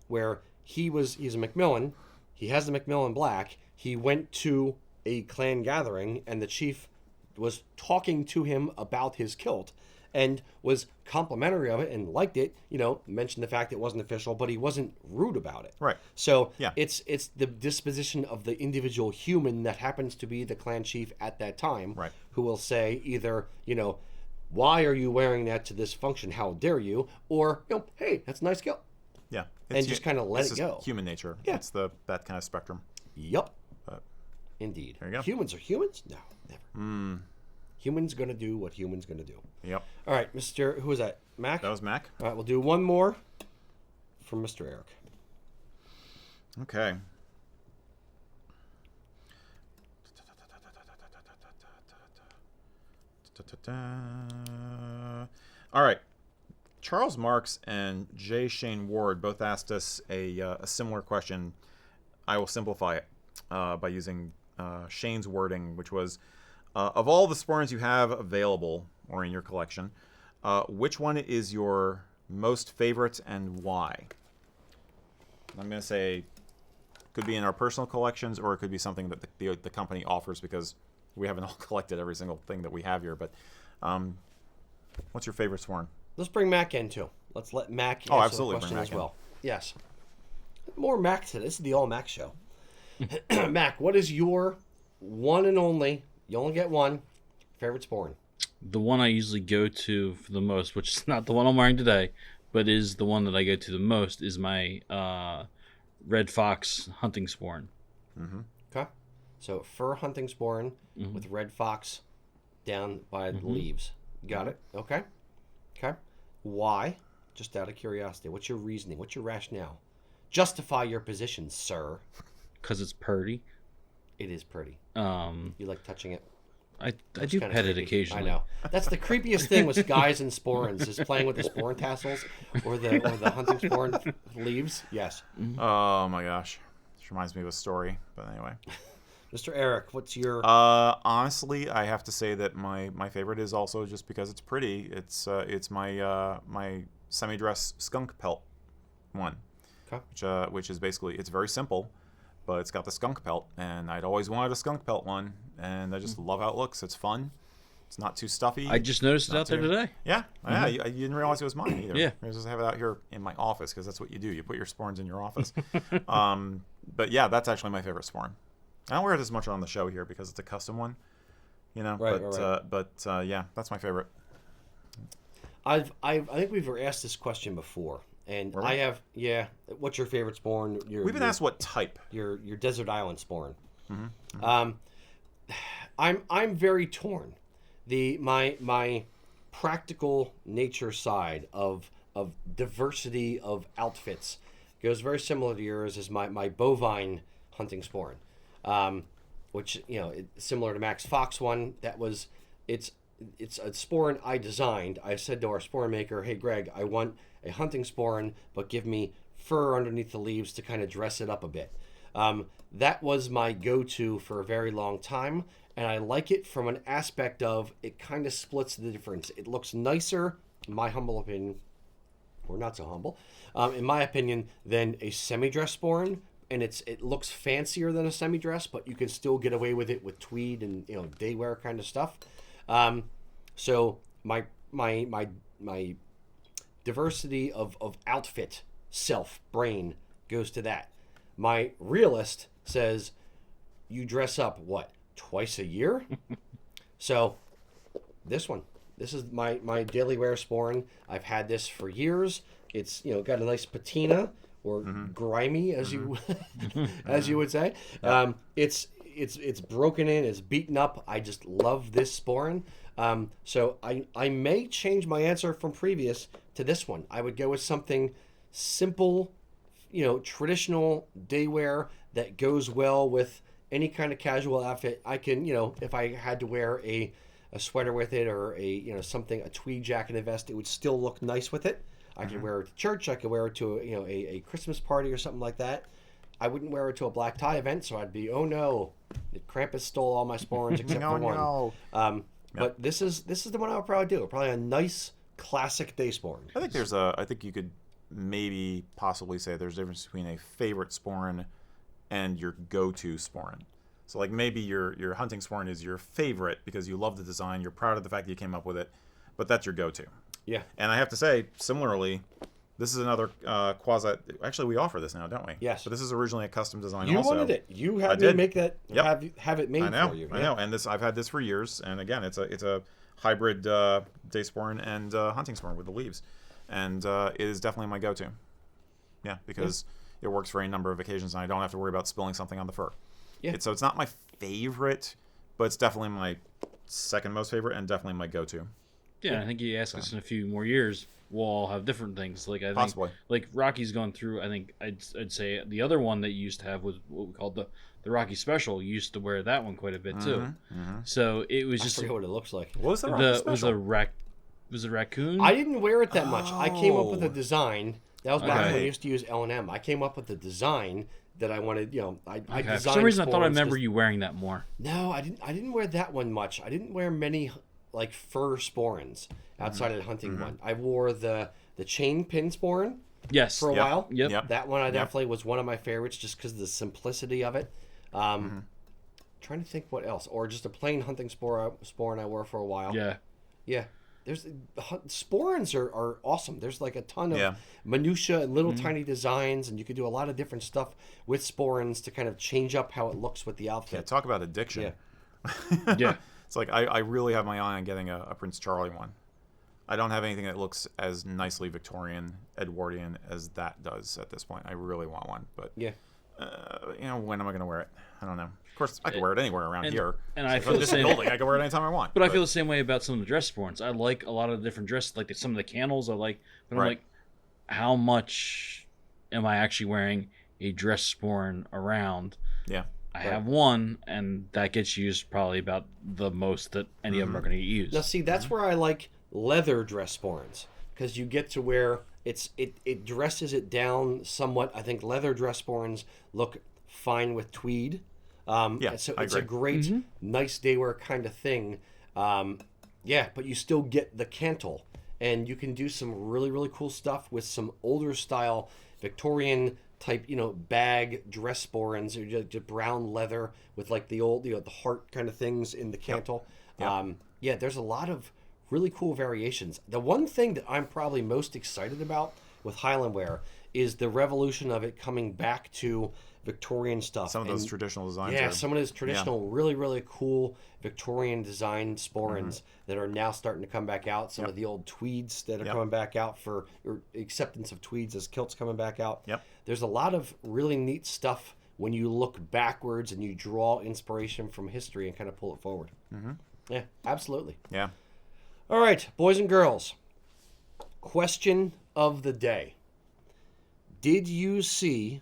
where he's a Macmillan. He has the Macmillan black. He went to a clan gathering, and the chief was talking to him about his kilt and was complimentary of it and liked it, mentioned the fact it wasn't official, but he wasn't rude about it. Right. So Yeah. it's the disposition of the individual human that happens to be the clan chief at that time, Right. who will say either, why are you wearing that to this function? How dare you? Or, hey, that's a nice kilt. Yeah. And just kind of let this it is go. Human nature. Yeah. It's that kind of spectrum. Yup. But Indeed. there you go. Humans are humans? No, never. Humans gonna do what humans gonna do. Yep. All right, Mr. Who was that? Mac? That was Mac. All right, we'll do one more from Mr. Erik. Okay. All right. Charles Marks and J. Shane Ward both asked us a similar question. I will simplify it by using Shane's wording, which was, of all the Sporrans you have available or in your collection, which one is your most favorite and why? I'm going to say could be in our personal collections, or it could be something that the company offers, because we haven't all collected every single thing that we have here. But what's your favorite Sporran? Let's bring Mac in too. Let's let Mac answer absolutely, the question bring as Mac in. well. Yes. More Mac today. This is the all Mac show. Mac, what is your one and only, you only get one, favorite Sporran? The one I usually go to for the most, which is not the one I'm wearing today, but is the one that I go to the most, is my Red Fox hunting Sporran. Mm-hmm. Okay. So fur hunting Sporran with red fox down by the leaves. Got it. Okay. Okay. Why? Just out of curiosity. What's your reasoning? What's your rationale? Justify your position, sir. Because it's purty. It is pretty. You like touching it? I Looks do kinda pet it creepy. occasionally. I know. That's the creepiest thing with guys and Sporrans, is playing with the Sporran tassels or the hunting Sporran leaves. Yes. Oh my gosh, this reminds me of a story. But anyway, Mr. Erik, what's your? Honestly, I have to say that my favorite is also just because it's pretty. It's my my semi-dress skunk pelt one, which is basically, it's very simple, but it's got the skunk pelt, and I'd always wanted a skunk pelt one, and I just love how it looks. It's fun. It's not too stuffy. I just noticed it out there today. Yeah, yeah. You didn't realize it was mine either. Yeah. I just have it out here in my office, because that's what you do. You put your Sporrans in your office. But yeah, that's actually my favorite Sporran. I don't wear it as much on the show here because it's a custom one, Right, but yeah, that's my favorite. I think we've asked this question before, and I have. Yeah. What's your favorite Sporran? We've been asked what type. Your desert island Sporran. Mm-hmm. I'm very torn. My practical nature side of diversity of outfits goes very similar to yours. Is my bovine hunting Sporran, which similar to Max Fox one. It's a Sporran I designed. I said to our Sporran maker, "Hey Greg, I want a hunting Sporran, but give me fur underneath the leaves to kind of dress it up a bit." That was my go-to for a very long time, and I like it from an aspect of it kind of splits the difference. It looks nicer, in my humble opinion, or not so humble, in my opinion, than a semi-dress Sporran, and it looks fancier than a semi-dress, but you can still get away with it with tweed and day wear kind of stuff. So my diversity of outfit brain goes to that. My realist says you dress up twice a year. So this is my daily wear Sporran. I've had this for years. It's got a nice patina, or grimy as you as you would say. It's broken in, it's beaten up. I just love this Sporran. So I may change my answer from previous to this one. I would go with something simple, traditional day wear that goes well with any kind of casual outfit. I can, if I had to wear a sweater with it, or a tweed jacket and vest, it would still look nice with it. I could wear it to church. I could wear it to a Christmas party or something like that. I wouldn't wear it to a black tie event, so I'd be, oh no, Krampus stole all my Sporrans except for one. No. But this is the one I would probably do. Probably a nice classic day Sporran. I think I think you could maybe possibly say there's a difference between a favorite Sporran and your go-to Sporran. So like maybe your hunting Sporran is your favorite because you love the design, you're proud of the fact that you came up with it, but that's your go-to. Yeah. And I have to say, similarly, this is another quasi. Actually, we offer this now, don't we? Yes. But this is originally a custom design. You also. wanted it. You had I me did. make that. Yep. Have it made I know. for you. I know. And I've had this for years. And again, it's a hybrid day Sporran and hunting Sporran with the leaves, and it is definitely my go-to. Yeah, because it works for any number of occasions, and I don't have to worry about spilling something on the fur. Yeah. So it's not my favorite, but it's definitely my second most favorite, and definitely my go-to. Yeah, I think you ask us in a few more years, we'll all have different things. Like I think, Possibly. like Rocky's gone through. I think I'd say the other one that you used to have was what we called the Rocky Special. You used to wear that one quite a bit too. So it was just I forget what it looks like. What was the Rocky Special? Was it raccoon? I didn't wear it that much. I came up with a design. That was back when Okay. we used to use L&M. I came up with a design that I wanted. I Okay. designed. For some reason, I thought I Sporrans remember 'cause- you wearing that more. No, I didn't. I didn't wear that one much. I didn't wear many like fur Sporrans outside of the hunting one. I wore the chain pin Sporran Yes. for a while. Yep. That one I definitely was one of my favorites just because of the simplicity of it. Trying to think what else, or just a plain hunting Sporran I wore for a while. Yeah. There's Sporrans are awesome. There's like a ton of Yeah. minutia and little tiny designs, and you could do a lot of different stuff with Sporrans to kind of change up how it looks with the Yeah, outfit. talk about addiction. Yeah. Yeah. It's like I really have my eye on getting a Prince Charlie one. I don't have anything that looks as nicely Victorian, Edwardian as that does at this point. I really want one, but Yeah. when am I going to wear it? I don't know. Of course, I can wear it anywhere around here. And I If feel I'm the just in same. the building, I can wear it anytime I want. But I feel the same way about some of the dress Sporrans. I like a lot of the different dresses, like some of the candles I like. But I'm Right. like, how much am I actually wearing a dress Sporran around? Yeah. I have one, and that gets used probably about the most that any of them are going to get used. Now, see, that's where I like leather dress Sporrans because you get to where it dresses it down somewhat. I think leather dress Sporrans look fine with tweed. Yeah, so I it's a agree. great, nice day wear kind of thing. Yeah, but you still get the cantle, and you can do some really, really cool stuff with some older style Victorian type, bag dress Sporrans, or just brown leather with like the old, the heart kind of things in the cantle. Yep. Yeah, there's a lot of really cool variations. The one thing that I'm probably most excited about with Highland wear is the revolution of it coming back to Victorian stuff. Some of those And, traditional designs. yeah, are, some of those traditional, really, really cool Victorian design Sporrans that are now starting to come back out. Some of the old tweeds that are coming back out or acceptance of tweeds as kilts coming back out. Yep. There's a lot of really neat stuff when you look backwards and you draw inspiration from history and kind of pull it forward. Yeah, absolutely. Yeah. All right, boys and girls. Question of the day. Did you see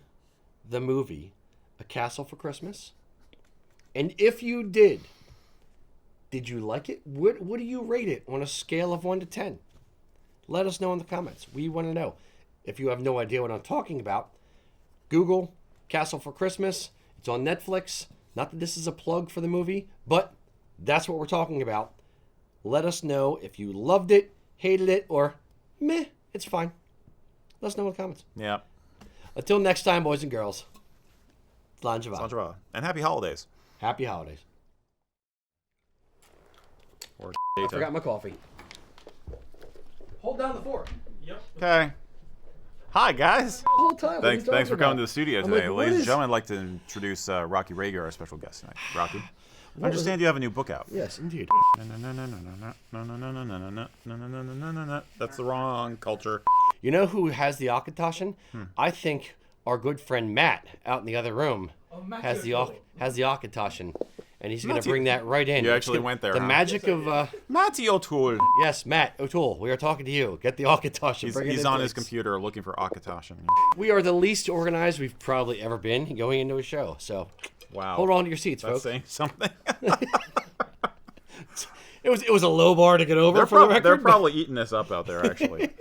the movie A Castle for Christmas? And if you did you like it? What do you rate it on a scale of 1 to 10? Let us know in the comments. We want to know. If you have no idea what I'm talking about, Google Castle for Christmas. It's on Netflix. Not that this is a plug for the movie, but that's what we're talking about. Let us know if you loved it, hated it, or meh, it's fine. Let us know in the comments. Yeah. Until next time, boys and girls. Slanjava. Sandra. And happy holidays. Happy holidays. Or I forgot my coffee. Hold down the fork. Okay. Hi, guys. The whole time. Thanks for coming to the studio I'm today. like, what Ladies and is- gentlemen, I'd like to introduce Rocky Rager, our special guest tonight. Rocky, I understand you have a new book out. Yes, indeed. That's the wrong culture. You know who has the Akatoshin? I think our good friend Matt out in the other room has the Akatoshin. And he's going to bring that right in. You actually went there, The huh? magic of... Matty O'Toole. yes, Matt O'Toole. We are talking to you. Get the Akatoshin. He's on his computer looking for Akatoshin. We are the least organized we've probably ever been going into a show. So Wow. hold on to your seats, That's folks. saying something. It was a low bar to get over They're, for the record. they're but- probably eating this up out there, actually.